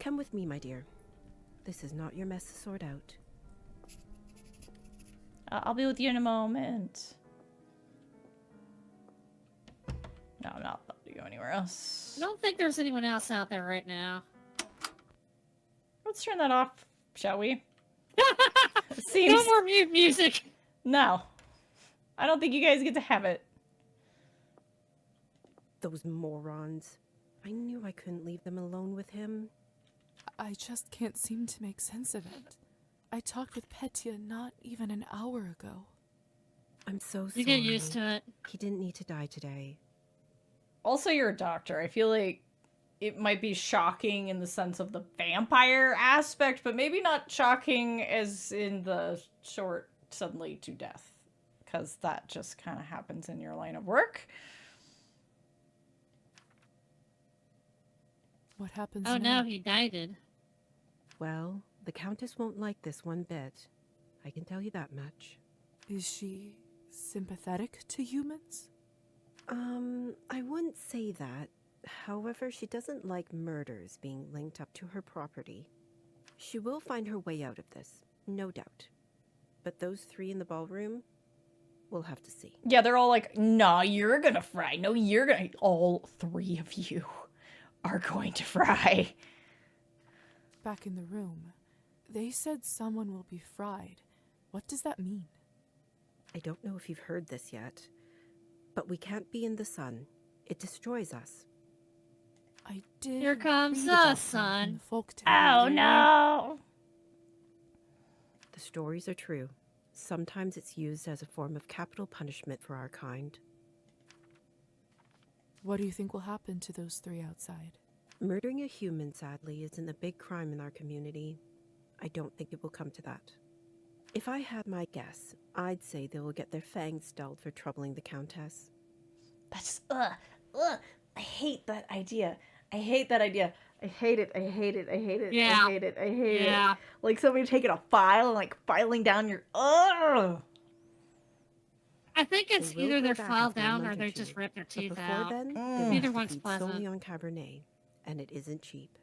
Come with me, my dear. This is not your mess to sort out. I'll be with you in a moment. No, I'm not about to go anywhere else. I don't think there's anyone else out there right now. Let's turn that off, shall we? No more mute music. No. I don't think you guys get to have it. Those morons. I knew I couldn't leave them alone with him. I just can't seem to make sense of it. I talked with Petya not even an hour ago. I'm so sorry. You get used to it. He didn't need to die today. Also, you're a doctor. I feel like it might be shocking in the sense of the vampire aspect, but maybe not shocking as in the short suddenly to death, because that just kind of happens in your line of work. What happens Oh now? no, he died. Well, the Countess won't like this one bit. I can tell you that much. Is she sympathetic to humans? I wouldn't say that. However, she doesn't like murders being linked up to her property. She will find her way out of this, no doubt. But those three in the ballroom, we'll have to see. Yeah, they're all like, nah, you're gonna fry. No, you're gonna... All three of you are going to fry. Back in the room, they said someone will be fried. What does that mean? I don't know if you've heard this yet, but we can't be in the sun. It destroys us. I did. Here comes read the about that in sun. the folktale. Oh no! The stories are true. Sometimes it's used as a form of capital punishment for our kind. What do you think will happen to those three outside? Murdering a human, sadly, isn't a big crime in our community. I don't think it will come to that. If I had my guess, I'd say they will get their fangs dulled for troubling the Countess. That's I hate that idea. I hate that idea. I hate it. I hate it. I hate it. Yeah. I hate it. I hate Yeah. it. Like somebody taking a file and like filing down your... Ugh! I think it's They will either go they're back filed after a down or month they two. just rip their But teeth before out. then, they Mm. will Neither have to one's feed pleasant. solely on Cabernet, and it isn't cheap.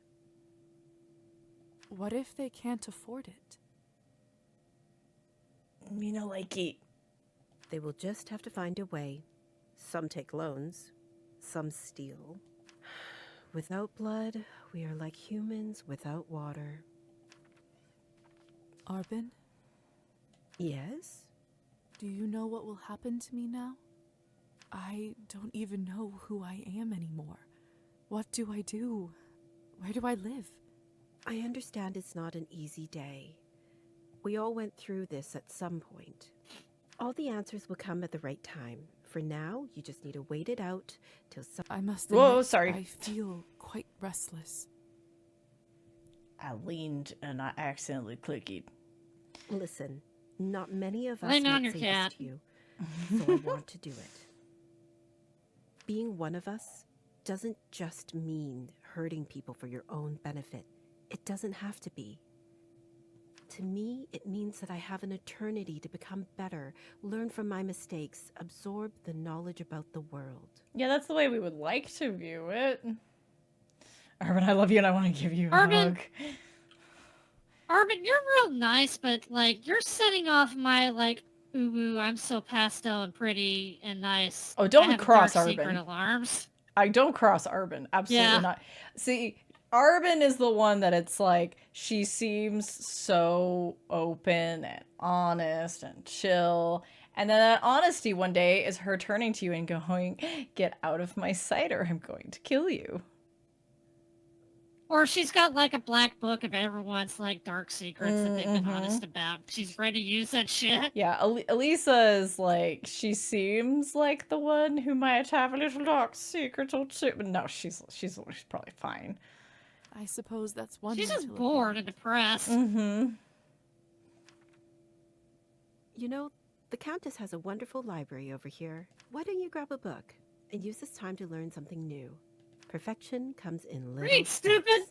What if they can't afford it? Me no like it. They will just have to find a way. Some take loans, some steal. Without blood, we are like humans without water. Arbin, Yes? do you know what will happen to me now? I don't even know who I am anymore. What do I do? Where do I live? I understand it's not an easy day. We all went through this at some point. All the answers will come at the right time. For now, you just need to wait it out till some... I must Whoa, admit, sorry. I feel quite restless. I leaned and I accidentally clicked. Listen, not many of us Lean on might your say cat. this to you, so I want to do it. Being one of us doesn't just mean hurting people for your own benefit. It doesn't have to be. To me, it means that I have an eternity to become better, learn from my mistakes, absorb the knowledge about the world. Yeah, that's the way we would like to view it. Arvin, I love you and I want to give you a Arvin. hug. Arbin, you're real nice, but like you're setting off my like, ooh, I'm so pastel and pretty and nice. Oh, don't I have cross dark secret Arvin. alarms. I don't cross Arbin. Absolutely Yeah. not. See, Arbin is the one that it's like, she seems so open and honest and chill. And then that honesty one day is her turning to you and going, get out of my sight or I'm going to kill you. Or she's got like a black book of everyone's like dark secrets that they've been honest about. She's ready to use that shit. Yeah, Elisa is like, she seems like the one who might have a little dark secret or two. But no, she's probably fine. I suppose that's one She's way just to look bored at and depressed. Mm-hmm. You know, the Countess has a wonderful library over here. Why don't you grab a book and use this time to learn something new? Perfection comes in little Read, steps. stupid!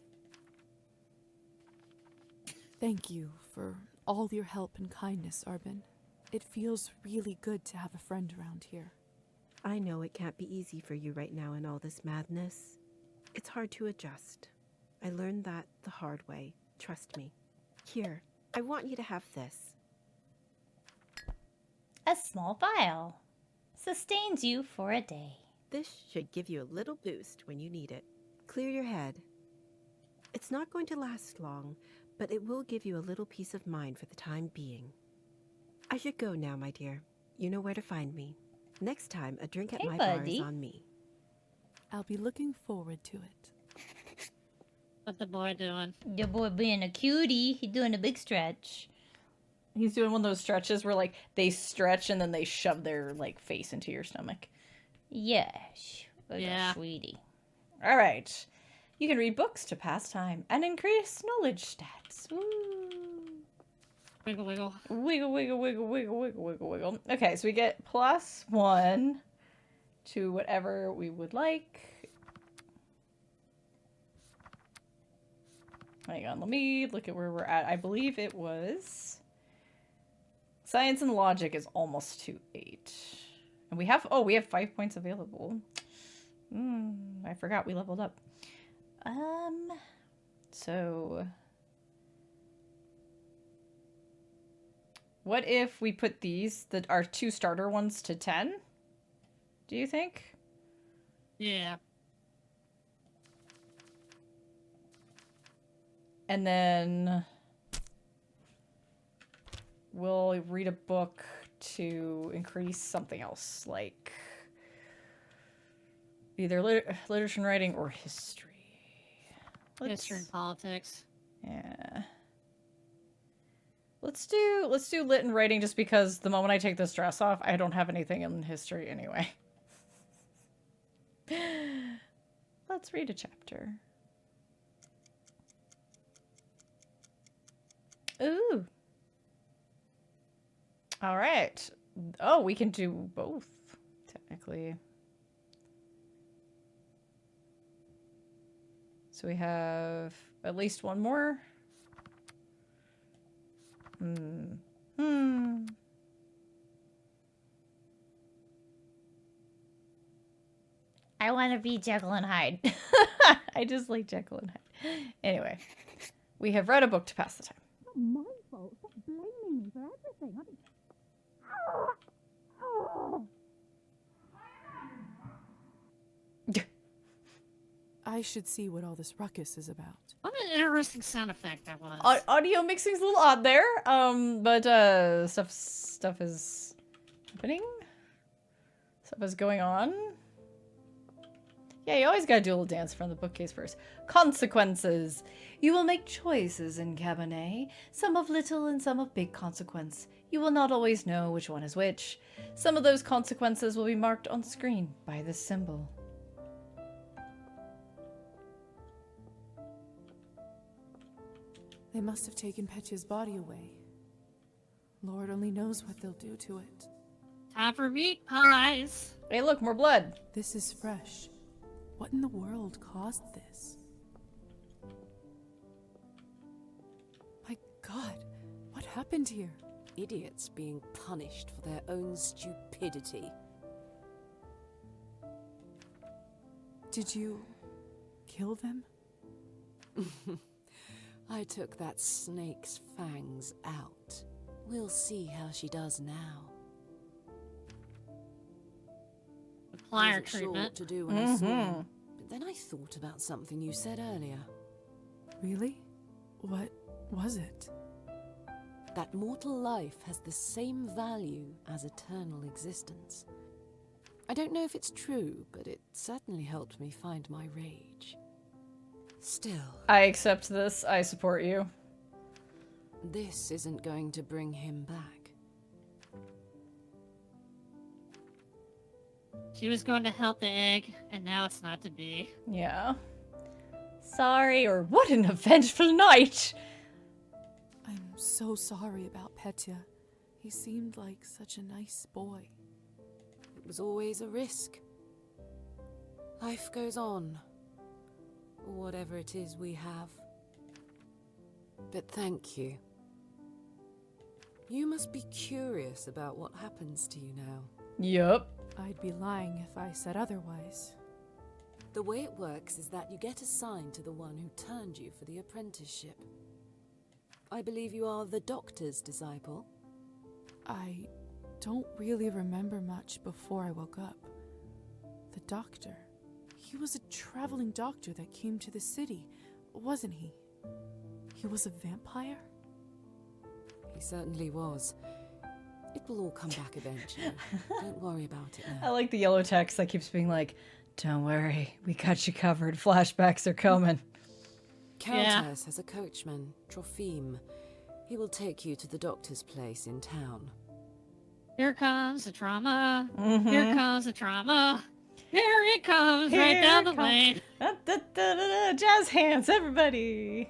Thank you for all your help and kindness, Arbin. It feels really good to have a friend around here. I know it can't be easy for you right now in all this madness. It's hard to adjust. I learned that the hard way. Trust me. Here, I want you to have this. A small vial. Sustains you for a day. This should give you a little boost when you need it. Clear your head. It's not going to last long, but it will give you a little peace of mind for the time being. I should go now, my dear. You know where to find me. Next time, a drink at Hey, my bar buddy. is on me. I'll be looking forward to it. What the boy doing? Your boy being a cutie, he doing a big stretch. He's doing one of those stretches where, like, they stretch and then they shove their, like, face into your stomach. Yes. Yeah. Sweetie. All right. You can read books to pass time and increase knowledge stats. Woo. Wiggle, wiggle. Wiggle, wiggle, wiggle, wiggle, wiggle, wiggle, wiggle. Okay, so we get +1 to whatever we would like. Hang on, let me look at where we're at. I believe it was... Science and logic is almost to 8. And we have... Oh, we have 5 points available. I forgot we leveled up. So... What if we put these, our 2 starter ones, to 10? Do you think? Yeah. And then we'll read a book to increase something else, like either literature and writing or history. History and politics. Yeah. Let's do lit and writing just because the moment I take this dress off, I don't have anything in history anyway. Let's read a chapter. Ooh. All right. Oh, we can do both, technically. So we have at least one more. I want to be Jekyll and Hyde. I just like Jekyll and Hyde. Anyway, we have read a book to pass the time. My fault. Stop blaming me for everything. I should see what all this ruckus is about. What an interesting sound effect that was. Audio mixing's a little odd there, but stuff is happening. Stuff is going on. Yeah, you always gotta do a little dance from the bookcase first. Consequences. You will make choices in Cabernet, some of little and some of big consequence. You will not always know which one is which. Some of those consequences will be marked on screen by this symbol. They must have taken Petya's body away. Lord only knows what they'll do to it. Time for meat pies. Hey, look, more blood. This is fresh. What in the world caused this? My God, what happened here? Idiots being punished for their own stupidity. Did you kill them? I took that snake's fangs out. We'll see how she does now. Plier Wasn't sure treatment. what to do when I saw him, but then I thought about something you said earlier. Really? What was it? That mortal life has the same value as eternal existence. I don't know if it's true, but it certainly helped me find my rage. Still, I accept this. I support you. this isn't going to bring him back. She was going to help the egg, and now it's not to be. Yeah. Sorry, or what an eventful night! I'm so sorry about Petya. He seemed like such a nice boy. It was always a risk. Life goes on. Whatever it is we have. But thank you. You must be curious about what happens to you now. Yup. I'd be lying if I said otherwise. The way it works is that you get assigned to the one who turned you for the apprenticeship. I believe you are the doctor's disciple. I don't really remember much before I woke up. The doctor. He was a traveling doctor that came to the city, wasn't he? He was a vampire? He certainly was. It will all come back eventually. Don't worry about it I now. like the yellow text that keeps being like, don't worry, we got you covered. Flashbacks are coming. Countess has a coachman, Trophime. He will take you to the doctor's place in town. Here comes the trauma. Mhm. Here comes the trauma. Here it comes, right down the lane. Jazz hands, everybody.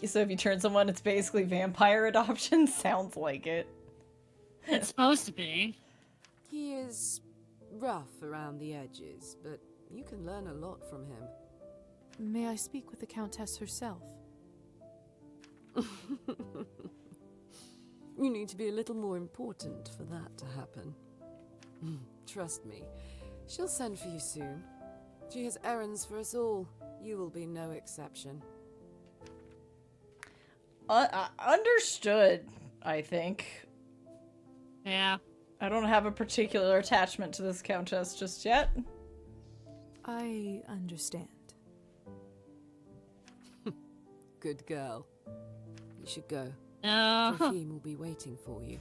So if you turn someone, it's basically vampire adoption. Sounds like it. It's supposed to be. He is rough around the edges, but you can learn a lot from him. May I speak with the Countess herself? You need to be a little more important for that to happen. Trust me, she'll send for you soon. She has errands for us all. You will be no exception. Understood, I think. Yeah. I don't have a particular attachment to this countess just yet. I understand. Good girl. You should go. No. Trofim will be waiting for you,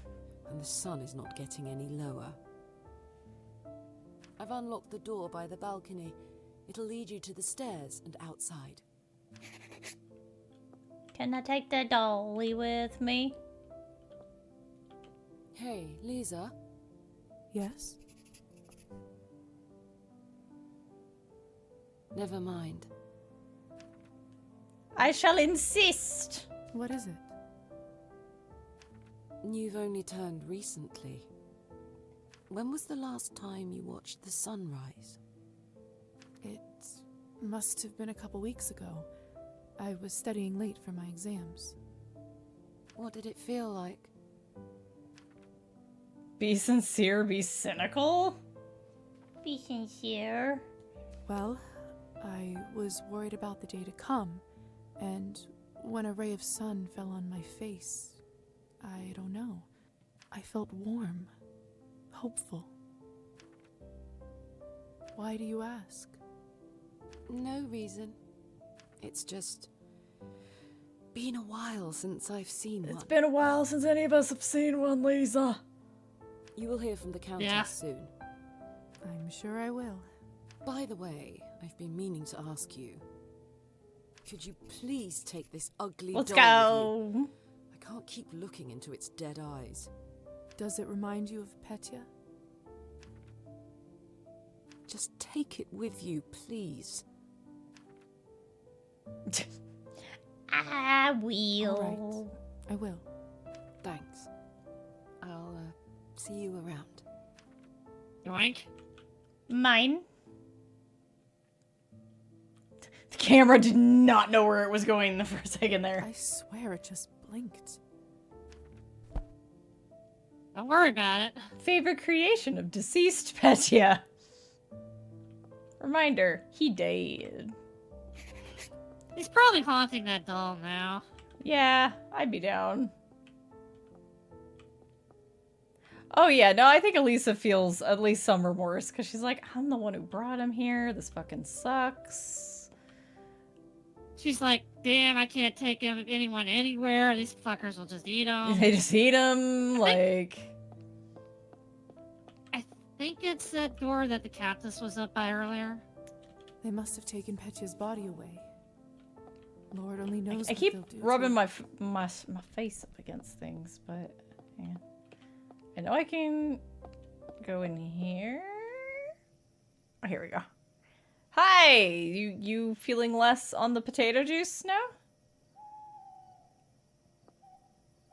and the sun is not getting any lower. I've unlocked the door by the balcony. It'll lead you to the stairs and outside. Can I take the dolly with me? Hey, Lisa. Yes? Never mind. I shall insist. What is it? You've only turned recently. When was the last time you watched the sunrise? It must have been a couple weeks ago. I was studying late for my exams. What did it feel like? Be sincere, be cynical? Be sincere. Well, I was worried about the day to come, and when a ray of sun fell on my face, I don't know. I felt warm, hopeful. Why do you ask? No reason. It's just been a while since I've seen one. It's been a while since any of us have seen one, Lisa. You will hear from the Countess soon. I'm sure I will. By the way, I've been meaning to ask you. Could you please take this ugly Let's doll with go. you? I can't keep looking into its dead eyes. Does it remind you of Petya? Just take it with you, please. I will. All right. I will. Thanks. I'll see you around. Yoink. Mine. The camera did not know where it was going for a second there. I swear it just blinked. Don't worry about it. Favorite creation of deceased Petya. Reminder, he died. He's probably haunting that doll now. Yeah, I'd be down. Oh yeah, no, I think Elisa feels at least some remorse, because she's like, I'm the one who brought him here, this fucking sucks. She's like, damn, I can't take anyone anywhere. These fuckers will just eat him. They just eat him, like... I think it's that door that the Countess was up by earlier. They must have taken Petya's body away. Lord only knows I what keep they'll do rubbing to my face up against things, but yeah. I know I can go in here. Oh, here we go. Hi! You feeling less on the potato juice now?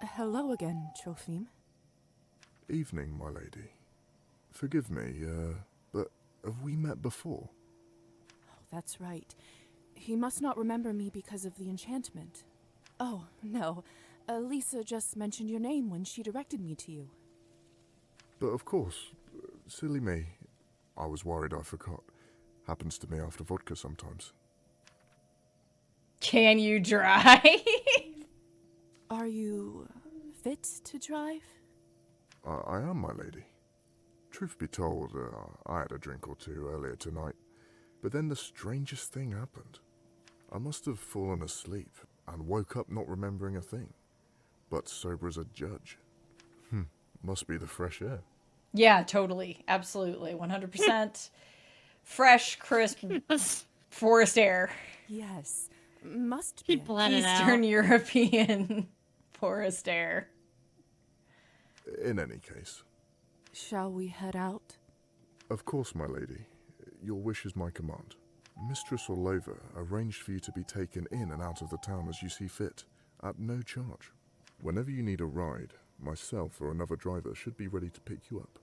Hello again, Trofim. Evening, my lady. Forgive me, but have we met before? Oh, that's right. He must not remember me because of the enchantment. Oh, no. Lisa just mentioned your name when she directed me to you. But of course, silly me. I was worried I forgot. Happens to me after vodka sometimes. Can you drive? Are you fit to drive? I am, my lady. Truth be told, I had a drink or two earlier tonight, but then the strangest thing happened. I must have fallen asleep and woke up not remembering a thing, but sober as a judge. Must be the fresh air. Yeah, totally. Absolutely. 100%. Fresh, crisp, forest air. Yes. Must Keep be. blending Eastern out. European forest air. In any case. Shall we head out? Of course, my lady. Your wish is my command. Mistress Orlova arranged for you to be taken in and out of the town as you see fit, at no charge. Whenever you need a ride, myself or another driver should be ready to pick you up.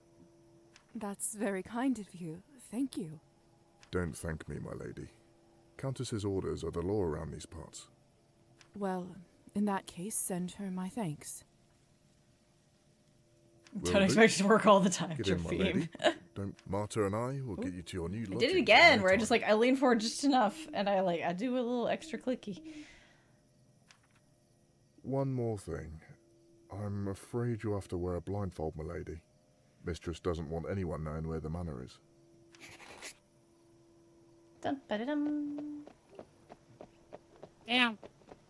That's very kind of you. Thank you. Don't thank me, my lady. Countess's orders are the law around these parts. Well, in that case, send her my thanks. Don't expect it to work all the time, Get in, my Jophine. lady. Don't Marta and I will get you to your new I lodgings. did it in again, no where I time. just I lean forward just enough, and I do a little extra clicky. One more thing. I'm afraid you'll have to wear a blindfold, my lady. Mistress doesn't want anyone knowing where the manor is. Dun, ba-da-dum. Damn.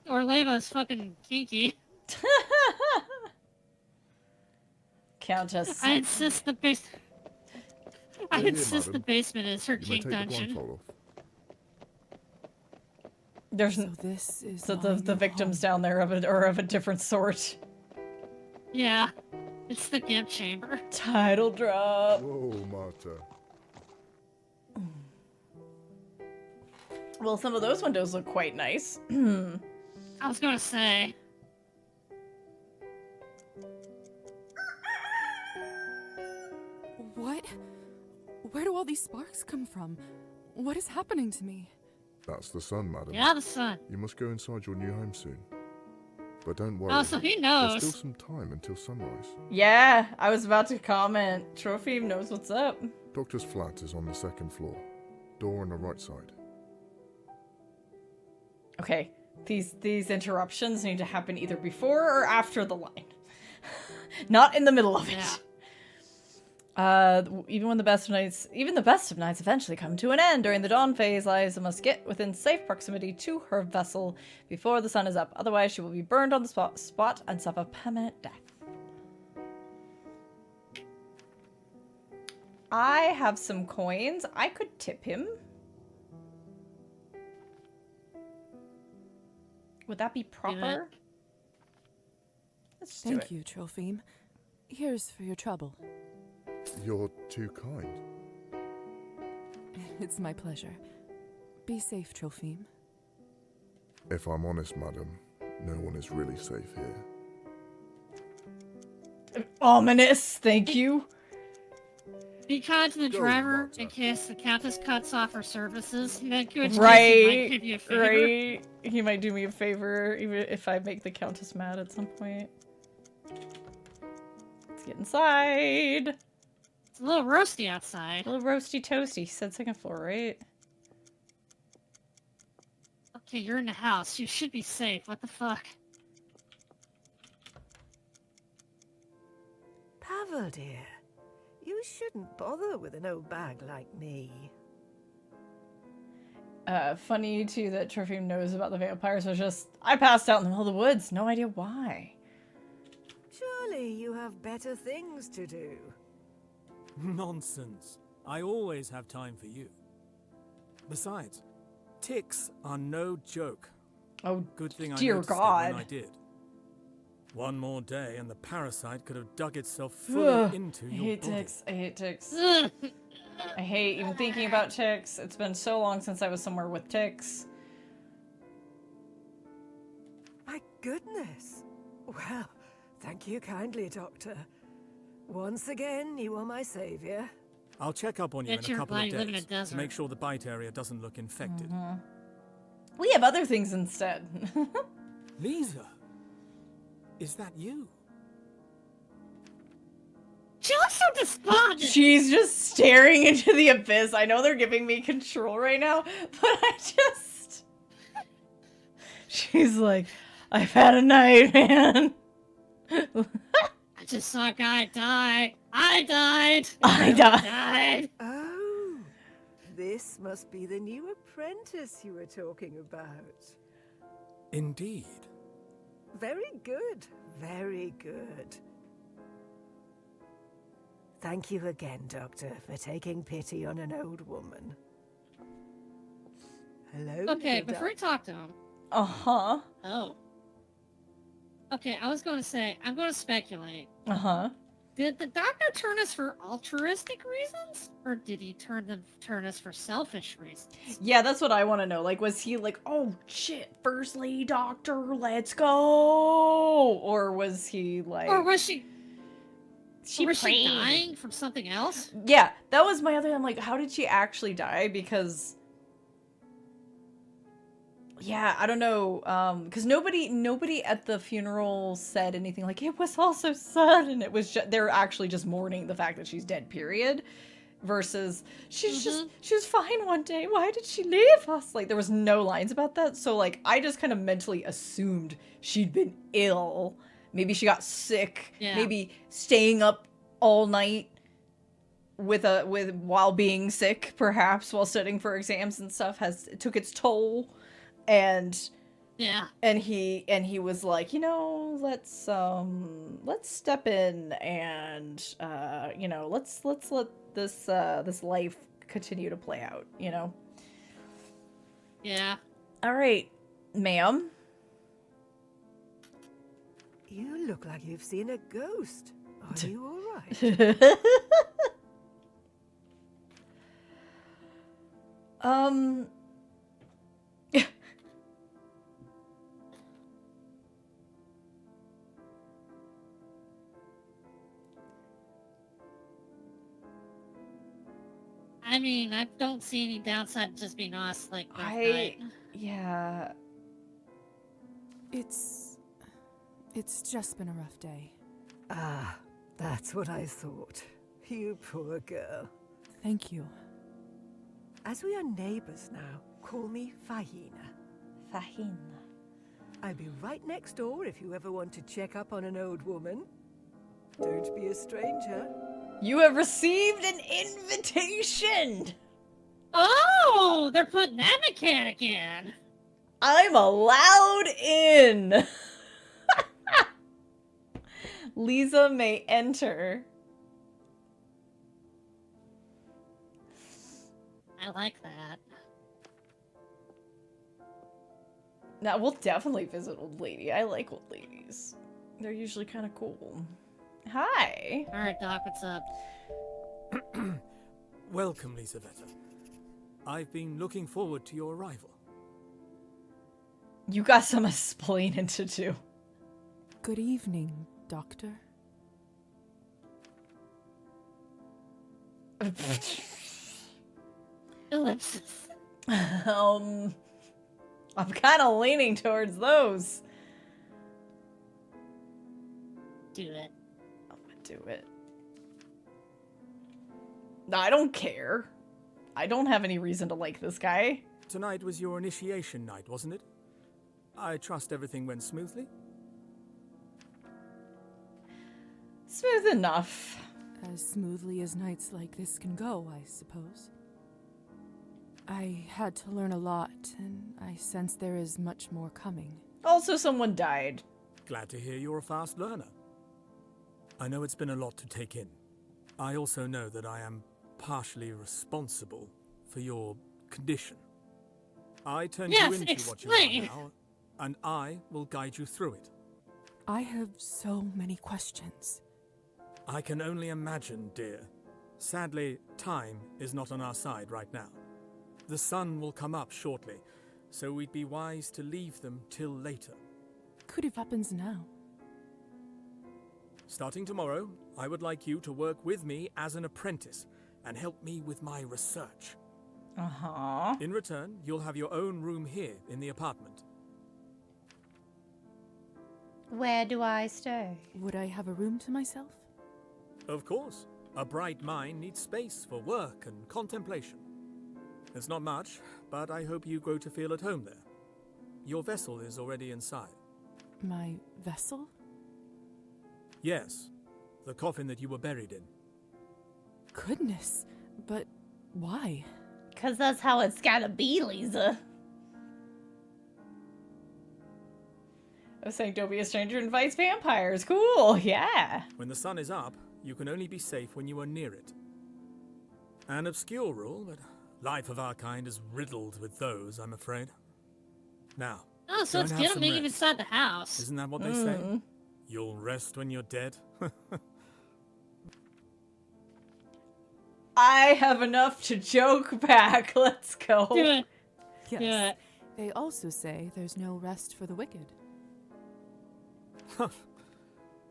Orleva's fucking kinky. Countess. I insist the Here, insist the madam. basement is her You may kink take the dungeon. blindfold off. There's this is the victims down there are of a different sort. Yeah. It's the gimp chamber. Title drop. Whoa, Marta. Well, some of those windows look quite nice. I was gonna say. What? Where do all these sparks come from? What is happening to me? That's the sun, madam. Yeah, the sun. You must go inside your new home soon. But don't worry. Oh, so he knows. There's still some time until sunrise. Yeah, I was about to comment. Trophy knows what's up. Doctor's flat is on the second floor. Door on the right side. Okay, these interruptions need to happen either before or after the line. Not in the middle of it. Even the best of nights eventually come to an end. During the dawn phase, Liza must get within safe proximity to her vessel before the sun is up. Otherwise, she will be burned on the spot and suffer permanent death. I have some coins. I could tip him. Would that be proper? Let's do Thank it. you, Trophime. Here's for your trouble. You're too kind. It's my pleasure. Be safe, Trophime. If I'm honest, madam, no one is really safe here. Ominous, thank you. Be kind to the Go, driver Marta. in case the Countess cuts off her services. Then good case he might Right, give you a favor. right. He might do me a favor, even if I make the Countess mad at some point. Let's get inside. It's a little roasty outside. A little roasty toasty. He said second floor, right? Okay, you're in the house. You should be safe. What the fuck? Pavel, dear, you shouldn't bother with an old bag like me. Funny too that Trophime knows about the vampires. Was just I passed out in the middle of the woods. No idea why. Surely you have better things to do. Nonsense. I always have time for you. Besides, ticks are no joke. Oh, good thing I dear noticed it God. when I did. One more day and the parasite could have dug itself fully into I your hate body. ticks. I hate ticks. I hate even thinking about ticks. It's been so long since I was somewhere with ticks. My goodness. Well, thank you kindly, Doctor. Once again, you are my savior. I'll check up on you in Bet a you're couple of glad you live in a days to desert. make sure the bite area doesn't look infected. We have other things instead. Lisa, is that you? She looks so despondent. She's just staring into the abyss. I know they're giving me control right now, but I just... She's like, I've had a night, man. I just saw a guy die. I died. I died. Oh, this must be the new apprentice you were talking about. Indeed. Very good, very good. Thank you again, Doctor, for taking pity on an old woman. Hello, Okay, Hilda. before we talk to him, Uh-huh. Oh. Okay, I was going to say, I'm going to speculate. Uh-huh. Did the doctor turn us for altruistic reasons? Or did he turn us for selfish reasons? Yeah, that's what I want to know. Like, was he like, oh, shit, First Lady Doctor, let's go? Or was he like... Or was she... She was she prayed. dying from something else? Yeah, that was my other... I'm like, how did she actually die? Because... Yeah, I don't know, because nobody at the funeral said anything like, it was all so sudden. It was just, they're actually just mourning the fact that she's dead, period. Versus, she was fine one day. Why did she leave us? Like, there was no lines about that. So, like, I just kind of mentally assumed she'd been ill. Maybe she got sick. Yeah. Maybe staying up all night while being sick, perhaps, while studying for exams and stuff, took its toll. And he was like, you know, let's step in and you know, let's let this life continue to play out, you know. Yeah. All right, ma'am. You look like you've seen a ghost. Are you all right? I mean, I don't see any downside to just being honest, like, right. Yeah. It's just been a rough day. Ah, that's what I thought. You poor girl. Thank you. As we are neighbors now, call me Fahina. Fahina. I'll be right next door if you ever want to check up on an old woman. Don't be a stranger. You have received an invitation! Oh, they're putting that mechanic in. I'm allowed in! Lisa may enter. I like that. Now, we'll definitely visit Old Lady. I like old ladies. They're usually kind of cool. Hi. Alright, Doc, what's up? Welcome, Lisaveta. I've been looking forward to your arrival. You got some explaining to do. Good evening, Doctor. Ellipsis. I'm kind of leaning towards those. Do it. I'm gonna do it. No, I don't care. I don't have any reason to like this guy. Tonight was your initiation night, wasn't it? I trust everything went smoothly? Smooth enough. As smoothly as nights like this can go, I suppose. I had to learn a lot, and I sense there is much more coming. Also, someone died. Glad to hear you're a fast learner. I know it's been a lot to take in. I also know that I am partially responsible for your condition. I turned you into what you are now, and I will guide you through it. I have so many questions. I can only imagine, dear. Sadly, time is not on our side right now. The sun will come up shortly, so we'd be wise to leave them till later. Could it happens now? Starting tomorrow, I would like you to work with me as an apprentice and help me with my research. Uh-huh. In return, you'll have your own room here in the apartment. Where do I stay? Would I have a room to myself? Of course. A bright mind needs space for work and contemplation. It's not much, but I hope you grow to feel at home there. Your vessel is already inside. My vessel? Yes, the coffin that you were buried in. Goodness, but why? 'Cause that's how it's gotta be, Lisa. I was saying don't be a stranger and fights vampires. Cool, yeah. When the sun is up, you can only be safe when you are near it. An obscure rule, but life of our kind is riddled with those, I'm afraid. Now, Oh, so Go it's and have getting some me rest. inside the house. Isn't that what they say? You'll rest when you're dead. I have enough to joke back. Let's go. Do it. Yes. They also say there's no rest for the wicked.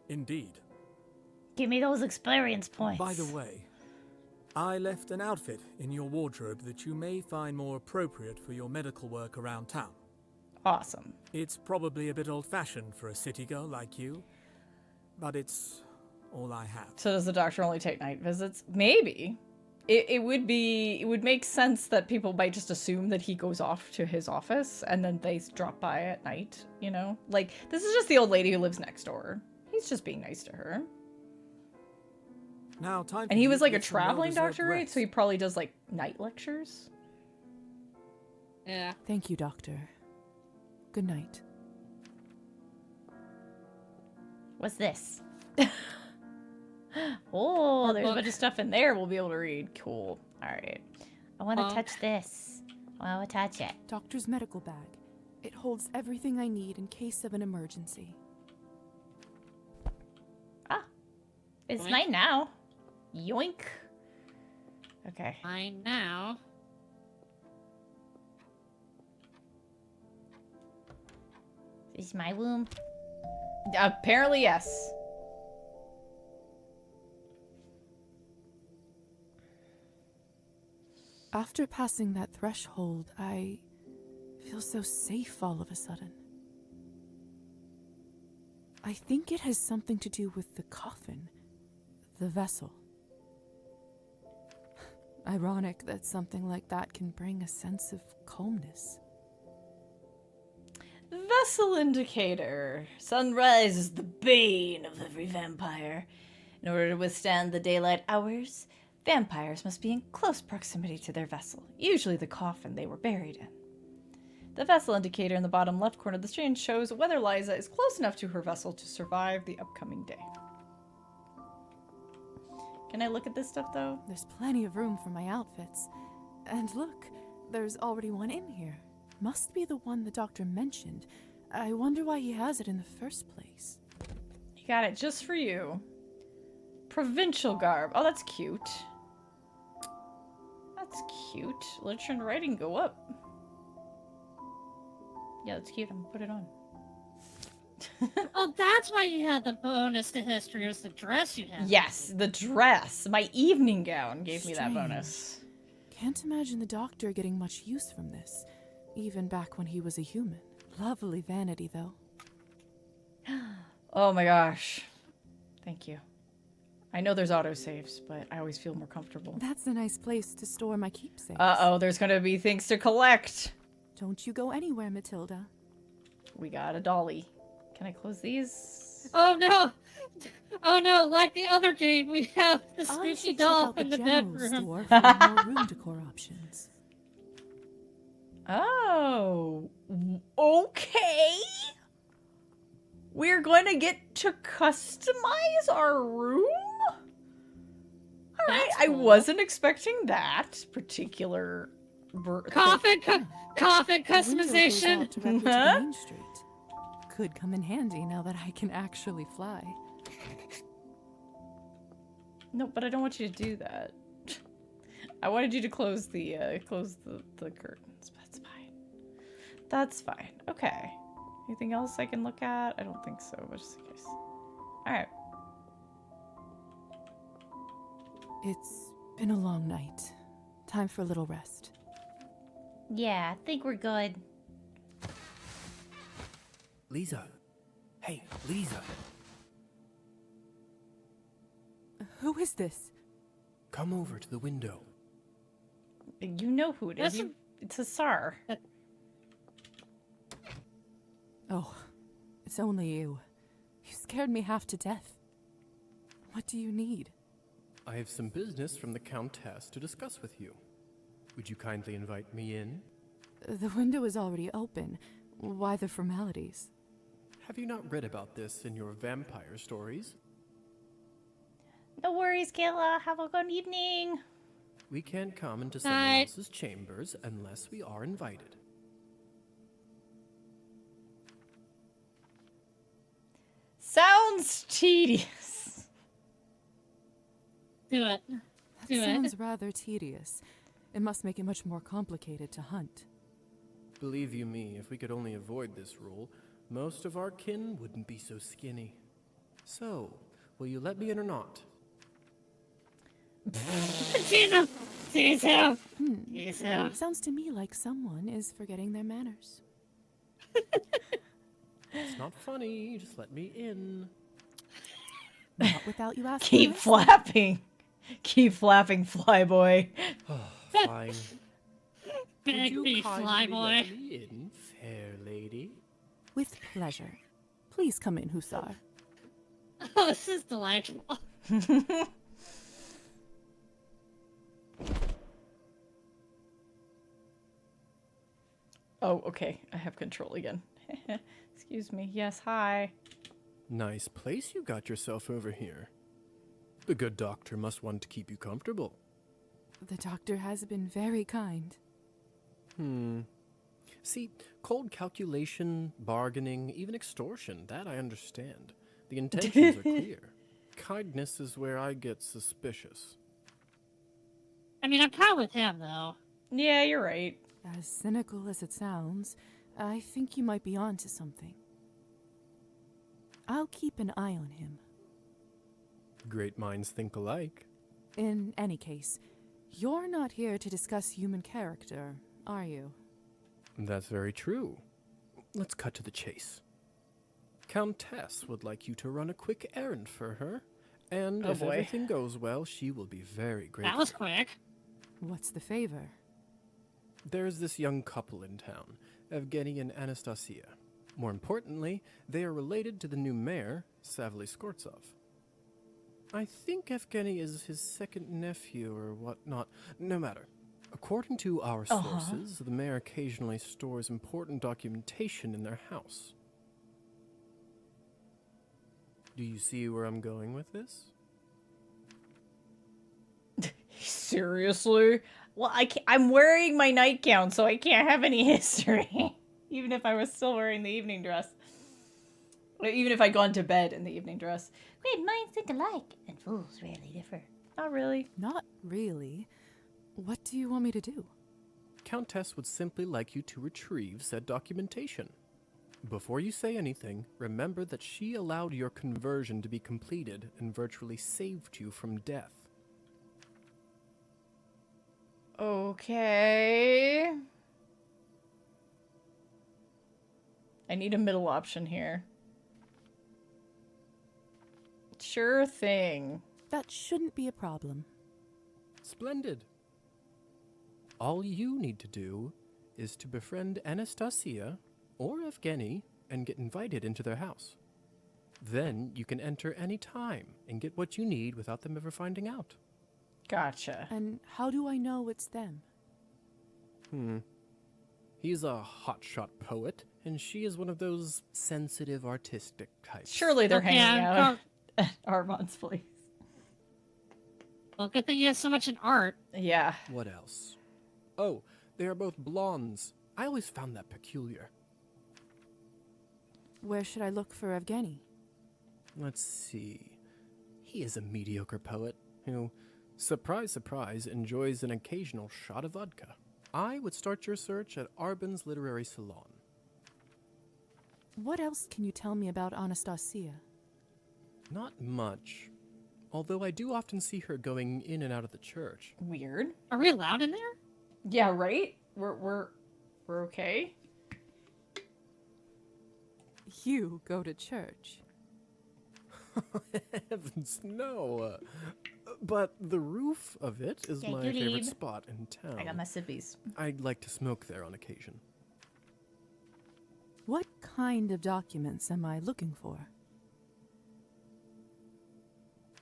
Indeed. Give me those experience points. By the way, I left an outfit in your wardrobe that you may find more appropriate for your medical work around town. Awesome. It's probably a bit old-fashioned for a city girl like you, but it's all I have. So does the doctor only take night visits? Maybe. It would make sense that people might just assume that he goes off to his office and then they drop by at night, you know? Like, this is just the old lady who lives next door. He's just being nice to her. Now, time And he was like a traveling doctor, right? So he probably does like night lectures. Yeah. Thank you, Doctor. Good night. What's this? Oh, there's a bunch of stuff in there we'll be able to read. Cool. All right. I want to touch this. I want to touch it. Doctor's medical bag. It holds everything I need in case of an emergency. It's Yoink. mine now. Yoink. Okay. Mine now. Is this my womb? Apparently, yes. After passing that threshold, I feel so safe all of a sudden. I think it has something to do with the coffin, the vessel. Ironic that something like that can bring a sense of calmness. Vessel indicator. Sunrise is the bane of every vampire. In order to withstand the daylight hours, vampires must be in close proximity to their vessel, usually the coffin they were buried in. The vessel indicator in the bottom left corner of the screen shows whether Liza is close enough to her vessel to survive the upcoming day. Can I look at this stuff, though? There's plenty of room for my outfits. And look, there's already one in here. Must be the one the doctor mentioned. I wonder why he has it in the first place. You got it just for you. Provincial garb. Oh, that's cute. That's cute. Literature and writing go up. Yeah, that's cute. I'm gonna put it on. Oh, that's why you had the bonus to history. It was the dress you had. Yes, the dress. My evening gown gave me that Strange. bonus. Can't imagine the doctor getting much use from this, even back when he was a human. Lovely vanity, though. Oh my gosh. Thank you. I know there's autosaves, but I always feel more comfortable. That's a nice place to store my keepsakes. Uh-oh, there's gonna be things to collect. Don't you go anywhere, Matilda. We got a dolly. Can I close these? Oh no! Oh no! Like the other game, we have the I squishy should check doll out in the general bedroom. store for more room decor options. Oh, okay. We're going to get to customize our room? All right, I wasn't expecting that particular... Coffin Window goes customization. out directly to Huh? Main Street. Could come in handy now that I can actually fly. No, but I don't want you to do that. I wanted you to close the curtains. That's fine. That's fine. Okay. Anything else I can look at? I don't think so, but just in case. Alright. It's been a long night. Time for a little rest. Yeah, I think we're good. Lisa. Hey, Lisa. Who is this? Come over to the window. You know who it is. It's Hassar. Oh, it's only you. You scared me half to death. What do you need? I have some business from the Countess to discuss with you. Would you kindly invite me in? The window is already open. Why the formalities? Have you not read about this in your vampire stories? No worries, Kayla. Have a good evening. We can't come into someone else's chambers unless we are invited. sounds tedious. Do it. Do it. Sounds rather tedious. It must make it much more complicated to hunt. Believe you me, if we could only avoid this rule, most of our kin wouldn't be so skinny. So, will you let me in or not? Jesus! Jesus! Sounds to me like someone is forgetting their manners. It's not funny, just let me in. Not without you asking. Keep flapping. Keep flapping, flyboy. Fine. Would Big you me, kindly flyboy. let me in, fair lady? With pleasure. Please come in, Hussar. Oh, this is delightful. Oh, okay. I have control again. Excuse me. Yes, hi. Nice place you got yourself over here. The good doctor must want to keep you comfortable. The doctor has been very kind. See, cold calculation, bargaining, even extortion, that I understand. The intentions are clear. Kindness is where I get suspicious. I mean, I'm kind of with him, though. Yeah, you're right. As cynical as it sounds, I think you might be onto something. I'll keep an eye on him. Great minds think alike. In any case, you're not here to discuss human character, are you? That's very true. Let's cut to the chase. Countess would like you to run a quick errand for her, and if everything goes well, she will be very grateful. That was quick. What's the favor? There's this young couple in town, Evgeny and Anastasia. More importantly, they are related to the new mayor, Savely Skortsov. I think Evgeny is his second nephew or whatnot. No matter. According to our sources, the mayor occasionally stores important documentation in their house. Do you see where I'm going with this? Seriously? Well, I'm wearing my nightgown, so I can't have any history. Even if I was still wearing the evening dress. Or even if I'd gone to bed in the evening dress. Great minds think alike, and fools rarely differ. Not really. Not really. What do you want me to do? Countess would simply like you to retrieve said documentation. Before you say anything, remember that she allowed your conversion to be completed and virtually saved you from death. Okay. I need a middle option here. Sure thing. That shouldn't be a problem. Splendid. All you need to do is to befriend Anastasia or Evgeny and get invited into their house. Then you can enter any time and get what you need without them ever finding out. Gotcha. And how do I know it's them? He's a hotshot poet, and she is one of those sensitive, artistic types. Surely they're hanging out at Armand's place. Well, good thing he has so much in art. Yeah. What else? Oh, they are both blondes. I always found that peculiar. Where should I look for Evgeny? Let's see. He is a mediocre poet who, surprise, surprise, enjoys an occasional shot of vodka. I would start your search at Arbin's Literary Salon. What else can you tell me about Anastasia? Not much. Although I do often see her going in and out of the church. Weird. Are we allowed in there? Yeah, right? We're okay? You go to church. Heavens, no. But the roof of it is my favorite spot in town. I got my sippies. I'd like to smoke there on occasion. What kind of documents am I looking for?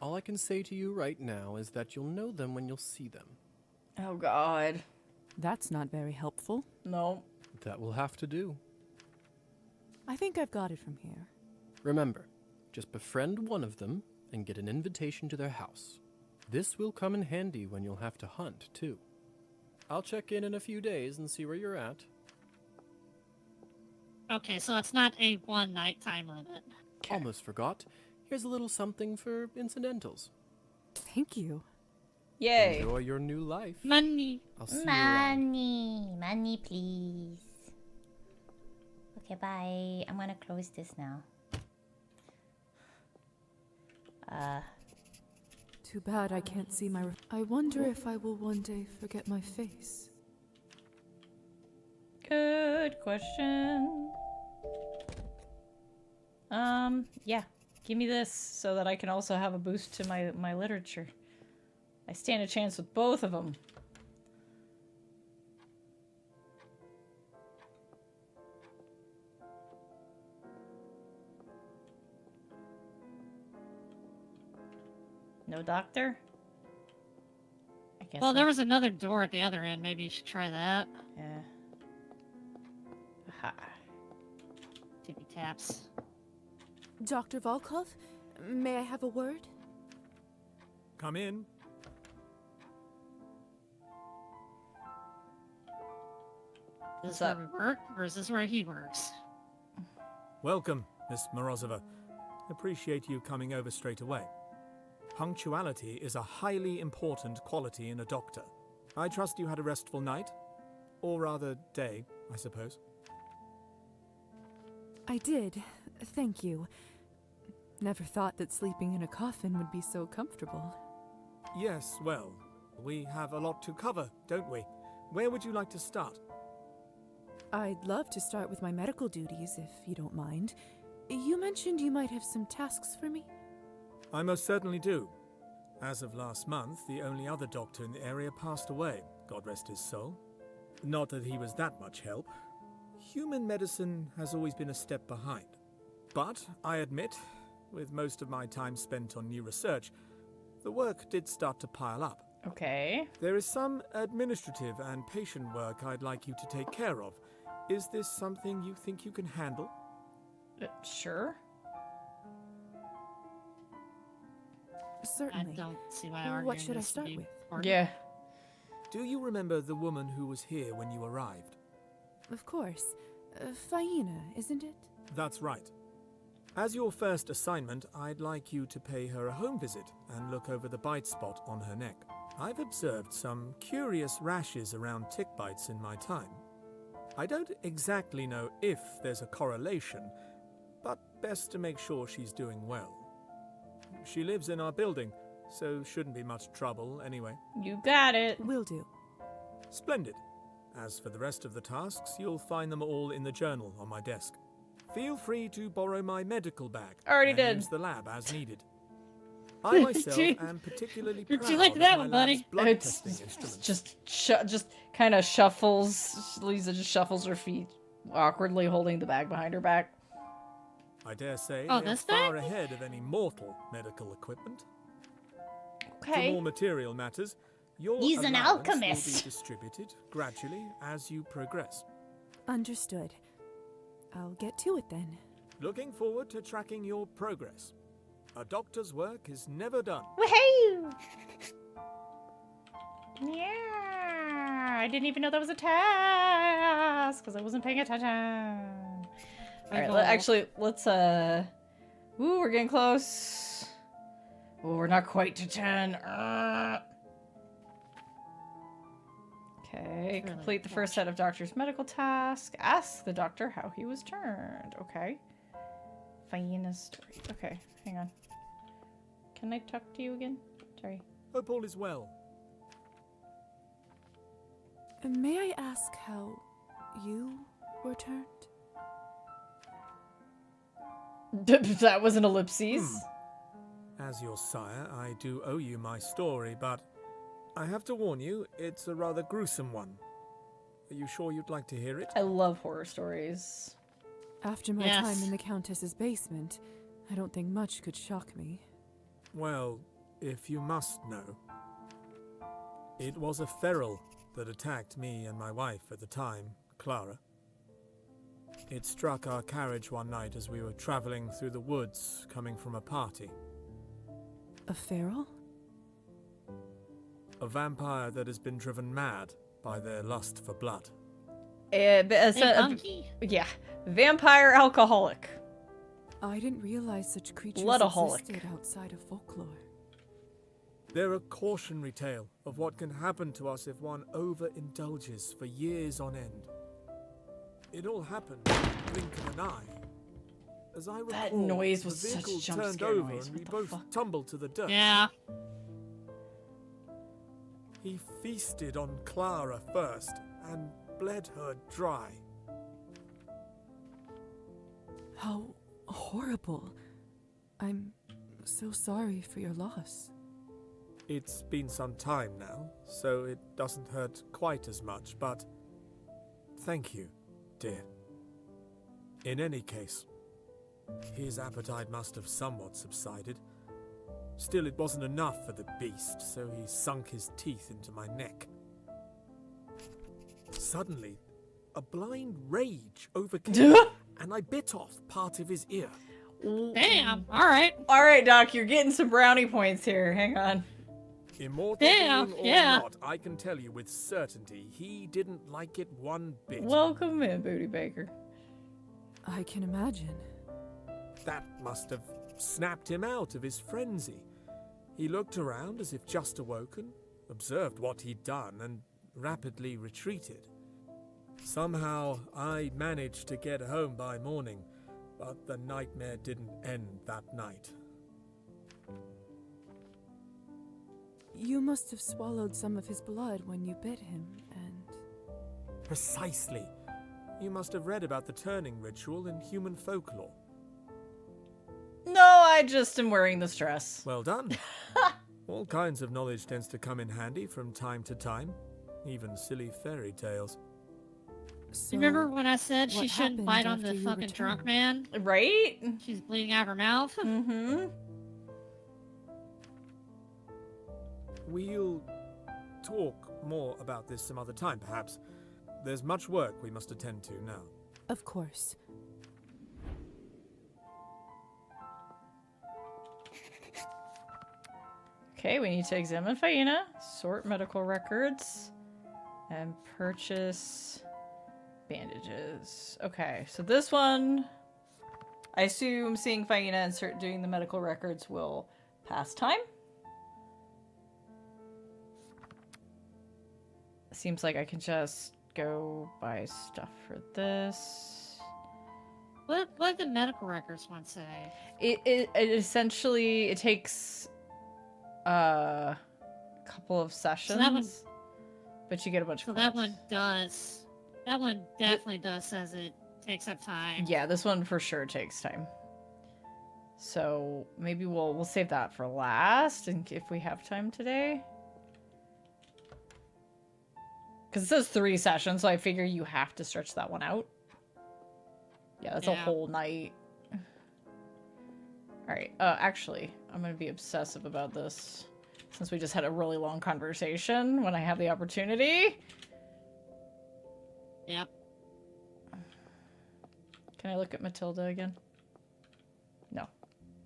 All I can say to you right now is that you'll know them when you'll see them. Oh, God. That's not very helpful. No. That will have to do. I think I've got it from here. Remember, just befriend one of them and get an invitation to their house. This will come in handy when you'll have to hunt, too. I'll check in a few days and see where you're at. Okay, so it's not a one-night time limit. Almost forgot. Here's a little something for incidentals. Thank you. Yay. Enjoy your new life. Money. I'll see you around. Money, please. Okay, bye. I'm gonna close this now. Too bad I can't see my. I wonder if I will one day forget my face. Good question. Yeah. Give me this so that I can also have a boost to my literature. I stand a chance with both of them. No doctor? I guess Well, there not. was another door at the other end. Maybe you should try that. Yeah. Aha. Tippy taps. Dr. Volkov, may I have a word? Come in. Is this where we work, or is this where he works? Welcome, Miss Morozova. Appreciate you coming over straight away. Punctuality is a highly important quality in a doctor. I trust you had a restful night? Or rather, day, I suppose. I did. Thank you. Never thought that sleeping in a coffin would be so comfortable. Yes, well, we have a lot to cover, don't we? Where would you like to start? I'd love to start with my medical duties, if you don't mind. You mentioned you might have some tasks for me? I most certainly do. As of last month, the only other doctor in the area passed away, God rest his soul. Not that he was that much help. Human medicine has always been a step behind. But, I admit, with most of my time spent on new research, the work did start to pile up. Okay. There is some administrative and patient work I'd like you to take care of. Is this something you think you can handle? Sure. Certainly. I don't see why arguing What should I this start would be with? important. Yeah. Do you remember the woman who was here when you arrived? Of course. Faina, isn't it? That's right. As your first assignment, I'd like you to pay her a home visit and look over the bite spot on her neck. I've observed some curious rashes around tick bites in my time. I don't exactly know if there's a correlation, but best to make sure she's doing well. She lives in our building, so shouldn't be much trouble anyway. You got it. Will do. Splendid. As for the rest of the tasks, you'll find them all in the journal on my desk. Feel free to borrow my medical bag. Already and did. Use the lab as needed. I myself am particularly proud you like of that my one, lab's buddy? blood It's testing instruments. just kind of shuffles. Lisa just shuffles her feet, awkwardly holding the bag behind her back. I dare say Oh, they're this far bag? ahead of any mortal medical equipment. Okay. For more material matters, your He's an allowance alchemist. will be distributed gradually as you progress. Understood. I'll get to it then. Looking forward to tracking your progress. A doctor's work is never done. Woohoo! Yeah, I didn't even know that was a task because I wasn't paying attention. All right, actually, let's Ooh, we're getting close. Oh, we're not quite to 10. Okay, complete the first set of doctor's medical tasks. Ask the doctor how he was turned. Okay. Faina's story. Okay, hang on. Can I talk to you again? Sorry. Hope all is well. May I ask how you were turned? That was an ellipses. As your sire, I do owe you my story, but I have to warn you, it's a rather gruesome one. Are you sure you'd like to hear it? I love horror stories. After my time in the Countess's basement, I don't think much could shock me. Well, if you must know. It was a feral that attacked me and my wife at the time, Clara. It struck our carriage one night as we were traveling through the woods coming from a party. A feral? A vampire that has been driven mad by their lust for blood. Yeah, vampire alcoholic. I didn't realize such creatures Bloodaholic. existed outside of folklore. They're a cautionary tale of what can happen to us if one overindulges for years on end. It all happened in the blink of an eye. As I recall, That noise was the such vehicle jump turned scare over noise. and we What the both fuck? tumbled to the dirt. Yeah. He feasted on Clara first and bled her dry. How horrible. I'm so sorry for your loss. It's been some time now, so it doesn't hurt quite as much, but thank you, dear. In any case, his appetite must have somewhat subsided. Still, it wasn't enough for the beast, so he sunk his teeth into my neck. Suddenly, a blind rage overcame me, and I bit off part of his ear. Damn. All right. All right, Doc, you're getting some brownie points here. Hang on. Immortal Damn, being or yeah. not, I can tell you with certainty he didn't like it one bit. Welcome in, Booty Baker. I can imagine. That must have snapped him out of his frenzy. He looked around as if just awoken, observed what he'd done, and rapidly retreated. Somehow, I managed to get home by morning, but the nightmare didn't end that night. You must have swallowed some of his blood when you bit him, and... Precisely. You must have read about the turning ritual in human folklore. No, I just am wearing the stress. Well done. All kinds of knowledge tends to come in handy from time to time, even silly fairy tales. So, Remember when I said she what shouldn't happened bite on after the you fucking returned? drunk man? Right? She's bleeding out of her mouth. Mm-hmm. We'll talk more about this some other time, perhaps. There's much work we must attend to now. Of course. Okay, we need to examine Faina, sort medical records, and purchase bandages. Okay, so this one, I assume seeing Faina and doing the medical records will pass time. Seems like I can just go buy stuff for this. What did the medical records one say? It essentially, it takes a couple of sessions, but you get a bunch So of that cards. one does. That one definitely does says it takes up time. Yeah, this one for sure takes time. So maybe we'll save that for last, and if we have time today. Because it says 3 sessions, so I figure you have to stretch that one out. Yeah, that's a whole night. Alright, actually, I'm going to be obsessive about this. Since we just had a really long conversation when I have the opportunity. Yep. Can I look at Matilda again? No.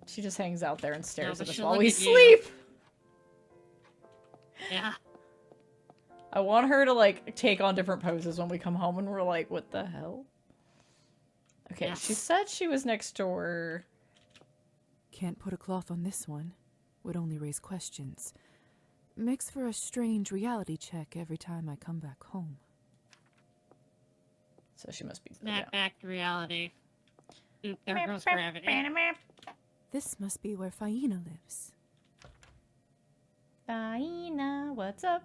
She just hangs out there and stares but at us she'll while look we at you. sleep. Yeah. I want her to, like, take on different poses when we come home and we're like, what the hell? Okay, Yes. she said she was next door. Can't put a cloth on this one. Would only raise questions. Makes for a strange reality check every time I come back home. So she must be... Snap back to reality. Oop, there goes gravity. This must be where Faina lives. Faina, what's up?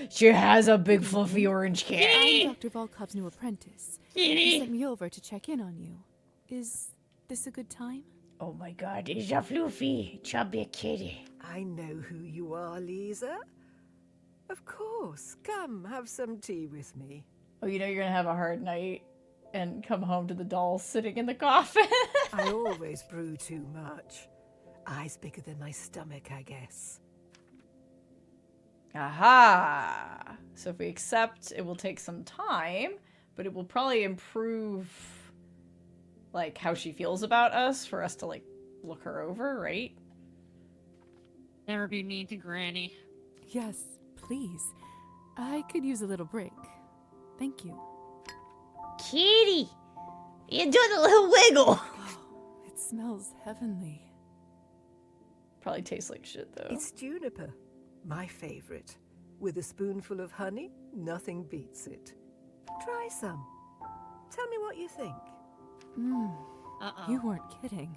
She has a big fluffy orange cat. I'm Dr. Volkov's new apprentice. He sent me over to check in on you. Is this a good time? Oh my god, it's a fluffy, chubby kitty. I know who you are, Lisa. Of course. Come, have some tea with me. Oh, you know you're gonna have a hard night and come home to the doll sitting in the coffin. I always brew too much. Eyes bigger than my stomach, I guess. Aha! So if we accept, it will take some time, but it will probably improve, like, how she feels about us for us to, like, look her over, right? Never be mean to Granny. Yes, please. I could use a little break. Thank you. Kitty! You do the little wiggle! It's smells heavenly. Probably tastes like shit, though. It's juniper, my favorite. With a spoonful of honey, nothing beats it. Try some. Tell me what you think. You weren't kidding.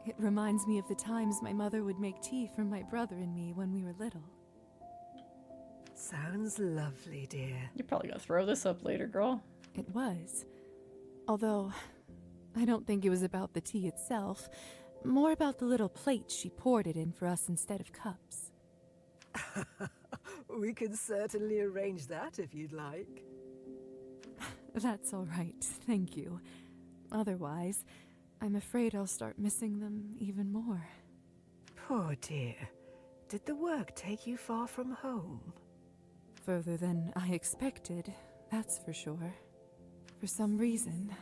It reminds me of the times my mother would make tea for my brother and me when we were little. Sounds lovely, dear. You're probably gonna throw this up later, girl. It was. Although, I don't think it was about the tea itself. More about the little plates she poured it in for us instead of cups. We can certainly arrange that if you'd like. That's all right, thank you. Otherwise, I'm afraid I'll start missing them even more. Poor dear. Did the work take you far from home? Further than I expected, that's for sure. For some reason,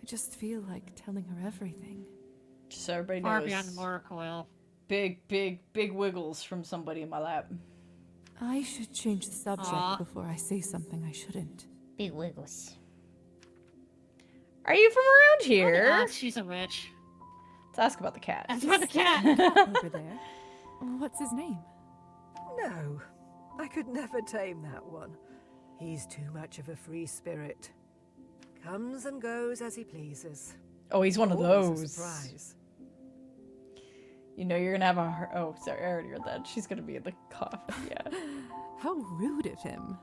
I just feel like telling her everything. Just so everybody Far knows. beyond the motor coil. Big wiggles from somebody in my lap. I should change the subject before I say something I shouldn't. Big wiggles. Are you from around here? She's a witch. Let's ask about the cat. That's about the cat. Over there. What's his name? No, I could never tame that one. He's too much of a free spirit. Comes and goes as he pleases. Oh, he's one of Always a those. surprise. You know you're gonna have a... Oh, sorry, I already read that. She's gonna be in the coffin, yeah. How rude of him.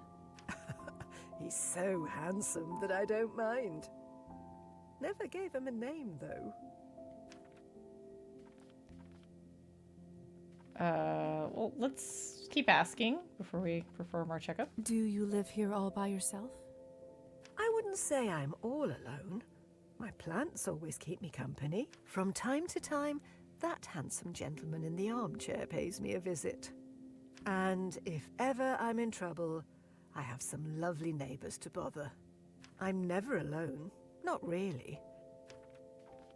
He's so handsome that I don't mind. Never gave him a name, though. Well, let's keep asking before we perform our checkup. Do you live here all by yourself? I wouldn't say I'm all alone. My plants always keep me company. From time to time, that handsome gentleman in the armchair pays me a visit. And if ever I'm in trouble, I have some lovely neighbors to bother. I'm never alone. Not really.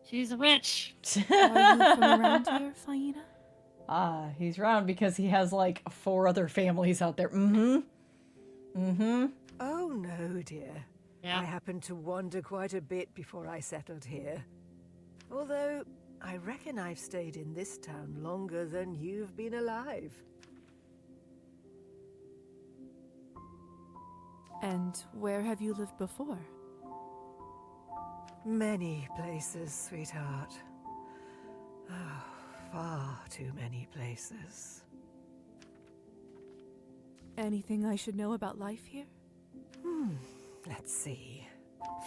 She's a witch. Are you from around here, Faina? Ah, he's around because he has like 4 other families out there. Oh, no, dear. I happened to wander quite a bit before I settled here. Although, I reckon I've stayed in this town longer than you've been alive. And where have you lived before? Many places, sweetheart. Oh, far too many places. Anything I should know about life here? Let's see.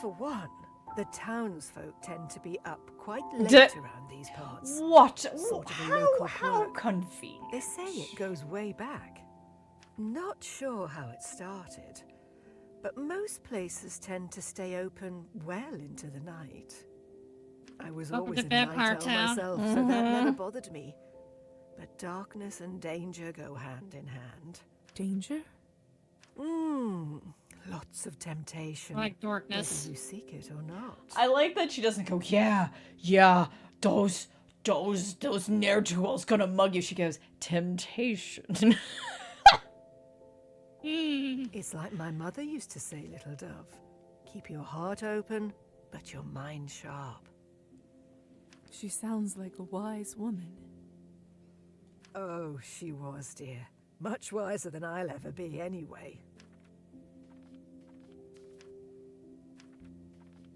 For one, the townsfolk tend to be up quite late around these parts. What? Sort of a local How quirk. convenient. They say it goes way back. Not sure how it started, but most places tend to stay open well into the night. I was Welcome always to a Vampire night owl Town. myself, so that never bothered me. But darkness and danger go hand in hand. Danger? Lots of temptation. Like darkness. Whether you seek it or not. I like that she doesn't go, yeah, those ne'er-do-wells gonna mug you. She goes, temptation. It's like my mother used to say, little dove. Keep your heart open, but your mind sharp. She sounds like a wise woman. Oh, she was, dear. Much wiser than I'll ever be, anyway.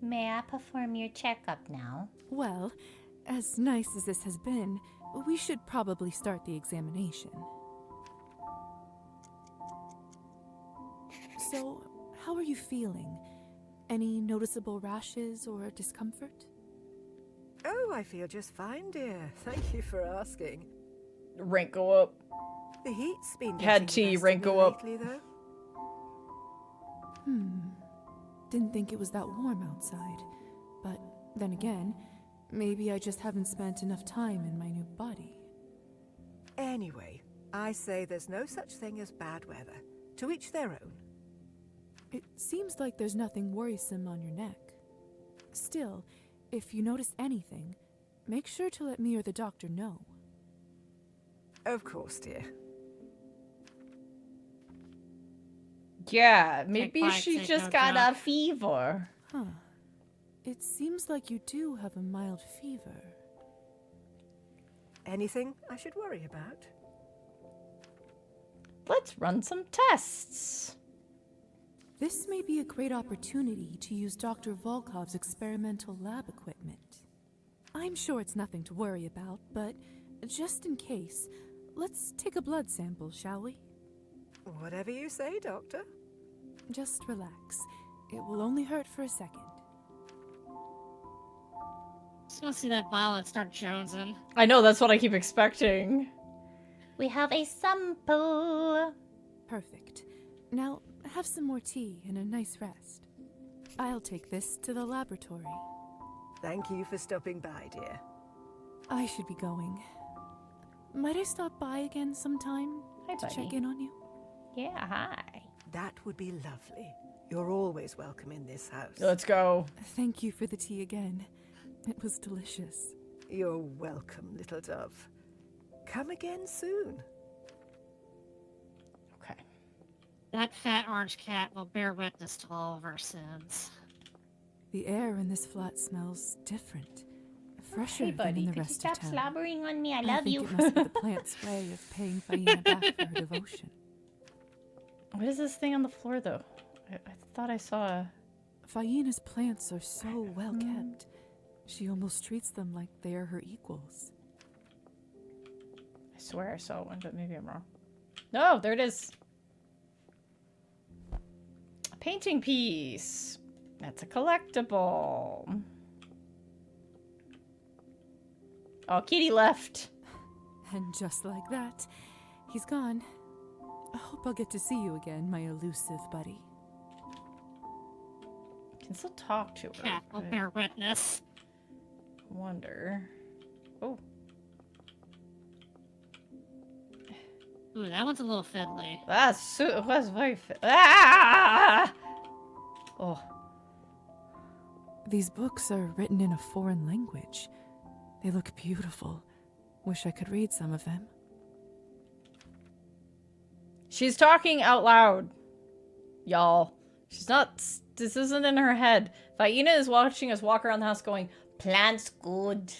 May I perform your checkup now? Well, as nice as this has been, we should probably start the examination. So, how are you feeling? Any noticeable rashes or discomfort? Oh, I feel just fine, dear. Thank you for asking. Wrinkle up. The heat's been Had getting the tea, best of me wrinkle up. lately, though. Didn't think it was that warm outside. But then again, maybe I just haven't spent enough time in my new body. Anyway, I say there's no such thing as bad weather. To each their own. It seems like there's nothing worrisome on your neck. Still, if you notice anything, make sure to let me or the doctor know. Of course, dear. Yeah, maybe Take she bite, just take got no a fever. Huh. It seems like you do have a mild fever. Anything I should worry about? Let's run some tests. This may be a great opportunity to use Dr. Volkov's experimental lab equipment. I'm sure it's nothing to worry about, but just in case, let's take a blood sample, shall we? Whatever you say, Doctor. Just relax. It will only hurt for a second. Just want to see that Violet start jonesing. I know, that's what I keep expecting. We have a sample. Perfect. Now, have some more tea and a nice rest. I'll take this to the laboratory. Thank you for stopping by, dear. I should be going. Might I stop by again sometime to check in on you? Yeah, hi. That would be lovely. You're always welcome in this house. Let's go. Thank you for the tea again. It was delicious. You're welcome, little dove. Come again soon. Okay. That fat orange cat will bear witness to all of our sins. The air in this flat smells different. Fresher Hey, than buddy, in the could you rest stop of town. slobbering on me? I I love think you. it must be the plant's way of paying Faina back for her devotion. What is this thing on the floor, though? I thought I saw a... Faina's plants are so well kept. She almost treats them like they are her equals. I swear I saw one, but maybe I'm wrong. No, there it is. A painting piece. That's a collectible. Oh, Kitty left. And just like that, he's gone. I hope I'll get to see you again, my elusive buddy. Can still talk to her. Cat will but bear witness. Wonder. Oh. Ooh, that one's a little fiddly. It was very ah! Oh. These books are written in a foreign language. They look beautiful. Wish I could read some of them. She's talking out loud. Y'all. She's not... This isn't in her head. Faina is watching us walk around the house going, plants good.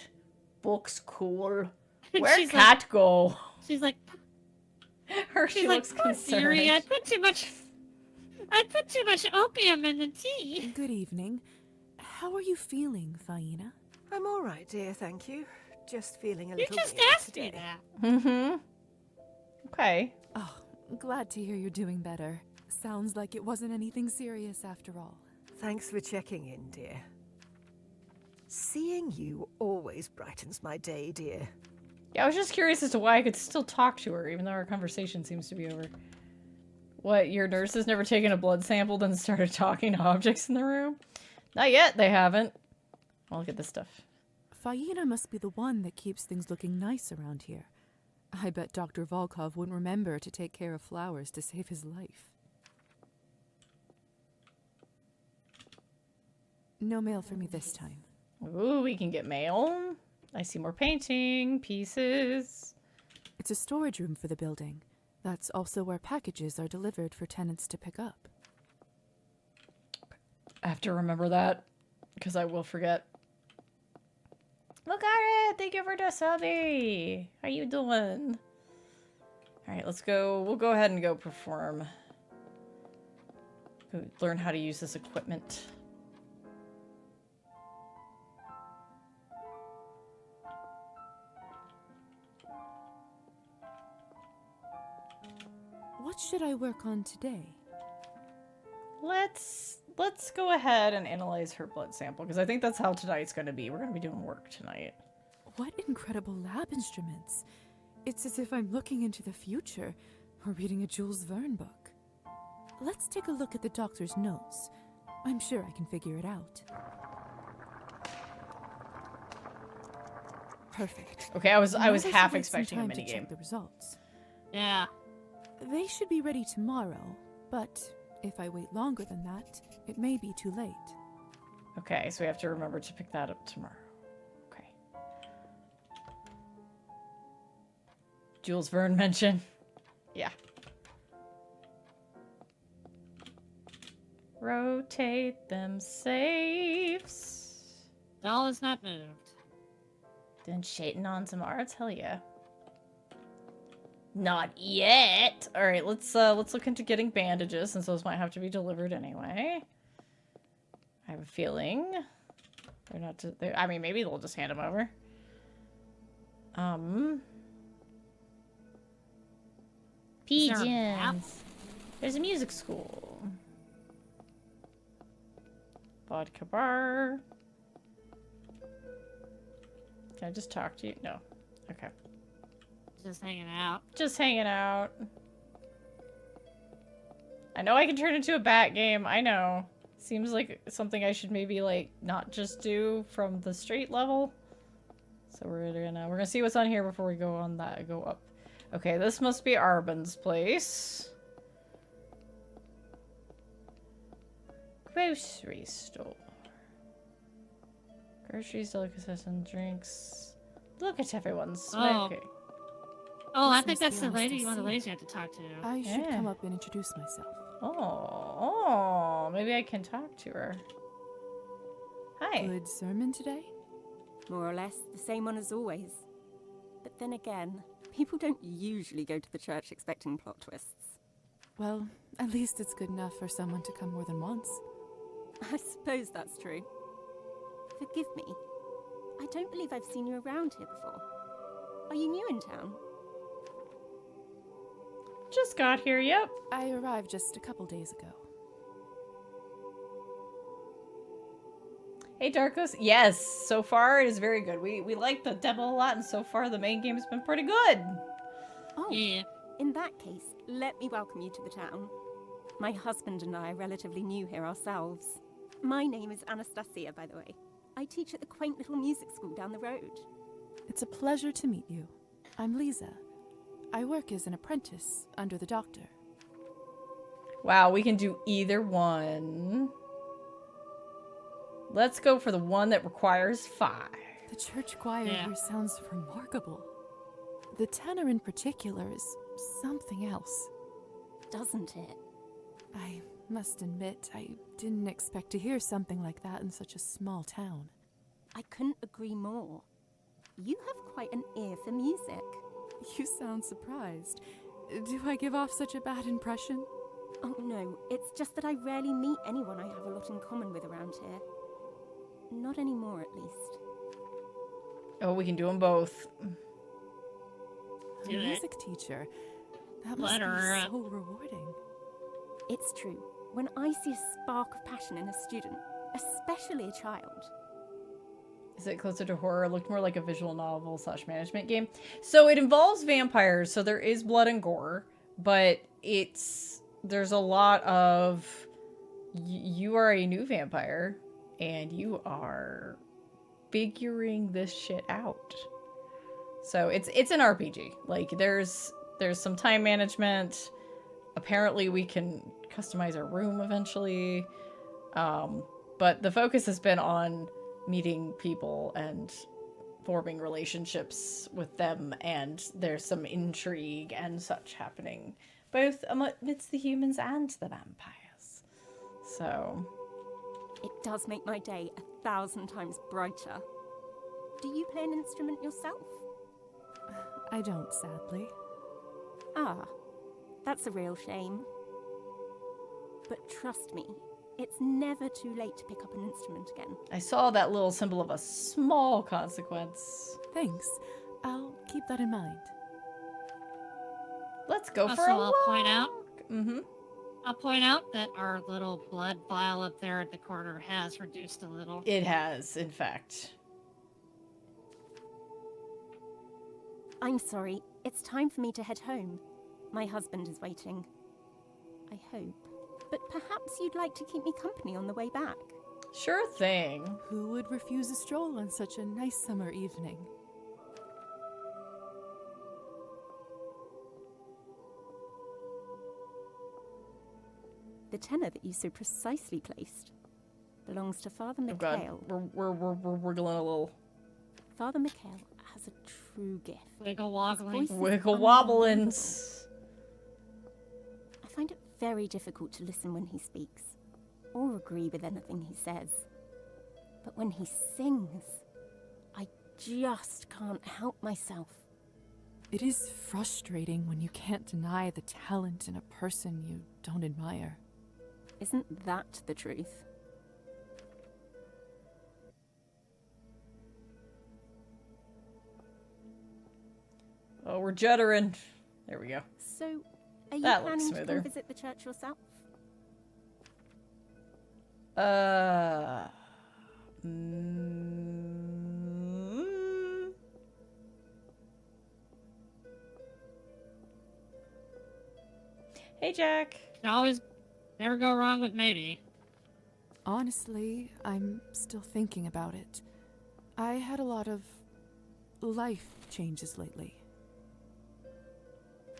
Books cool. Where'd Cat go? She's like... She looks concerned. Theory, I put too much opium in the tea. Good evening. How are you feeling, Faina? I'm all right, dear, thank you. Just feeling a You little just weird asked me today. that. Mm-hmm. Okay. Oh, glad to hear you're doing better. Sounds like it wasn't anything serious after all. Thanks for checking in, dear. Seeing you always brightens my day, dear. Yeah, I was just curious as to why I could still talk to her, even though our conversation seems to be over. What, your nurse has never taken a blood sample and started talking to objects in the room? Not yet, they haven't. I'll look at this stuff. Faina must be the one that keeps things looking nice around here. I bet Dr. Volkov wouldn't remember to take care of flowers to save his life. No mail for me this time. Ooh, we can get mail. I see more painting pieces. It's a storage room for the building. That's also where packages are delivered for tenants to pick up. I have to remember that, because I will forget. Look at it! Thank you for the subby! How you doing? Alright, let's go. We'll go ahead and go perform. Go learn how to use this equipment. What should I work on today? Let's go ahead and analyze her blood sample, because I think that's how tonight's going to be. We're going to be doing work tonight. What incredible lab instruments. It's as if I'm looking into the future or reading a Jules Verne book. Let's take a look at the doctor's notes. I'm sure I can figure it out. Perfect. Okay, I was Now I should half wait some expecting a time to minigame. check the results. Yeah. They should be ready tomorrow, but if I wait longer than that, it may be too late. Okay, so we have to remember to pick that up tomorrow. Okay. Jules Verne mention. Yeah. Rotate them safes. Doll is not moved. Then shading on some arts? Hell yeah. Not yet. All right, let's look into getting bandages since those might have to be delivered anyway. I have a feeling they're not. I mean, maybe they'll just hand them over. Pigeons. There's a music school. Vodka bar. Can I just talk to you? No. Okay. Just hanging out. Just hanging out. I know I can turn into a bat game. I know. Seems like something I should maybe like not just do from the straight level. So we're gonna see what's on here before we go on that. Go up. Okay, this must be Arbin's place. Grocery store. Groceries, delicatessen, drinks. Look at everyone smoking. Oh, I think that's the lady, one of the ladies you have to talk to. I should come up and introduce myself. Oh, maybe I can talk to her. Hi. Good sermon today? More or less the same one as always. But then again, people don't usually go to the church expecting plot twists. Well, at least it's good enough for someone to come more than once. I suppose that's true. Forgive me. I don't believe I've seen you around here before. Are you new in town? Just got here, yep. I arrived just a couple days ago. Hey, Darkos. Yes, so far it is very good. We like the demo a lot, and so far the main game has been pretty good. Oh, yeah. In that case, let me welcome you to the town. My husband and I are relatively new here ourselves. My name is Anastasia, by the way. I teach at the quaint little music school down the road. It's a pleasure to meet you. I'm Lisa. I work as an apprentice under the doctor. Wow, we can do either one. Let's go for the one that requires 5. The church choir here sounds remarkable. The tenor in particular is something else. Doesn't it? I must admit, I didn't expect to hear something like that in such a small town. I couldn't agree more. You have quite an ear for music. You sound surprised. Do I give off such a bad impression? Oh no, it's just that I rarely meet anyone I have a lot in common with around here. Not anymore, at least. Oh, we can do them both. A music teacher. That must be so rewarding. It's true. When I see a spark of passion in a student, especially a child. Is it closer to horror? It looked more like a visual novel / management game. So it involves vampires, so there is blood and gore, but there's a lot of you are a new vampire and you are figuring this shit out. So it's an RPG. Like there's some time management. Apparently we can customize our room eventually. But the focus has been on meeting people and forming relationships with them, and there's some intrigue and such happening both amidst the humans and the vampires. So it does make my day 1,000 times brighter. Do you play an instrument yourself? I don't, sadly. Ah, that's a real shame. But trust me, it's never too late to pick up an instrument again. I saw that little symbol of a small consequence. Thanks. I'll keep that in mind. Let's go for a walk. I'll point out that our little blood vial up there at the corner has reduced a little. It has, in fact. I'm sorry. It's time for me to head home. My husband is waiting. I hope. But perhaps you'd like to keep me company on the way back. Sure thing. Who would refuse a stroll on such a nice summer evening? The tenor that you so precisely placed belongs to Father Oh God, Mikhail. we're wiggling a little. Father Mikhail has a true gift. Wiggle wobbling. Wiggle wobblins. I find it very difficult to listen when he speaks, or agree with anything he says. But when he sings, I just can't help myself. It is frustrating when you can't deny the talent in a person you don't admire. Isn't that the truth? Oh, we're juddering. There we go. So, are you That looks planning to smoother. come visit the church yourself? Mm, Hey, Jack. Can always never go wrong with maybe. Honestly, I'm still thinking about it. I had a lot of life changes lately.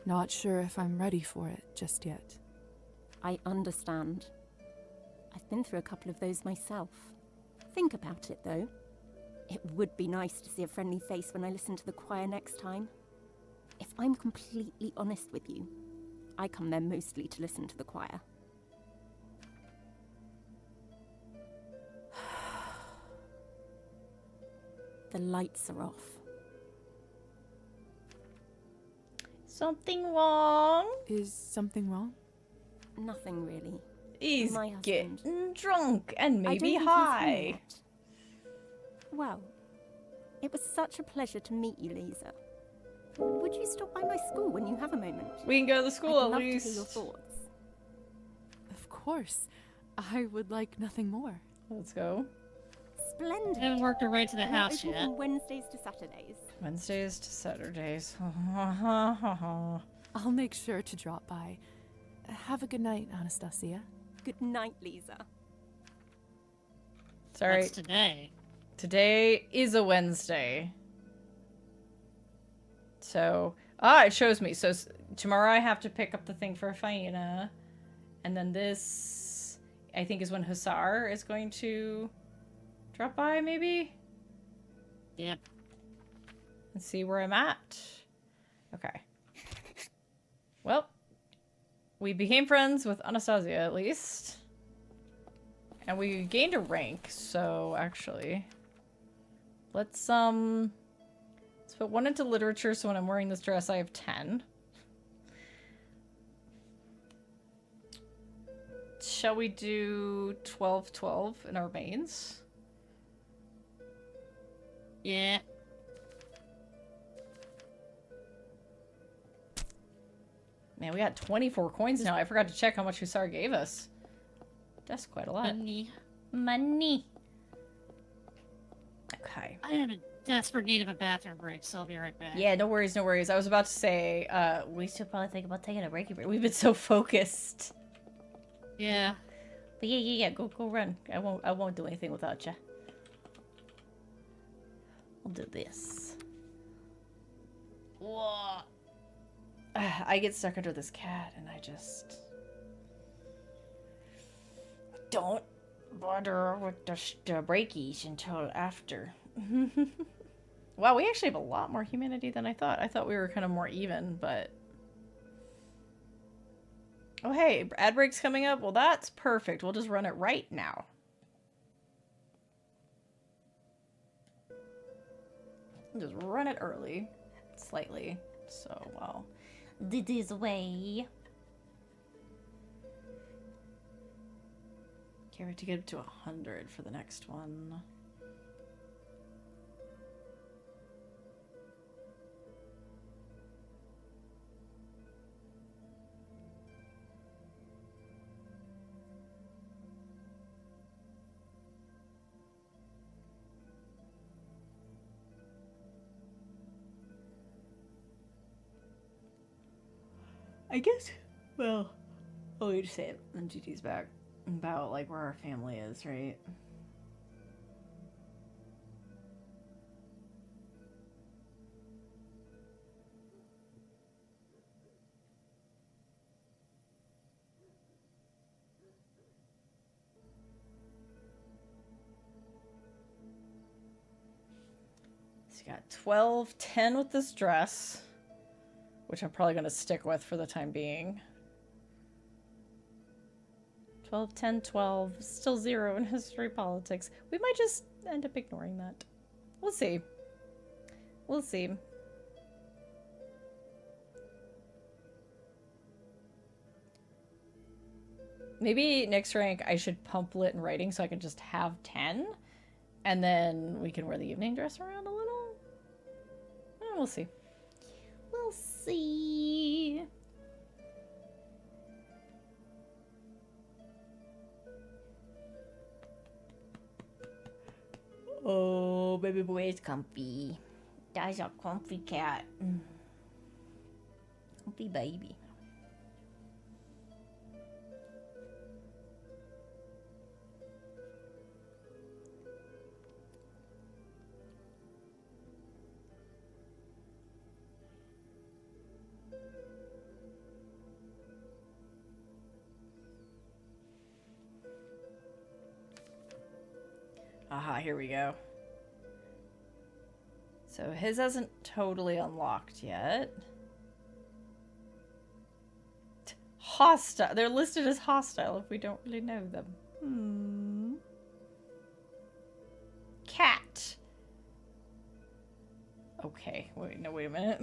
Not sure if I'm ready for it just yet. I understand. I've been through a couple of those myself. Think about it, though. It would be nice to see a friendly face when I listen to the choir next time. If I'm completely honest with you, I come there mostly to listen to the choir. The lights are off. Something wrong? Is something wrong? Nothing really. He's My husband. getting drunk and I don't maybe think he's home high. yet. Well, it was such a pleasure to meet you, Lisa. Would you stop by my school when you have a moment? We can go to the school I'd at love to hear least. your thoughts. Of course. I would like nothing more. Let's go. Splendid. Haven't worked her way to the We're house open yet. from Wednesdays to Saturdays. Wednesdays to Saturdays. I'll make sure to drop by. Have a good night, Anastasia. Good night, Lisa. Sorry. What's today? Today is a Wednesday. So, it shows me. So tomorrow I have to pick up the thing for Faina. And then this, I think, is when Hussar is going to drop by, maybe? Yep. And see where I'm at. Okay. Well, we became friends with Anastasia, at least. And we gained a rank, so actually... Let's put 1 into literature, so when I'm wearing this dress, I have 10. Shall we do 12-12 in our mains? Yeah. Man, we got 24 coins now. I forgot to check how much Hussar gave us. That's quite a lot. Money. Money. Okay. I am in desperate need of a bathroom break, so I'll be right back. Yeah, no worries, no worries. I was about to say, we should probably think about taking a breaky break. We've been so focused. Yeah. But yeah. Go run. I won't do anything without you. I'll do this. Whoa. I get stuck under this cat, and I just don't bother with the breakies until after. Wow, we actually have a lot more humanity than I thought. I thought we were kind of more even, but... Oh, hey, ad break's coming up? Well, that's perfect. We'll just run it right now. Just run it early. Slightly. So, well... This way. Can't wait to get up to 100 for the next one. I guess, well, I'll just say it when GT's back. About, like, where our family is, right? So you got 12-10 with this dress, which I'm probably going to stick with for the time being. 12, 10, 12. Still 0 in history politics. We might just end up ignoring that. We'll see. We'll see. Maybe next rank I should pump lit and writing so I can just have 10. And then we can wear the evening dress around a little. We'll see. We'll see. Oh, baby boy is comfy. That's a comfy cat. Comfy baby. Aha, here we go. So his hasn't totally unlocked yet. Hostile. They're listed as hostile if we don't really know them. Cat. Okay, wait a minute.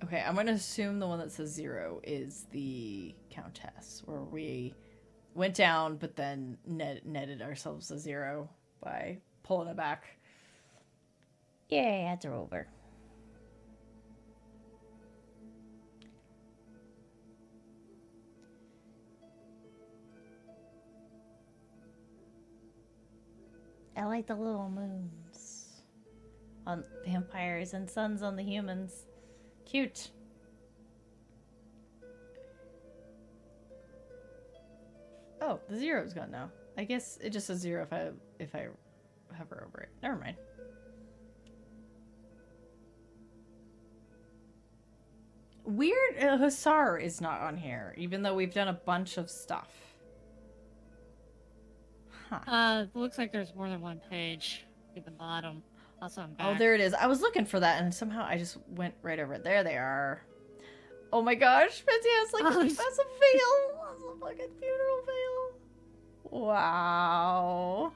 Okay, I'm gonna assume the one that says 0 is the Countess, where we went down, but then netted ourselves a 0 by pulling it back. Yay, ads are over. I like the little moons on vampires and suns on the humans. Cute. Oh, the 0's gone now. I guess it just says 0 if I hover over it. Never mind. Weird, Hussar is not on here, even though we've done a bunch of stuff. Huh. Looks like there's more than one page at the bottom. Also, I'm back. Oh, there it is. I was looking for that, and somehow I just went right over it. There they are. Oh my gosh, Betsy has like that's a veil. That's a fucking funeral veil. Wow.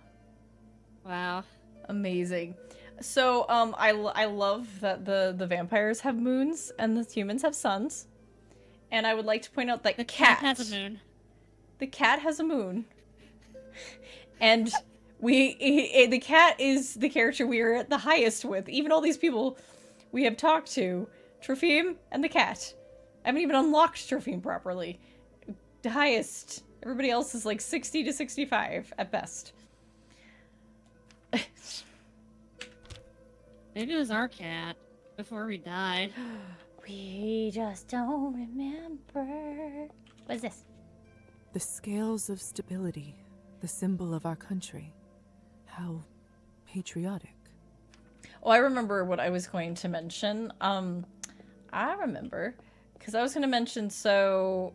Wow. Amazing. So, I love that the vampires have moons and the humans have suns. And I would like to point out that the cat has a moon. The cat has a moon. And the cat is the character we are at the highest with. Even all these people we have talked to, Trophim and the cat. I haven't even unlocked Trophim properly. The highest. Everybody else is like 60 to 65 at best. Maybe it was our cat before we died. We just don't remember. What's this? The scales of stability, the symbol of our country. How patriotic. Oh, I remember what I was going to mention. I remember, because I was going to mention, so,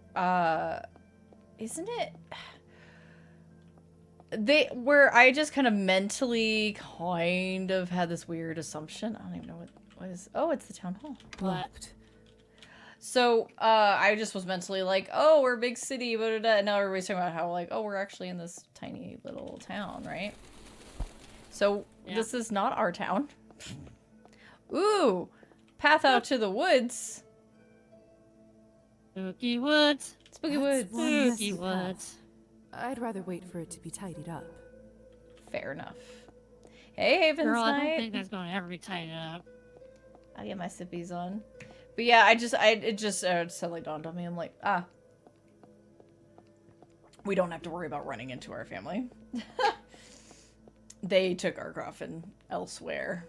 isn't it... where I just kind of mentally kind of had this weird assumption. I don't even know what it was. Oh, it's the town hall. Blocked. So, I just was mentally like, oh, we're a big city, blah, blah, blah. And now everybody's talking about how, like, oh, we're actually in this tiny little town, right? So, this is not our town. Ooh! Path out to the woods. Spooky woods. Spooky woods. Spooky woods. I'd rather wait for it to be tidied up. Fair enough. Hey, Haven Girl, I Snipe. don't think that's going to ever be tidied up. I'll get my sippies on. But yeah, it just suddenly dawned on me. I'm like, we don't have to worry about running into our family. They took our coffin elsewhere.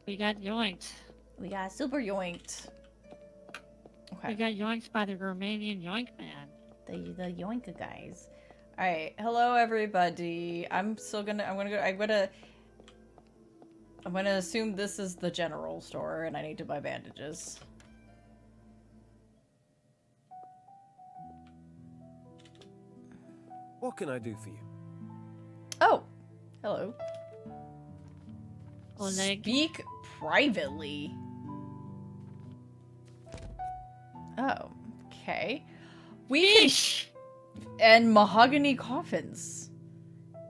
We got yoinked. We got super yoinked. Okay. We got yoinked by the Romanian yoink man. The yoinka guys. Alright, hello everybody. I'm gonna I'm gonna assume this is the general store and I need to buy bandages. What can I do for you? Oh, hello. Oleg. Speak privately. Oh, okay. We and mahogany coffins.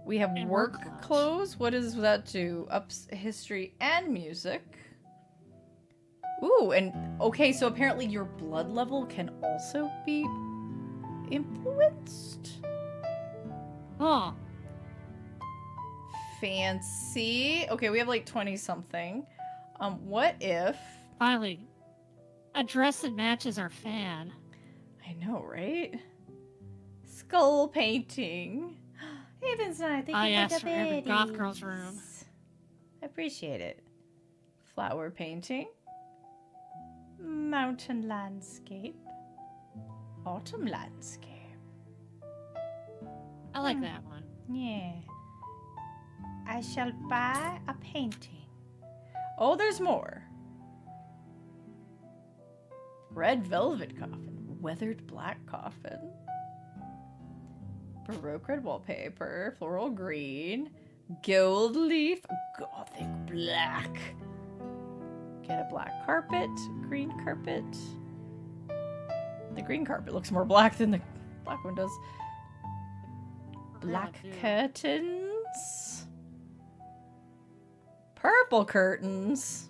We have And work work clothes. What does that do? Ups history and music. Ooh, and okay, so apparently your blood level can also be influenced. Huh. Fancy. Okay, we have like 20 something. What if Finally, a dress that matches our fan. I know, right? Skull painting. Haven's not. Thank I you asked for for the every goth biddies. girl's room. I appreciate it. Flower painting. Mountain landscape. Autumn landscape. I like that one. Yeah. I shall buy a painting. Oh, there's more. Red velvet coffin. Weathered black coffin. Baroque red wallpaper. Floral green. Gold leaf. Gothic black. Get a black carpet. Green carpet. The green carpet looks more black than the black one does. Black curtains. Purple curtains.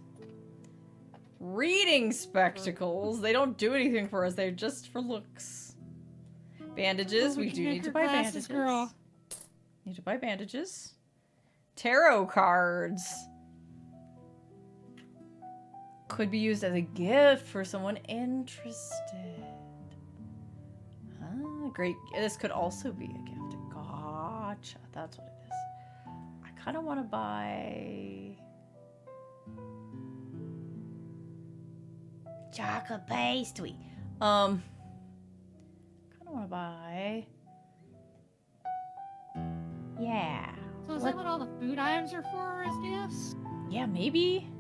Reading spectacles. They don't do anything for us. They're just for looks. Bandages. We do need to buy bandages. Girl. Need to buy bandages. Tarot cards. Could be used as a gift for someone interested. Ah, great. This could also be a gift. Gotcha. That's what it is. I kind of want to buy chocolate pastry. Kind of want to buy. Yeah. So is that what all the food items are for as gifts? Yeah, maybe.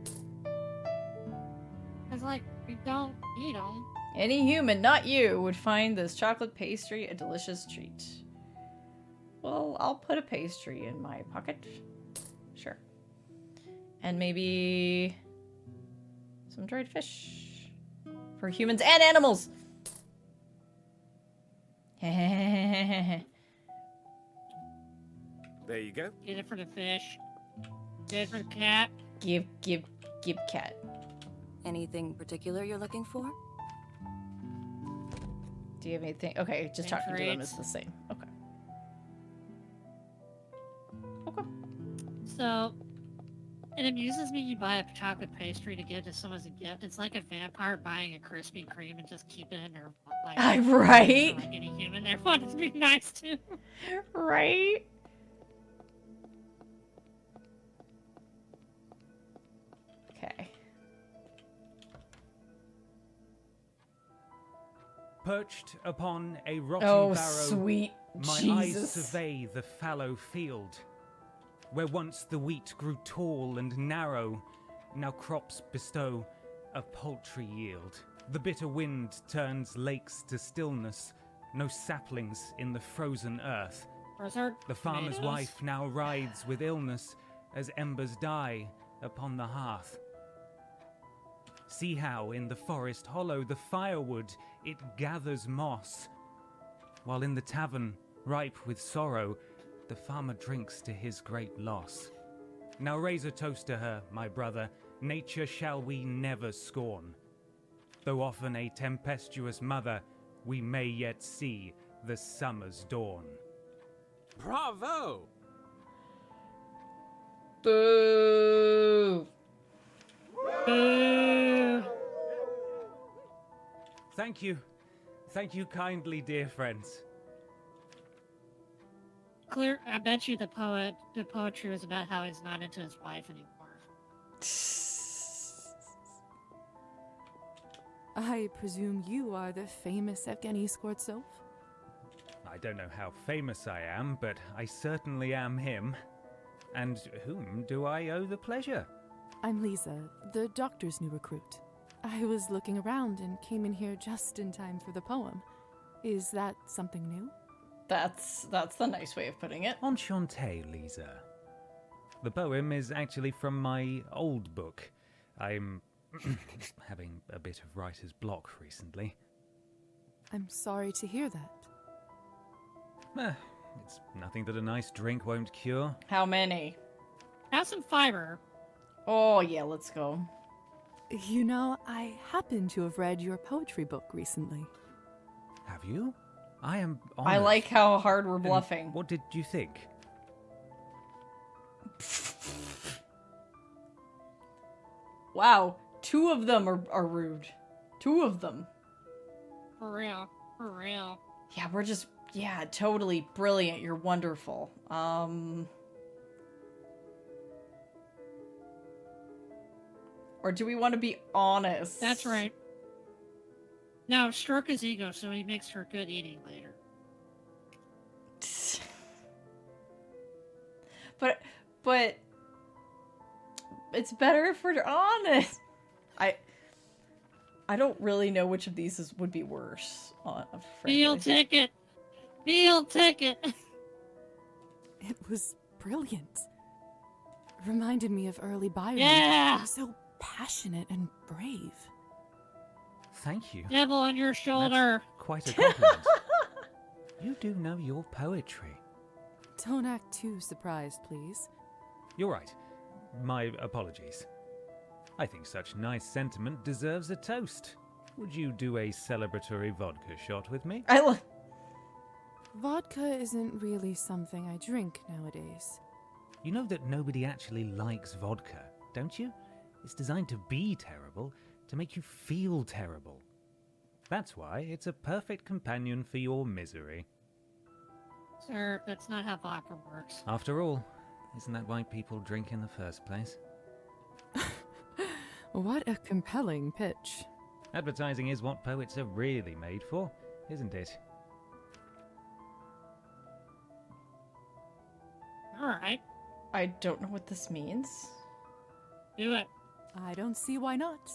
Because, like, we don't eat them. Any human, not you, would find this chocolate pastry a delicious treat. Well, I'll put a pastry in my pocket. Sure. And maybe some dried fish. For humans and animals! There you go. Get it for the fish. Get it for the cat. Give cat. Anything particular you're looking for? Do you have anything? Okay, just Thanks, talking to them Rach. is the same. Okay. So, it amuses me you buy a chocolate pastry to give to someone as a gift. It's like a vampire buying a Krispy Kreme and just keeping it in their like, Right? Like any human, they want it to be nice too. Right? Okay. Perched upon a rotten Oh, barrow, sweet my Jesus. eyes survey the fallow field, where once the wheat grew tall and narrow, now crops bestow a paltry yield. The bitter wind turns lakes to stillness, no saplings in the frozen earth. The farmer's wife now rides with illness as embers die upon the hearth. See how in the forest hollow the firewood it gathers moss, while in the tavern, ripe with sorrow, the farmer drinks to his great loss. Now raise a toast to her, my brother, nature shall we never scorn. Though often a tempestuous mother, we may yet see the summer's dawn. Bravo! Boo! Boo! Thank you. Thank you kindly, dear friends. Clear. I bet you the poetry was about how he's not into his wife anymore. I presume you are the famous Evgeny Skvortsov? I don't know how famous I am, but I certainly am him. And whom do I owe the pleasure? I'm Lisa, the doctor's new recruit. I was looking around and came in here just in time for the poem. Is that something new? That's the nice way of putting it. Enchanté, Lisa. The poem is actually from my old book. I'm having a bit of writer's block recently. I'm sorry to hear that. It's nothing that a nice drink won't cure. How many? Have some fiber. Oh, yeah, let's go. You know, I happen to have read your poetry book recently. Have you? I am honored. I like how hard we're bluffing. And what did you think? Wow, 2 of them are rude. 2 of them. For real. For real. Yeah, we're just... Yeah, totally brilliant. You're wonderful. Or do we want to be honest? That's right. Now, stroke his ego so he makes for good eating later. But it's better if we're honest. I don't really know which of these would be worse. Meal ticket. Meal ticket. It was brilliant. Reminded me of early Byron. Yeah. So passionate and brave. Thank you. Devil on your shoulder. That's quite a compliment. You do know your poetry. Don't act too surprised, please. You're right. My apologies. I think such nice sentiment deserves a toast. Would you do a celebratory vodka shot with me? Vodka isn't really something I drink nowadays. You know that nobody actually likes vodka, don't you? It's designed to be terrible, to make you feel terrible. That's why it's a perfect companion for your misery. Sir, that's not how vodka works. After all, isn't that why people drink in the first place? What a compelling pitch. Advertising is what poets are really made for, isn't it? Alright. I don't know what this means. Do it. I don't see why not.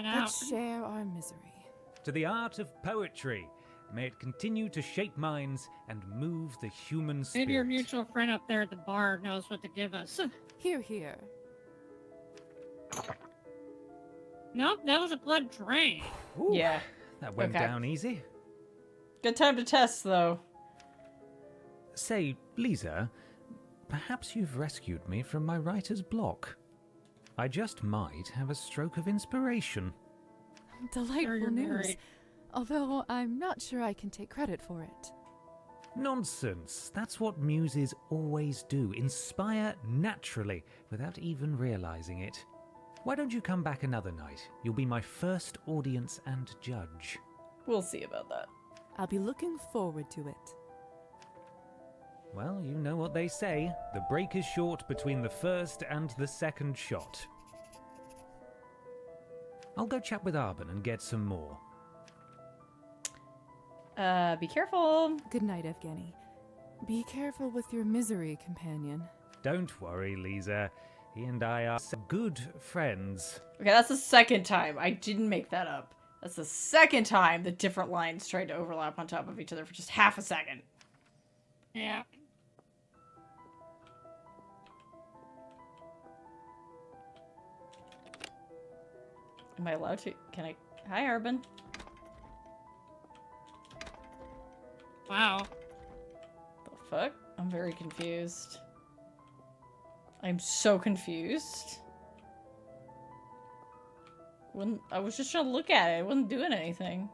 Let's share our misery. To the art of poetry, may it continue to shape minds and move the human spirit. Maybe your mutual friend up there at the bar knows what to give us. Here, here. Nope, that was a blood drain. Ooh, yeah. That went down easy. Good time to test, though. Say, Lisa, perhaps you've rescued me from my writer's block. I just might have a stroke of inspiration. Delightful news. Although I'm not sure I can take credit for it. Nonsense. That's what muses always do. Inspire naturally, without even realizing it. Why don't you come back another night? You'll be my first audience and judge. We'll see about that. I'll be looking forward to it. Well, you know what they say. The break is short between the first and the second shot. I'll go chat with Arbon and get some more. Be careful. Good night, Evgeny. Be careful with your misery, companion. Don't worry, Lisa. He and I are good friends. Okay, that's the second time. I didn't make that up. That's the second time the different lines tried to overlap on top of each other for just half a second. Yeah. Am I allowed to? Can I? Hi, Arbon. Wow. The fuck? I'm very confused. I'm so confused. I was just trying to look at it. I wasn't doing anything.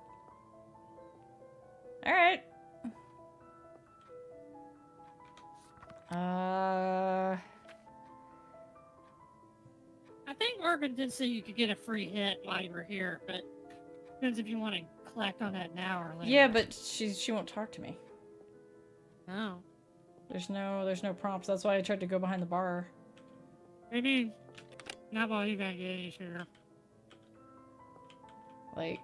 Alright. I think Arbon did say you could get a free hit while you were here, but depends if you want to collect on that now or later. Yeah, but she won't talk to me. Oh. There's no prompts. That's why I tried to go behind the bar. Maybe not while you got getting sure. Like,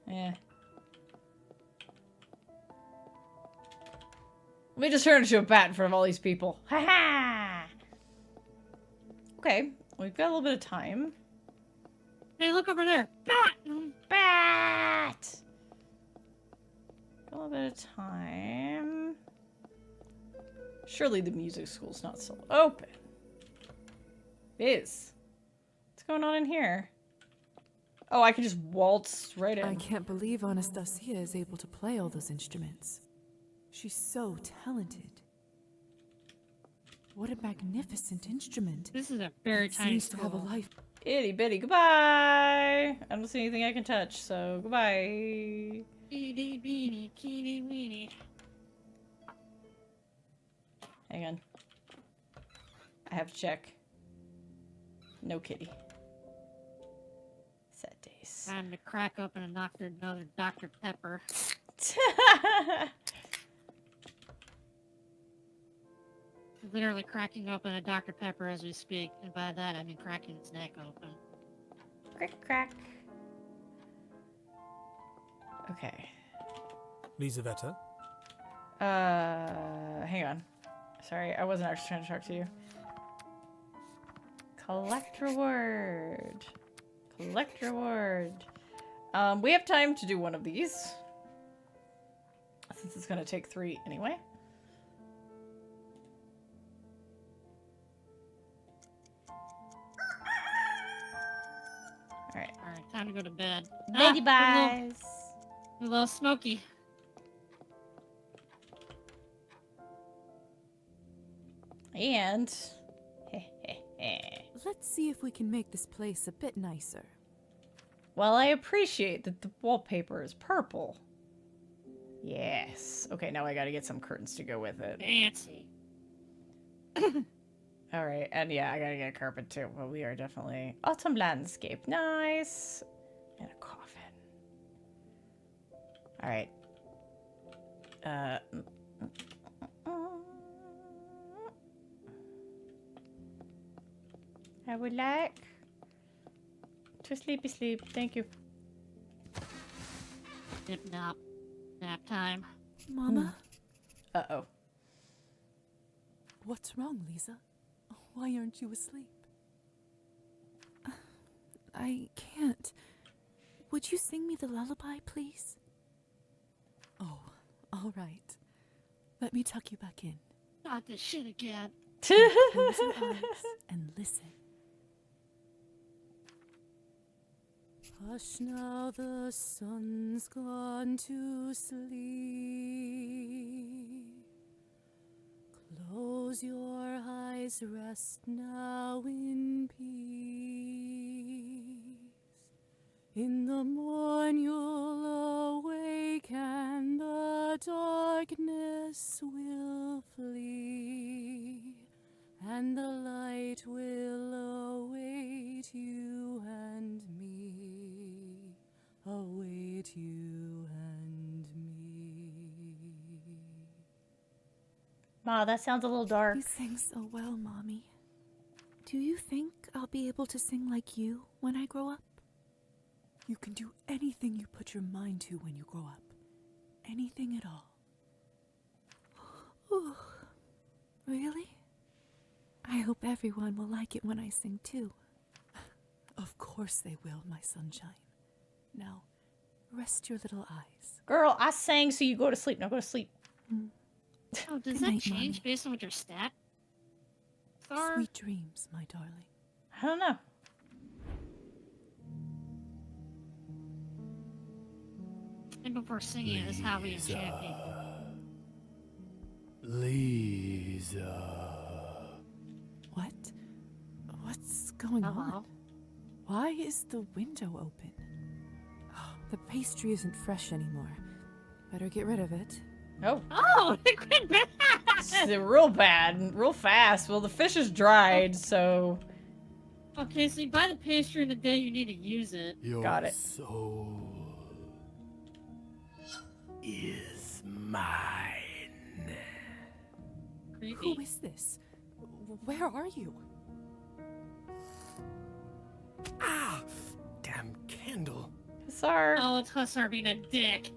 yeah. Let me just turn into a bat in front of all these people. Ha ha! Okay, we've got a little bit of time. Hey, look over there. Bat! Bat! A little bit of time. Surely the music school's not still open. It is. What's going on in here? Oh, I can just waltz right in. I can't believe Anastasia is able to play all those instruments. She's so talented. What a magnificent instrument. This is a very It tiny seems to have a school. life. Itty bitty, goodbye! I don't see anything I can touch, so goodbye. Itty beeny, teeny weeny. Hang on. I have to check. No kitty. Sad days. Time to crack open another Dr. Pepper. Literally cracking open a Dr. Pepper as we speak, and by that I mean cracking its neck open. Crick crack. Okay. Lisaveta? Hang on. Sorry, I wasn't actually trying to talk to you. Collect reward. Collect reward. We have time to do one of these. Since it's gonna take 3 anyway. Alright. Alright, time to go to bed. Lady we're buys. a little smoky. And... Let's see if we can make this place a bit nicer. Well, I appreciate that the wallpaper is purple. Yes. Okay, now I gotta get some curtains to go with it. Fancy. Alright, and yeah, I gotta get a carpet too. Well, we are definitely... Autumn landscape. Nice. And a coffin. Alright. I would like to sleep. Thank you. Nip nap. Nap time. Mama? Uh-oh. What's wrong, Lisa? Why aren't you asleep? I can't. Would you sing me the lullaby, please? Oh, all right. Let me tuck you back in. Not this shit again. Close your eyes and listen. Hush now, the sun's gone to sleep. Close your eyes, rest now in peace. In the morn you'll awake and the darkness will flee, and the light will await you and me, await you and me. Ma, that sounds a little dark. You sing so well, Mommy. Do you think I'll be able to sing like you when I grow up? You can do anything you put your mind to when you grow up. Anything at all. Ooh, really? I hope everyone will like it when I sing too. Of course they will, my sunshine. Now, rest your little eyes. Girl, I sang so you go to sleep. Now go to sleep. Oh, does Good that night, change Mommy. based on what your stat? Are? Sweet dreams, my darling. I don't know. And before singing it is how we enchant people. Lisa. What? What's going on? Why is the window open? Oh, the pastry isn't fresh anymore. Better get rid of it. Oh. Oh, it went bad! It's real bad, real fast. Well, the fish is dried, so... Okay, so you buy the pastry in the day you need to use it. Your Got it. soul is mine. Creepy. Who is this? Where are you? Ah! Damn candle. Hussar. Oh, it's Hussar being a dick.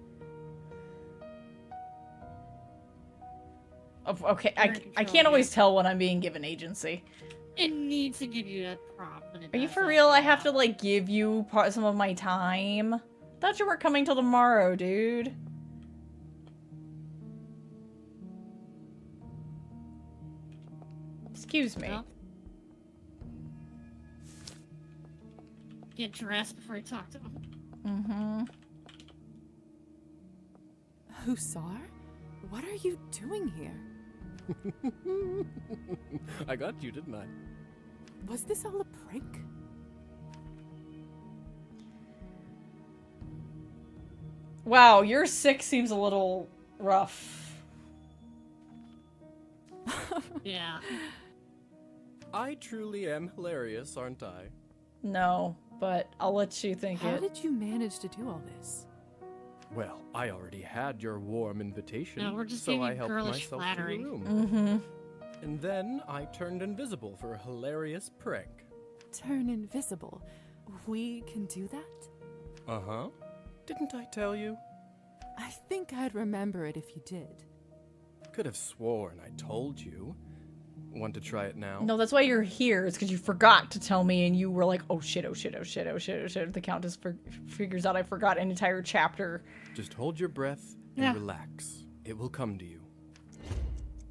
Oh, okay, I can't always tell when I'm being given agency. It needs to give you a prompt. Are you for real? I have to, like, give you some of my time? Thought you were coming till tomorrow, dude. Excuse me. Well, get dressed before you talk to him. Mm-hmm. Hussar? What are you doing here? I got you, didn't I? Was this all a prank? Wow, your sick seems a little rough. Yeah. I truly am hilarious, aren't I? No, but I'll let you think How it. did you manage to do all this? Well, I already had your warm invitation, No, we're just so giving I you helped girlish myself flattery. to your room. Mm-hmm. And then I turned invisible for a hilarious prank. Turn invisible. We can do that? Uh-huh. Didn't I tell you? I think I'd remember it if you did. Could have sworn I told you. Want to try it now? No, that's why you're here. It's because you forgot to tell me, and you were like, "Oh shit! Oh shit! Oh shit! Oh shit! Oh shit!" The Countess figures out I forgot an entire chapter. Just hold your breath and relax. It will come to you.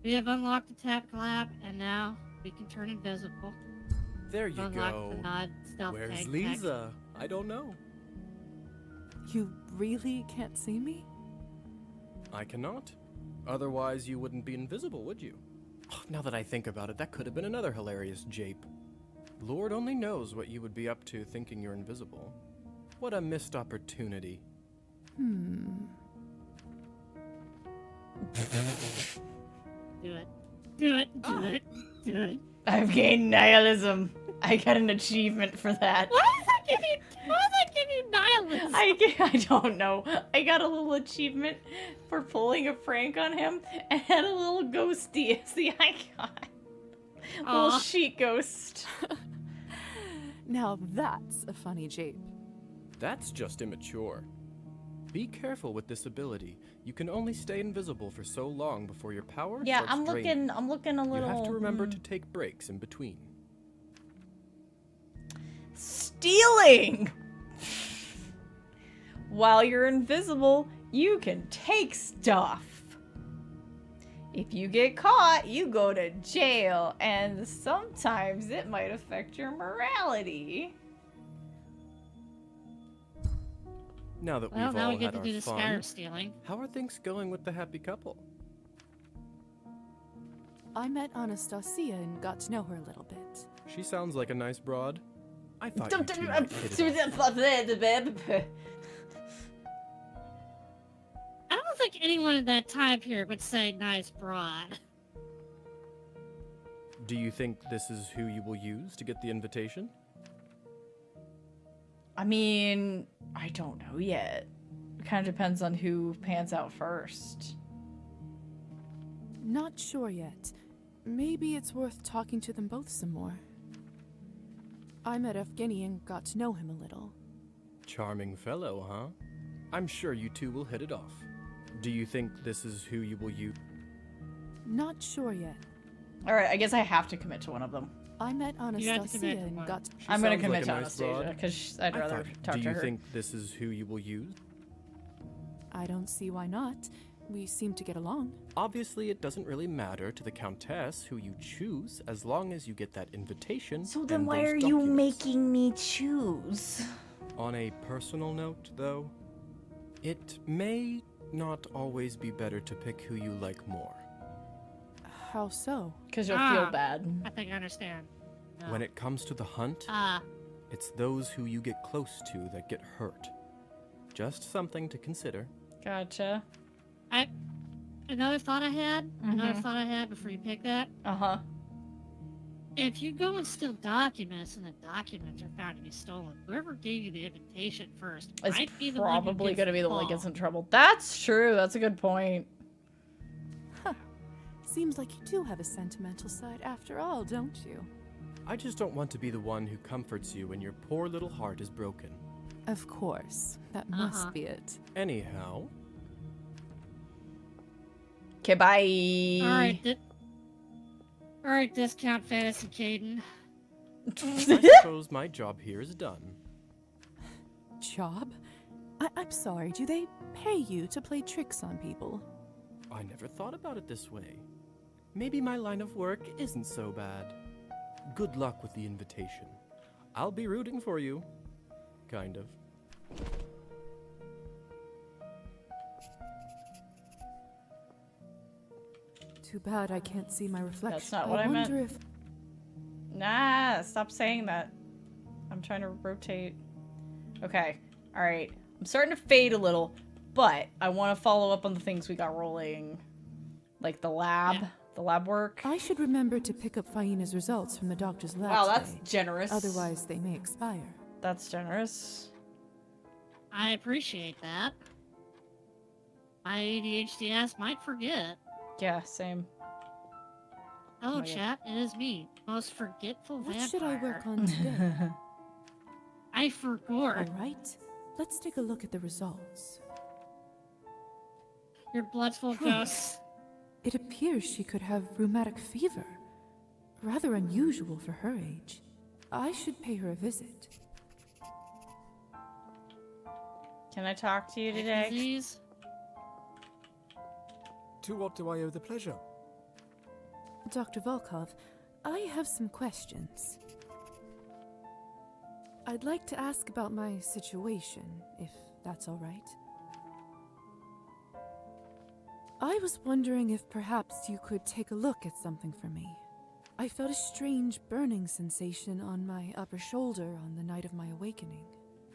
We have unlocked the tap clap, and now we can turn invisible. There you Unlock go. the nod stealth Where's tag Lisa? I don't know. You really can't see me? I cannot. Otherwise, you wouldn't be invisible, would you? Oh, now that I think about it, that could have been another hilarious jape. Lord only knows what you would be up to thinking you're invisible. What a missed opportunity. Hmm. Do it. Do it. Do it. Do it. I've gained nihilism. I got an achievement for that. Why does that give you nihilism? I don't know. I got a little achievement for pulling a prank on him and had a little ghosty as the icon. Little Aw. sheet ghost. Now that's a funny jape. That's just immature. Be careful with this ability. You can only stay invisible for so long before your power Yeah, starts draining. I'm looking a little. You have to remember to take breaks in between. Stealing! While you're invisible, you can take stuff. If you get caught, you go to jail, and sometimes it might affect your morality. Now that Well, we've now all we get had to our do the fun, scarab stealing. how are things going with the happy couple? I met Anastasia and got to know her a little bit. She sounds like a nice broad. I thought you two might hit it off. I don't think anyone of that type here would say nice broad. Do you think this is who you will use to get the invitation? I mean, I don't know yet. It kind of depends on who pans out first. Not sure yet. Maybe it's worth talking to them both some more. I met Evgeny and got to know him a little. Charming fellow, huh? I'm sure you two will hit it off. Do you think this is who you will use? Not sure yet. Alright, I guess I have to commit to one of them. I met Anastasia and got to... I'm gonna sounds commit like to a nice Anastasia, broad. because I'd I rather thought- talk Do to you her. think this is who you will use? I don't see why not. We seem to get along. Obviously, it doesn't really matter to the Countess who you choose, as long as you get that invitation. So then and why those are you documents. making me choose? On a personal note, though, it may not always be better to pick who you like more. How so? Because you'll feel bad. I think I understand. No. When it comes to the hunt, it's those who you get close to that get hurt. Just something to consider. Gotcha. Another thought I had before you pick that. Uh-huh. If you go and steal documents and the documents are found to be stolen, whoever gave you the invitation first It's might be the one who probably gets gonna be the one that call. gets in trouble. That's true. That's a good point. Seems like you do have a sentimental side after all, don't you? I just don't want to be the one who comforts you when your poor little heart is broken. Of course. That must be it. Anyhow, Okay, bye. Alright, Alright, discount fantasy Caden. I suppose my job here is done. Job? I'm sorry, do they pay you to play tricks on people? I never thought about it this way. Maybe my line of work isn't so bad. Good luck with the invitation. I'll be rooting for you. Kind of. Too bad I can't see my reflection. That's not what I meant. wonder if... Nah, stop saying that. I'm trying to rotate. Okay, alright. I'm starting to fade a little, but I want to follow up on the things we got rolling. Like the lab, the lab work. I should remember to pick up Faina's results from the doctor's lab Wow, that's today. generous. Otherwise, they may expire. That's generous. I appreciate that. My ADHD ass might forget. Yeah, same. Hello, Oh my God. chat. It is me, most forgetful What vampire. should I work on today? I forgot. Alright, let's take a look at the results. Your blood's full of ghosts. It appears she could have rheumatic fever. Rather unusual for her age. I should pay her a visit. Can I talk to you today? Disease? To what do I owe the pleasure? Dr. Volkov, I have some questions. I'd like to ask about my situation, if that's all right. I was wondering if perhaps you could take a look at something for me. I felt a strange burning sensation on my upper shoulder on the night of my awakening.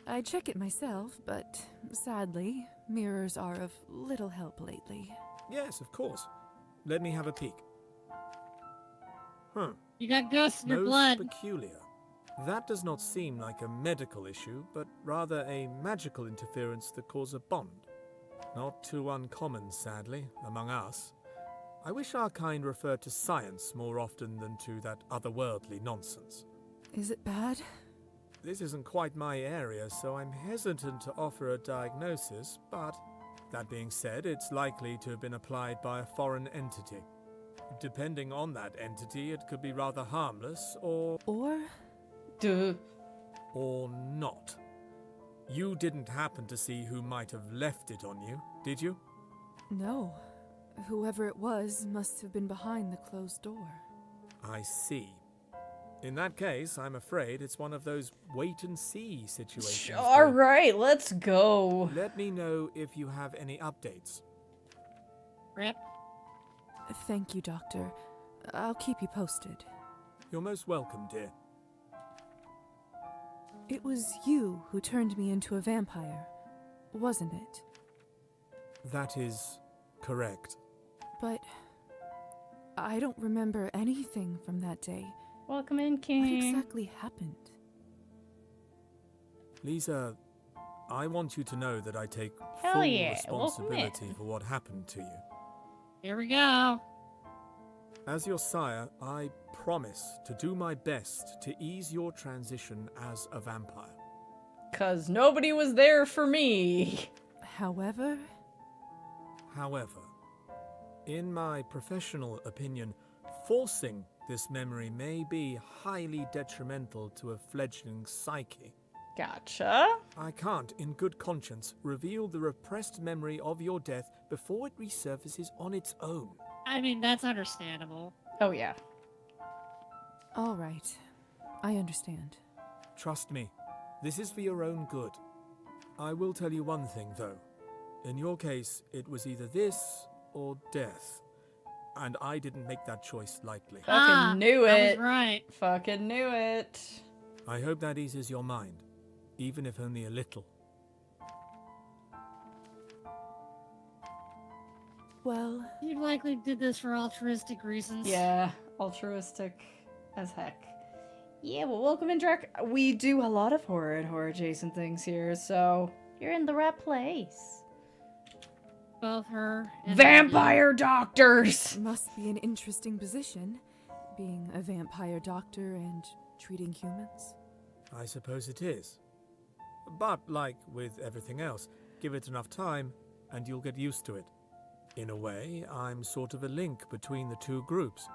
I check it myself, but sadly, mirrors are of little help lately. Yes, of course. Let me have a peek. You got ghosts in your Most blood. peculiar. That does not seem like a medical issue, but rather a magical interference that causes a bond. Not too uncommon, sadly, among us. I wish our kind referred to science more often than to that otherworldly nonsense. Is it bad? This isn't quite my area, so I'm hesitant to offer a diagnosis, but that being said, it's likely to have been applied by a foreign entity. Depending on that entity, it could be rather harmless, or not. You didn't happen to see who might have left it on you, did you? No. Whoever it was must have been behind the closed door. I see. In that case, I'm afraid it's one of those wait-and-see situations. Alright, let's go. Let me know if you have any updates. Rip. Thank you, Doctor. I'll keep you posted. You're most welcome, dear. It was you who turned me into a vampire, wasn't it? That is correct. But I don't remember anything from that day. Welcome in, King. What exactly happened? Lisa, I want you to know that I take Hell full yeah, responsibility for what happened to you. Here we go. As your sire, I promise to do my best to ease your transition as a vampire. 'Cause nobody was there for me. However, in my professional opinion, forcing this memory may be highly detrimental to a fledgling psyche. Gotcha. I can't, in good conscience, reveal the repressed memory of your death before it resurfaces on its own. I mean, that's understandable. Oh, yeah. all right. I understand. Trust me, this is for your own good. I will tell you one thing, though. In your case, it was either this or death. And I didn't make that choice lightly. Fucking knew it. I was right. Fucking knew it. I hope that eases your mind, even if only a little. Well, You likely did this for altruistic reasons. Yeah, altruistic as heck. Yeah, well, welcome in, Drek. We do a lot of horror and horror-adjacent things here, so You're in the right place. Both her and vampire doctors. Must be an interesting position, being a vampire doctor and treating humans. I suppose it is. But like with everything else, give it enough time and you'll get used to it. In a way, I'm sort of a link between the two groups.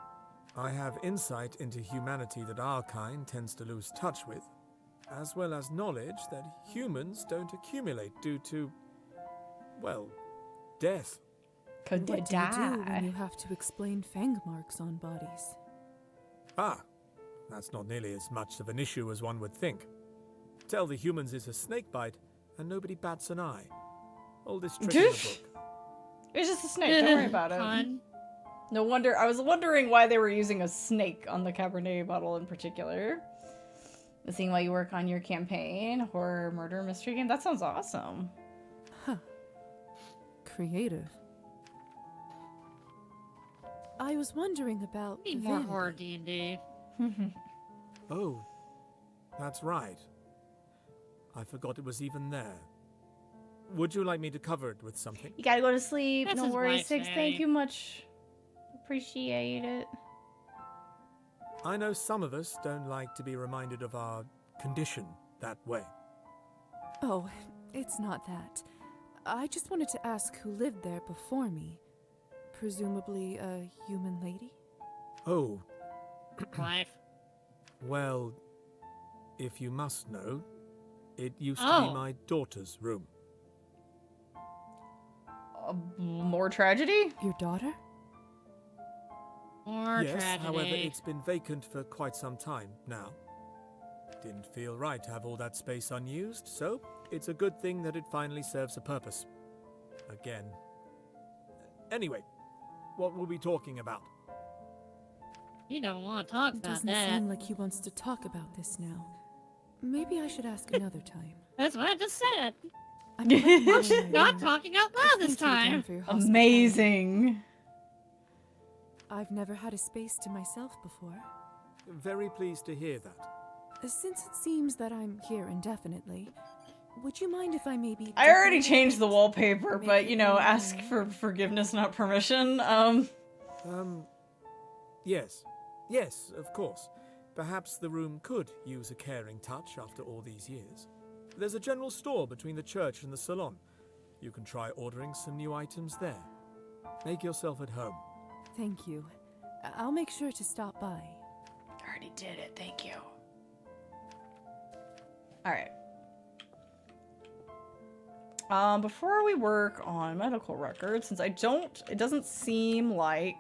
I have insight into humanity that our kind tends to lose touch with, as well as knowledge that humans don't accumulate due to, well, death. Could What do you do when you have to explain fang marks on bodies? Ah, that's not nearly as much of an issue as one would think. Tell the humans it's a snake bite, and nobody bats an eye. Oldest trick in the book. It's just a snake. Don't worry about it. No wonder. I was wondering why they were using a snake on the Cabernet bottle in particular. Seeing while you work on your campaign, horror, murder, mystery game. That sounds awesome. Huh. Creative. I was wondering about Need more Vin. horror D&D. Oh, that's right. I forgot it was even there. Would you like me to cover it with something? You gotta go to sleep. That's No his worries, wife Six. saying. Thank you much. Appreciate it. I know some of us don't like to be reminded of our condition that way. Oh, it's not that. I just wanted to ask who lived there before me. Presumably a human lady? Oh. Wife. Well, if you must know, it used to Oh. be my daughter's room. More tragedy? Your daughter? More Yes, tragedy. however, it's been vacant for quite some time now. Didn't feel right to have all that space unused, so it's a good thing that it finally serves a purpose. Again. Anyway, what were we talking about? You don't want to talk It about doesn't that. seem like he wants to talk about this now. Maybe I should ask another time. That's what I just said. I'm quite new in my Not room. talking out loud this Thank you again time. for your hospitality. Amazing. I've never had a space to myself before. Very pleased to hear that. Since it seems that I'm here indefinitely, would you mind if I maybe... I already decorate changed the it? wallpaper, Make but it you know, more ask homey? for forgiveness, not permission. Yes. Yes, of course. Perhaps the room could use a caring touch after all these years. There's a general store between the church and the salon. You can try ordering some new items there. Make yourself at home. Thank you. I'll make sure to stop by. Already did it. Thank you. All right. Before we work on medical records, since it doesn't seem like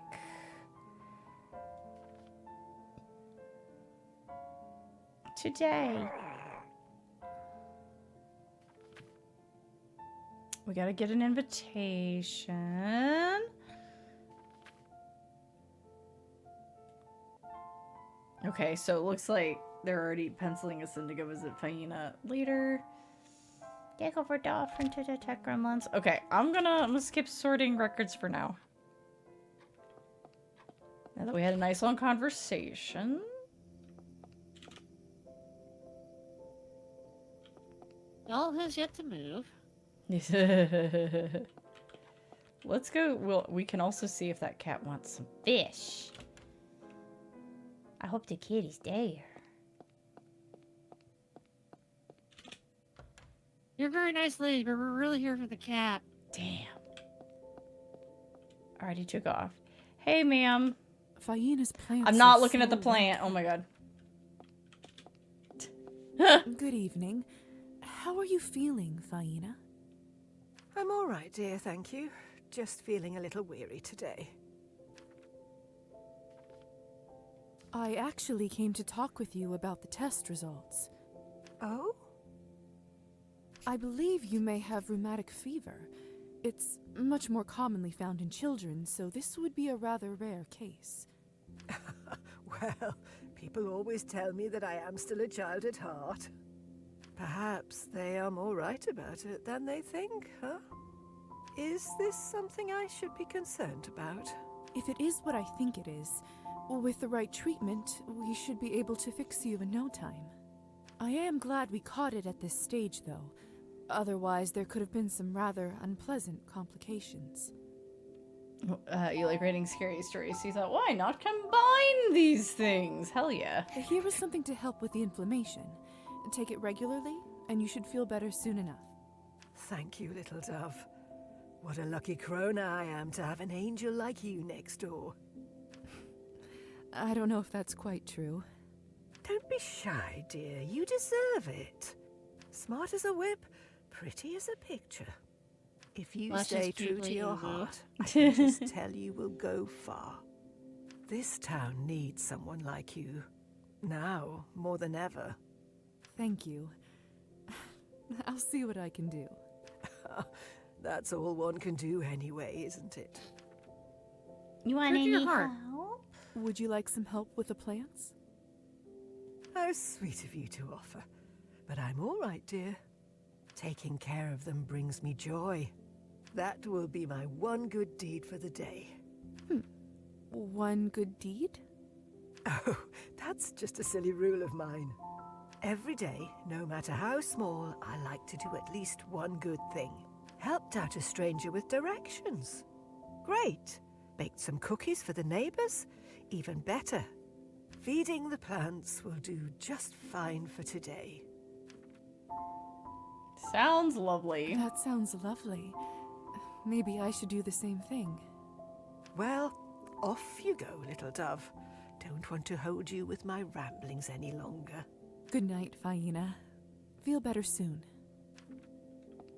today. We gotta get an invitation. Okay, so it looks like they're already penciling us in to go visit Faina later. Yeah, go for Dolphin to detect gremlins. Okay, I'm gonna skip sorting records for now. Now that we had a nice long conversation. All has yet to move. Let's go. Well, we can also see if that cat wants some fish. I hope the kitty's there. You're a very nice lady, but we're really here for the cat. Damn. Already took off. Hey, ma'am. Faina's plants I'm not are looking at the so plant. Oh my god. Good evening. How are you feeling, Faina? I'm all right, dear, thank you. Just feeling a little weary today. I actually came to talk with you about the test results. Oh? I believe you may have rheumatic fever. It's much more commonly found in children, so this would be a rather rare case. Well, people always tell me that I am still a child at heart. Perhaps they are more right about it than they think, huh? Is this something I should be concerned about? If it is what I think it is, with the right treatment, we should be able to fix you in no time. I am glad we caught it at this stage, though. Otherwise, there could have been some rather unpleasant complications. You like reading scary stories, so you thought, why not combine these things? Hell yeah. Here is something to help with the inflammation. Take it regularly, and you should feel better soon enough. Thank you, little dove. What a lucky crone I am to have an angel like you next door. I don't know if that's quite true. Don't be shy, dear. You deserve it. Smart as a whip, pretty as a picture. If you Let's stay just true to keep your it easy. heart, I can just tell you will go far. This town needs someone like you. Now, more than ever. Thank you. I'll see what I can do. That's all one can do anyway, isn't it? You want Search your any heart. help? Would you like some help with the plants? How sweet of you to offer. But I'm all right, dear. Taking care of them brings me joy. That will be my one good deed for the day. One good deed? Oh, that's just a silly rule of mine. Every day, no matter how small, I like to do at least one good thing. Helped out a stranger with directions. Great. Baked some cookies for the neighbors? Even better. Feeding the plants will do just fine for today. Sounds lovely. That sounds lovely. Maybe I should do the same thing. Well, off you go, little dove. Don't want to hold you with my ramblings any longer. Good night, Faina. Feel better soon.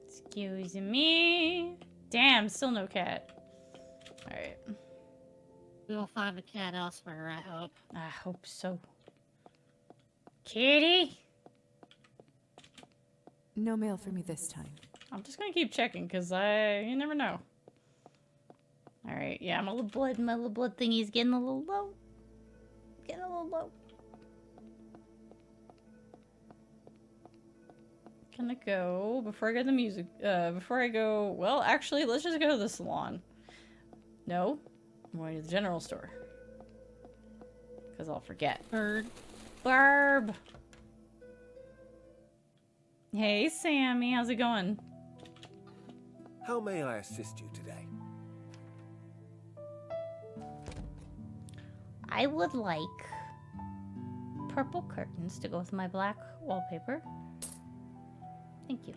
Excuse me. Damn, still no cat. Alright. We'll find the cat elsewhere, I hope. I hope so. Kitty? No mail for me this time. I'm just gonna keep checking, because you never know. Alright, yeah, My little blood thingy's getting a little low. Getting a little low. Gonna go, before I go to the music, well, actually, let's just go to the salon. No, I'm going to the general store. Because I'll forget. Barb! Hey, Sammy, how's it going? How may I assist you today? I would like purple curtains to go with my black wallpaper. Thank you.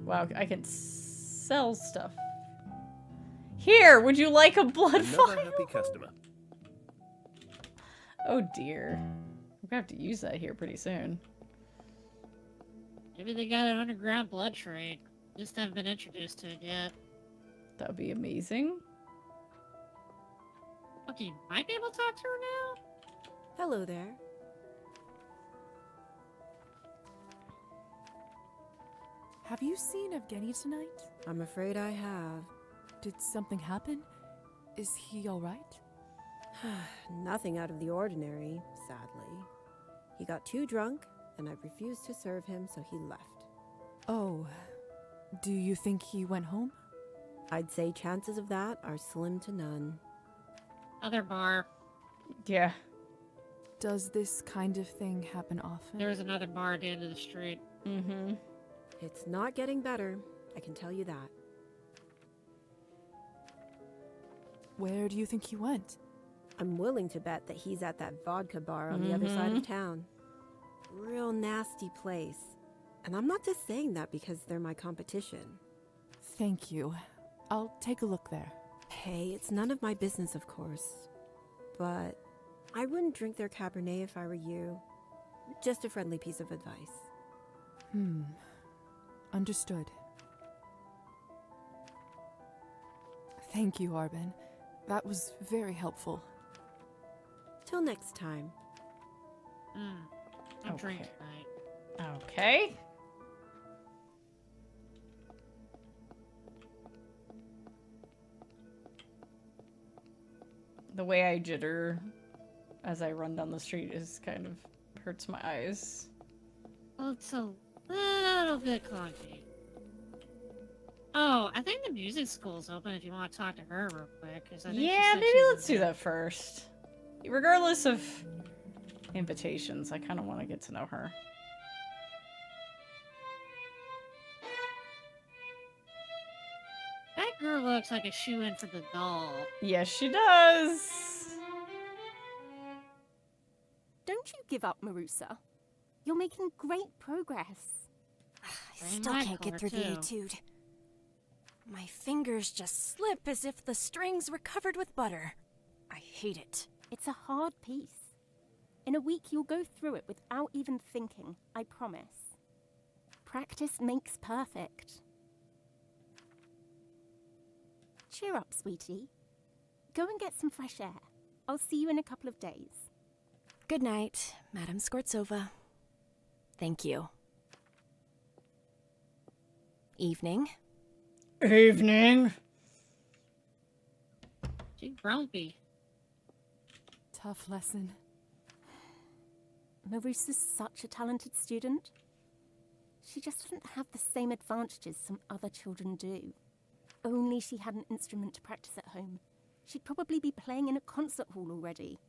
Wow, I can sell stuff. Here, would you like a blood Another vial? happy customer. Oh dear. We're gonna have to use that here pretty soon. Maybe they got an underground blood trade. Just haven't been introduced to it yet. That would be amazing. Okay, you might be able to talk to her now? Hello there. Have you seen Evgeny tonight? I'm afraid I have. Did something happen? Is he all right? Nothing out of the ordinary, sadly. He got too drunk, and I refused to serve him, so he left. Oh, do you think he went home? I'd say chances of that are slim to none. Other bar. Yeah. Does this kind of thing happen often? There's another bar at the end of the street. Mm-hmm. It's not getting better, I can tell you that. Where do you think he went? I'm willing to bet that he's at that vodka bar on the other side of town. Real nasty place. And I'm not just saying that because they're my competition. Thank you. I'll take a look there. Hey, it's none of my business, of course. But I wouldn't drink their Cabernet if I were you. Just a friendly piece of advice. Understood. Thank you, Arben. That was very helpful. Till next time. I'm drinking tonight. Okay. The way I jitter as I run down the street is kind of hurts my eyes. Well, it's a little bit clunky. Oh, I think the music school's open if you want to talk to her real quick. 'Cause I think she Yeah, said maybe she was let's do in there. that first. Regardless of invitations, I kind of want to get to know her. That girl looks like a shoe-in for the doll. Yes, she does. Don't you give up, Marusa. You're making great progress. I still can't get through the etude. My fingers just slip as if the strings were covered with butter. I hate it. It's a hard piece. In a week, you'll go through it without even thinking, I promise. Practice makes perfect. Cheer up, sweetie. Go and get some fresh air. I'll see you in a couple of days. Good night, Madam Skvortsova. Thank you. Evening. Evening. She's grumpy. Tough lesson. Marusa's such a talented student. She just doesn't have the same advantages some other children do. Only she had an instrument to practice at home. She'd probably be playing in a concert hall already.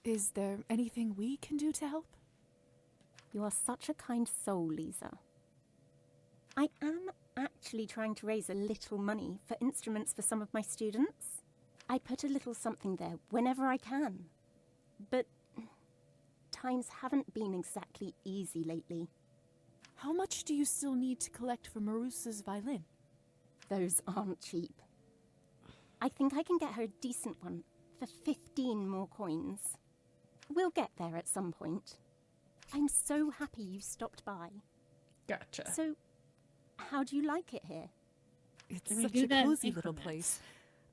Is there anything we can do to help? You are such a kind soul, Lisa. I am actually trying to raise a little money for instruments for some of my students. I put a little something there whenever I can. But times haven't been exactly easy lately. How much do you still need to collect for Marusa's violin? Those aren't cheap. I think I can get her a decent one for 15 more coins. We'll get there at some point. I'm so happy you stopped by. Gotcha. So, how do you like it here? It's such a cozy little place.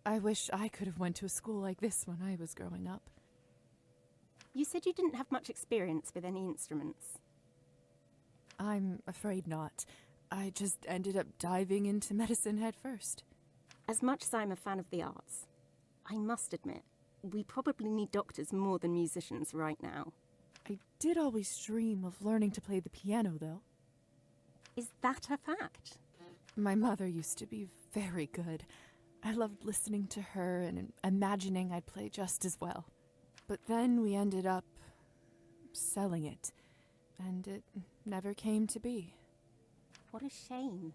I wish I could have went to a school like this when I was growing up. You said you didn't have much experience with any instruments. I'm afraid not. I just ended up diving into medicine head first. As much as I'm a fan of the arts, I must admit, we probably need doctors more than musicians right now. I did always dream of learning to play the piano, though. Is that a fact? My mother used to be very good. I loved listening to her and imagining I'd play just as well. But then we ended up selling it, and it never came to be. What a shame.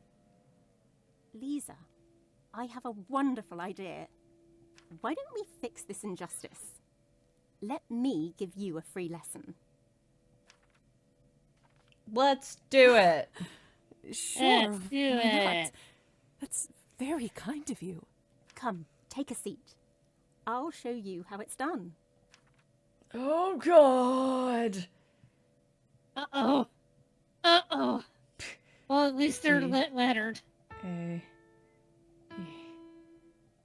Lisa, I have a wonderful idea. Why don't we fix this injustice? Let me give you a free lesson. Let's do it. Sure, Let's do why it. not? That's very kind of you. Come, take a seat. I'll show you how it's done. Oh, God. Uh-oh. Uh-oh. Well, at least they're C. lettered. A. E.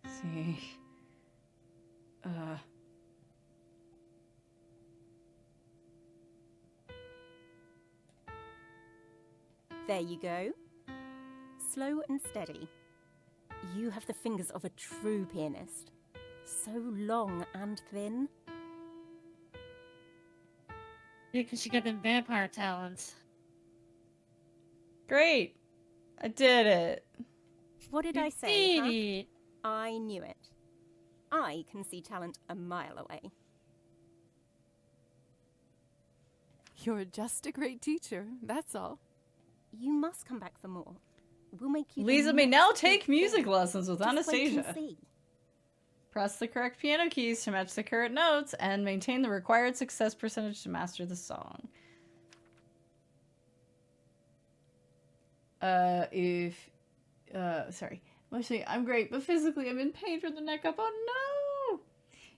C. There you go. Slow and steady. You have the fingers of a true pianist. So long and thin. Because she got them vampire talents. Great. I did it. What did You I say? did Huh? it. I knew it. I can see talent a mile away. You're just a great teacher, that's all. You must come back for more. We'll make you. Lisa may now take music lessons with Just wait and Anastasia. see. Press the correct piano keys to match the current notes and maintain the required success percentage to master the song. Sorry. Mostly, I'm great, but physically I'm in pain from the neck up. Oh no!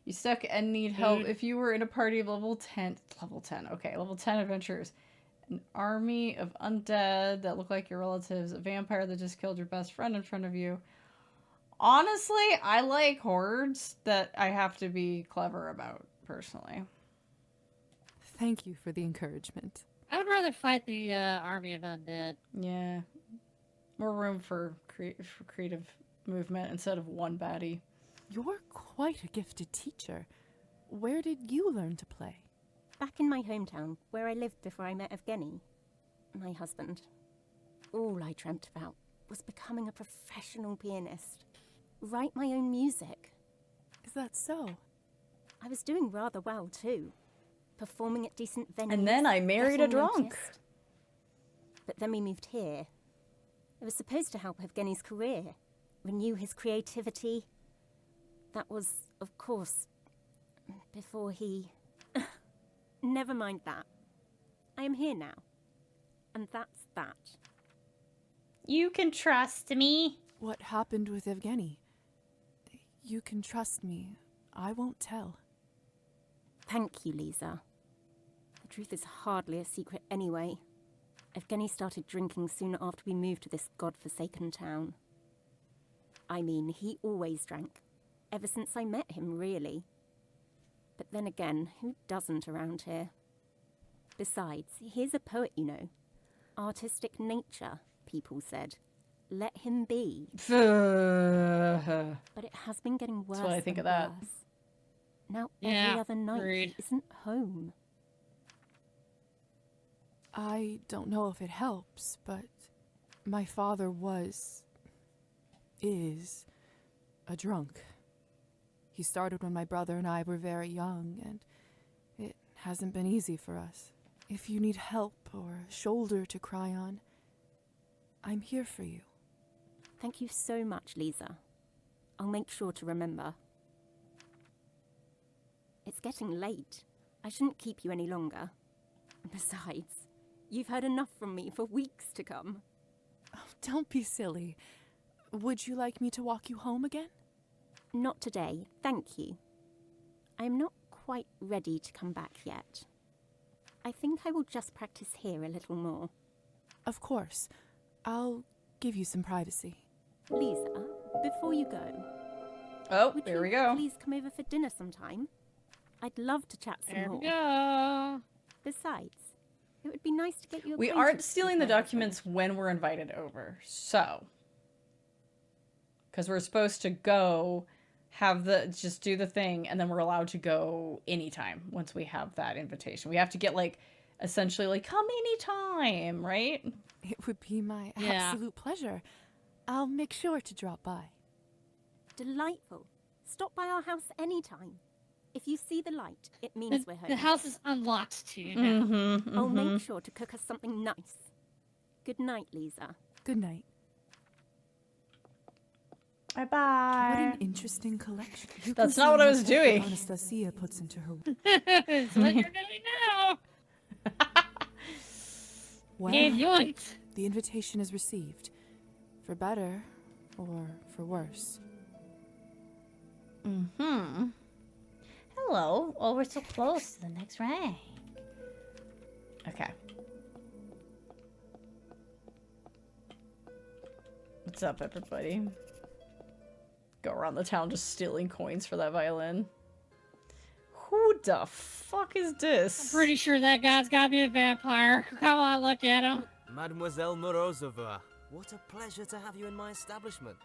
You stuck and need help. Dude. If you were in a party of level 10, okay, level 10 adventurers. An army of undead that look like your relatives, a vampire that just killed your best friend in front of you. Honestly, I like hordes that I have to be clever about, personally. Thank you for the encouragement. I would rather fight the army of undead. Yeah. More room for creative movement instead of one baddie. You're quite a gifted teacher. Where did you learn to play? Back in my hometown, where I lived before I met Evgeny, my husband. All I dreamt about was becoming a professional pianist. Write my own music. Is that so? I was doing rather well, too. Performing at decent venues. And then I married a getting drunk. noticed. But then we moved here. It was supposed to help Evgeny's career, renew his creativity. That was, of course, before he... Never mind that. I am here now. And that's that. You can trust me. What happened with Evgeny? You can trust me. I won't tell. Thank you, Lisa. The truth is hardly a secret anyway. Evgeny started drinking soon after we moved to this godforsaken town. I mean, he always drank. Ever since I met him, really. But then again, who doesn't around here? Besides, he's a poet, you know. Artistic nature, people said. Let him be. But it has been getting worse. That's what I think and of that. worse. Now Yeah, every other night agreed. he isn't home. I don't know if it helps, but my father is a drunk. He started when my brother and I were very young, and it hasn't been easy for us. If you need help or a shoulder to cry on, I'm here for you. Thank you so much, Lisa. I'll make sure to remember. It's getting late. I shouldn't keep you any longer. Besides, you've heard enough from me for weeks to come. Oh, don't be silly. Would you like me to walk you home again? Not today, thank you. I am not quite ready to come back yet. I think I will just practice here a little more. Of course. I'll give you some privacy. Lisa, before you go... Oh, would there you we go. please come over for dinner sometime? I'd love to chat some There more. we go. Besides, it would be nice to get you We acquainted aren't with stealing the my husband. documents when we're invited over, so. Because we're supposed to go, just do the thing, and then we're allowed to go anytime once we have that invitation. We have to get, like, essentially, like, come anytime, right? It would be my Yeah. absolute pleasure. I'll make sure to drop by. Delightful. Stop by our house anytime. If you see the light, it means we're home. The house is unlocked to you now. Mm-hmm, I'll make sure to cook us something nice. Good night, Lisa. Good night. Bye-bye. What an interesting collection. You That's can not see what I how was much doing. effort Anastasia puts into her. It's what you're doing now. Well, Yoink. the invitation is received. For better or for worse. Mm-hmm. Hello. Oh, we're so close to the next rank. Okay. What's up, everybody? Go around the town just stealing coins for that violin. Who the fuck is this? I'm pretty sure that guy's got to be a vampire. Come on, look at him. Mademoiselle Morozova, what a pleasure to have you in my establishment.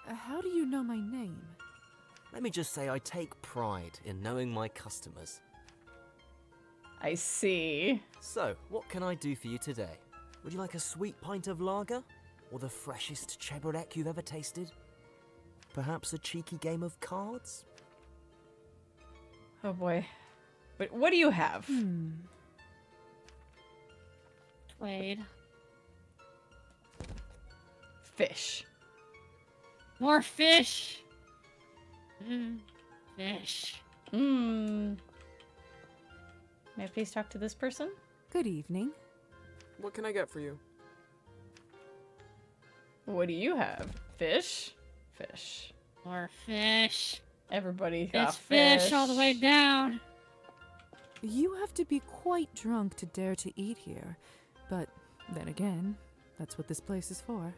How do you know my name? Let me just say I take pride in knowing my customers. I see. So, what can I do for you today? Would you like a sweet pint of lager? Or the freshest Cabernet you've ever tasted? Perhaps a cheeky game of cards? Oh boy. But what do you have? Wade. Fish. More fish. Fish. May I please talk to this person? Good evening. What can I get for you? What do you have? Fish? Fish. More fish. Everybody got It's fish all the way down. You have to be quite drunk to dare to eat here. But then again, that's what this place is for.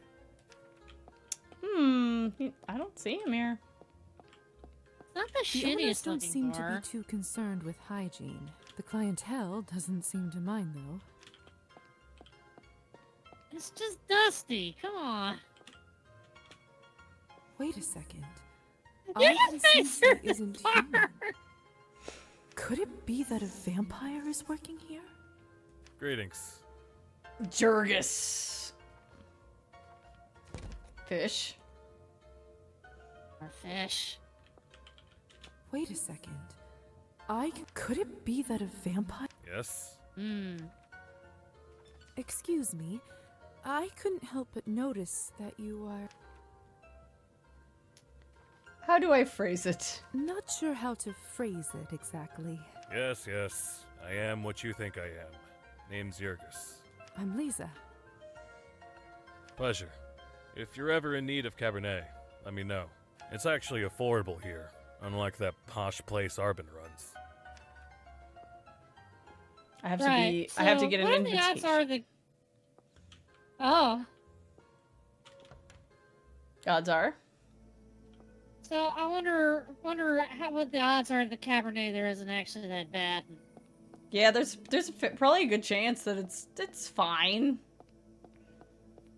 I don't see him here. Not the The owners shittiest don't looking seem to bar. be too concerned with hygiene. The clientele doesn't seem to mind, though. It's just dusty. Come on. Wait a second. Your Our face consistency is isn't dark. human. Could it be that a vampire is working here? Greetings. Jurgis. Fish. More fish. Wait a second. Could it be that a vampire? Yes? Excuse me. I couldn't help but notice that you are... How do I phrase it? Not sure how to phrase it exactly. Yes, yes. I am what you think I am. Name's Jurgis. I'm Lisa. Pleasure. If you're ever in need of Cabernet, let me know. It's actually affordable here, unlike that posh place Arbin runs. I have to be. I have to get an what invitation. What are the odds are the... Oh. Odds are? So I wonder what the odds are the Cabernet there isn't actually that bad. Yeah, there's probably a good chance that it's fine.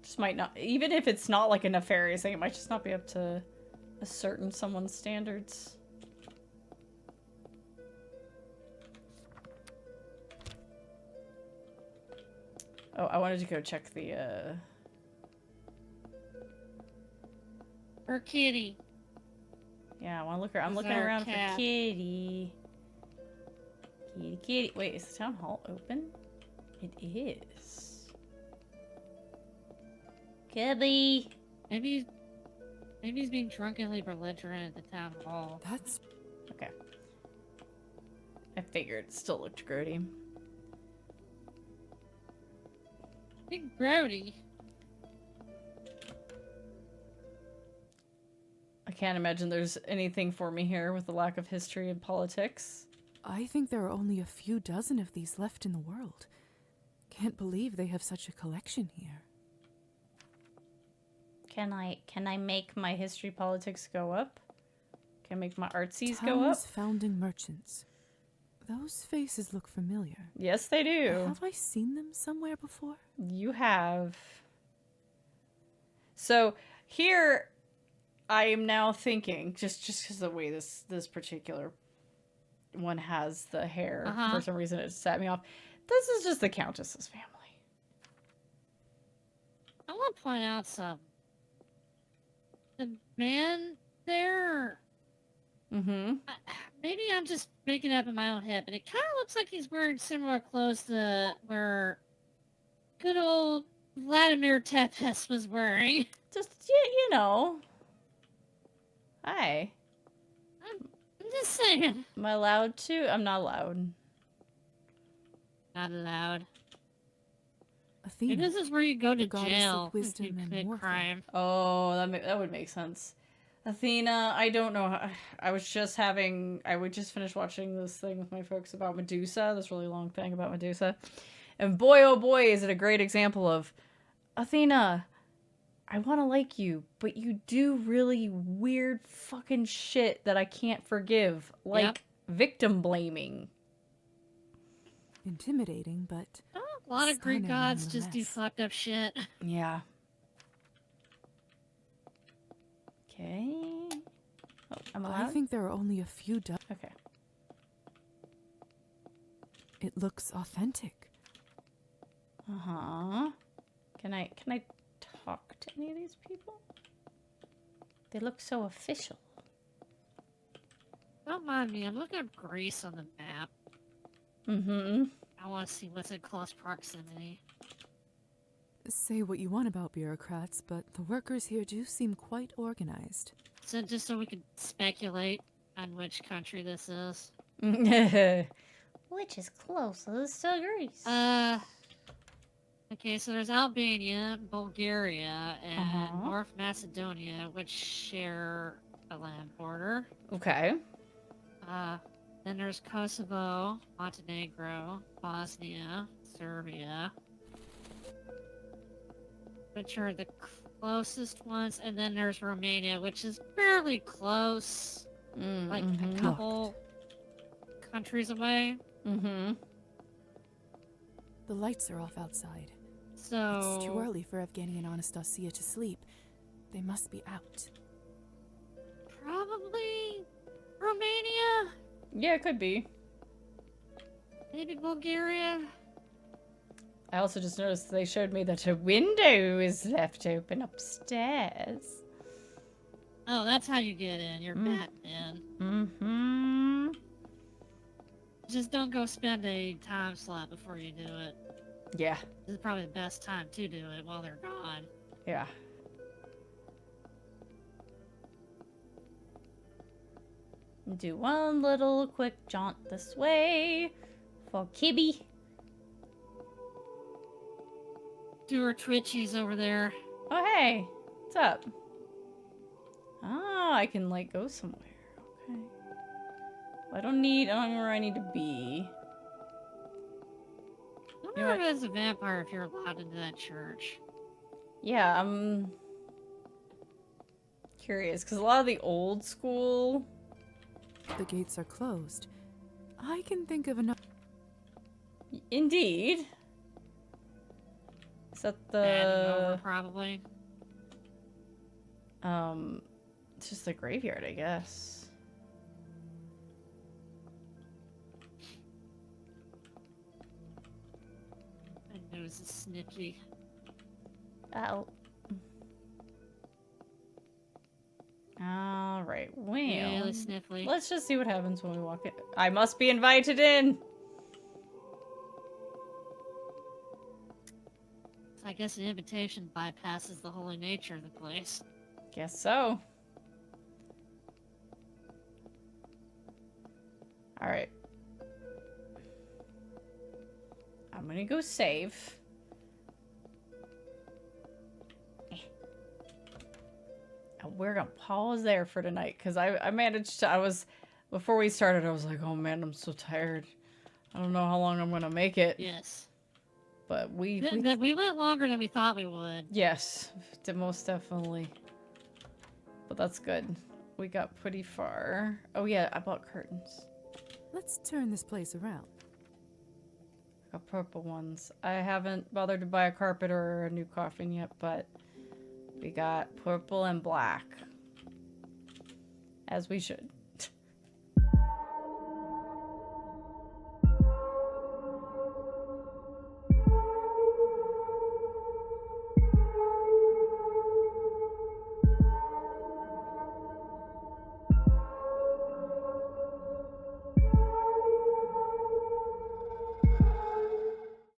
Just might not, even if it's not like a nefarious thing, it might just not be up to a certain someone's standards. Oh, I wanted to go check the Her kitty. Yeah, I want to look. I'm looking around for kitty. Kitty. Wait, is the town hall open? It is. Kitty. Maybe he's being drunkenly belligerent at the town hall. That's okay. I figured it still looked grody. Big grody. I can't imagine there's anything for me here with the lack of history and politics. I think there are only a few dozen of these left in the world. Can't believe they have such a collection here. Can I make my history politics go up? Can I make my artsies go up? Town's founding merchants. Those faces look familiar. Yes, they do. Have I seen them somewhere before? You have. So here, I am now thinking, just because the way this particular one has the hair, for some reason it set me off. This is just the Countess's family. I want to point out something. The man there. Maybe I'm just making it up in my own head, but it kind of looks like he's wearing similar clothes to where good old Vladimir Tepes was wearing. Just, you know. Hi. I'm just saying. Am I allowed to? I'm not allowed. Not allowed. Athena, maybe this is where you go to goddess jail of wisdom if you and commit warfare. crime. Oh, that would make sense. Athena, I don't know. I just finished watching this thing with my folks about Medusa, this really long thing about Medusa. And boy, oh boy, is it a great example of, Athena, I want to like you, but you do really weird fucking shit that I can't forgive. Like victim blaming. Intimidating, but A lot of Greek stunning gods just do nonetheless. fucked up shit. Yeah. Okay. Oh, I'm allowed? I think there are only a few dozen. Okay. It looks authentic. Uh-huh. Can I talk to any of these people? They look so official. Don't mind me, I'm looking at Greece on the map. I want to see what's in close proximity. Say what you want about bureaucrats, but the workers here do seem quite organized. So just so we can speculate on which country this is. Which is closest to Greece? Okay, so there's Albania, Bulgaria, and North Macedonia, which share a land border. Okay. Then there's Kosovo, Montenegro, Bosnia, Serbia, which are the closest ones, and then there's Romania, which is fairly close, like a couple countries away. The lights are off outside. So It's too early for Evgeny and Anastasia to sleep. They must be out. probably Romania, Yeah, it could be. maybe Bulgaria. I also just noticed they showed me that a window is left open upstairs. Oh, that's how you get in. You're Batman. Just don't go spend a time slot before you do it. Yeah. This is probably the best time to do it while they're gone. Yeah. Do one little quick jaunt this way for Kibby. Do her twitchies over there. Oh, hey. What's up? Ah, Oh, I can, like, go somewhere. Okay. Well, I don't know where I need to be. I wonder if as a vampire if you're allowed into that church. Yeah, I'm curious, because a lot of the old school... The gates are closed. I can think of another... Indeed. Is that the... probably. It's just the graveyard, I guess. My nose is sniffy. Ow. Alright, well... Really sniffly. Let's just see what happens when we walk in. I must be invited in! I guess an invitation bypasses the holy nature of the place. Guess so. Alright. I'm gonna go save. We're gonna pause there for tonight because I managed to, before we started, I was like, oh man, I'm so tired. I don't know how long I'm gonna make it. Yes. But we went longer than we thought we would. Yes, most definitely. But that's good. We got pretty far. Oh yeah, I bought curtains. Let's turn this place around. I got purple ones. I haven't bothered to buy a carpet or a new coffin yet, but we got purple and black. As we should.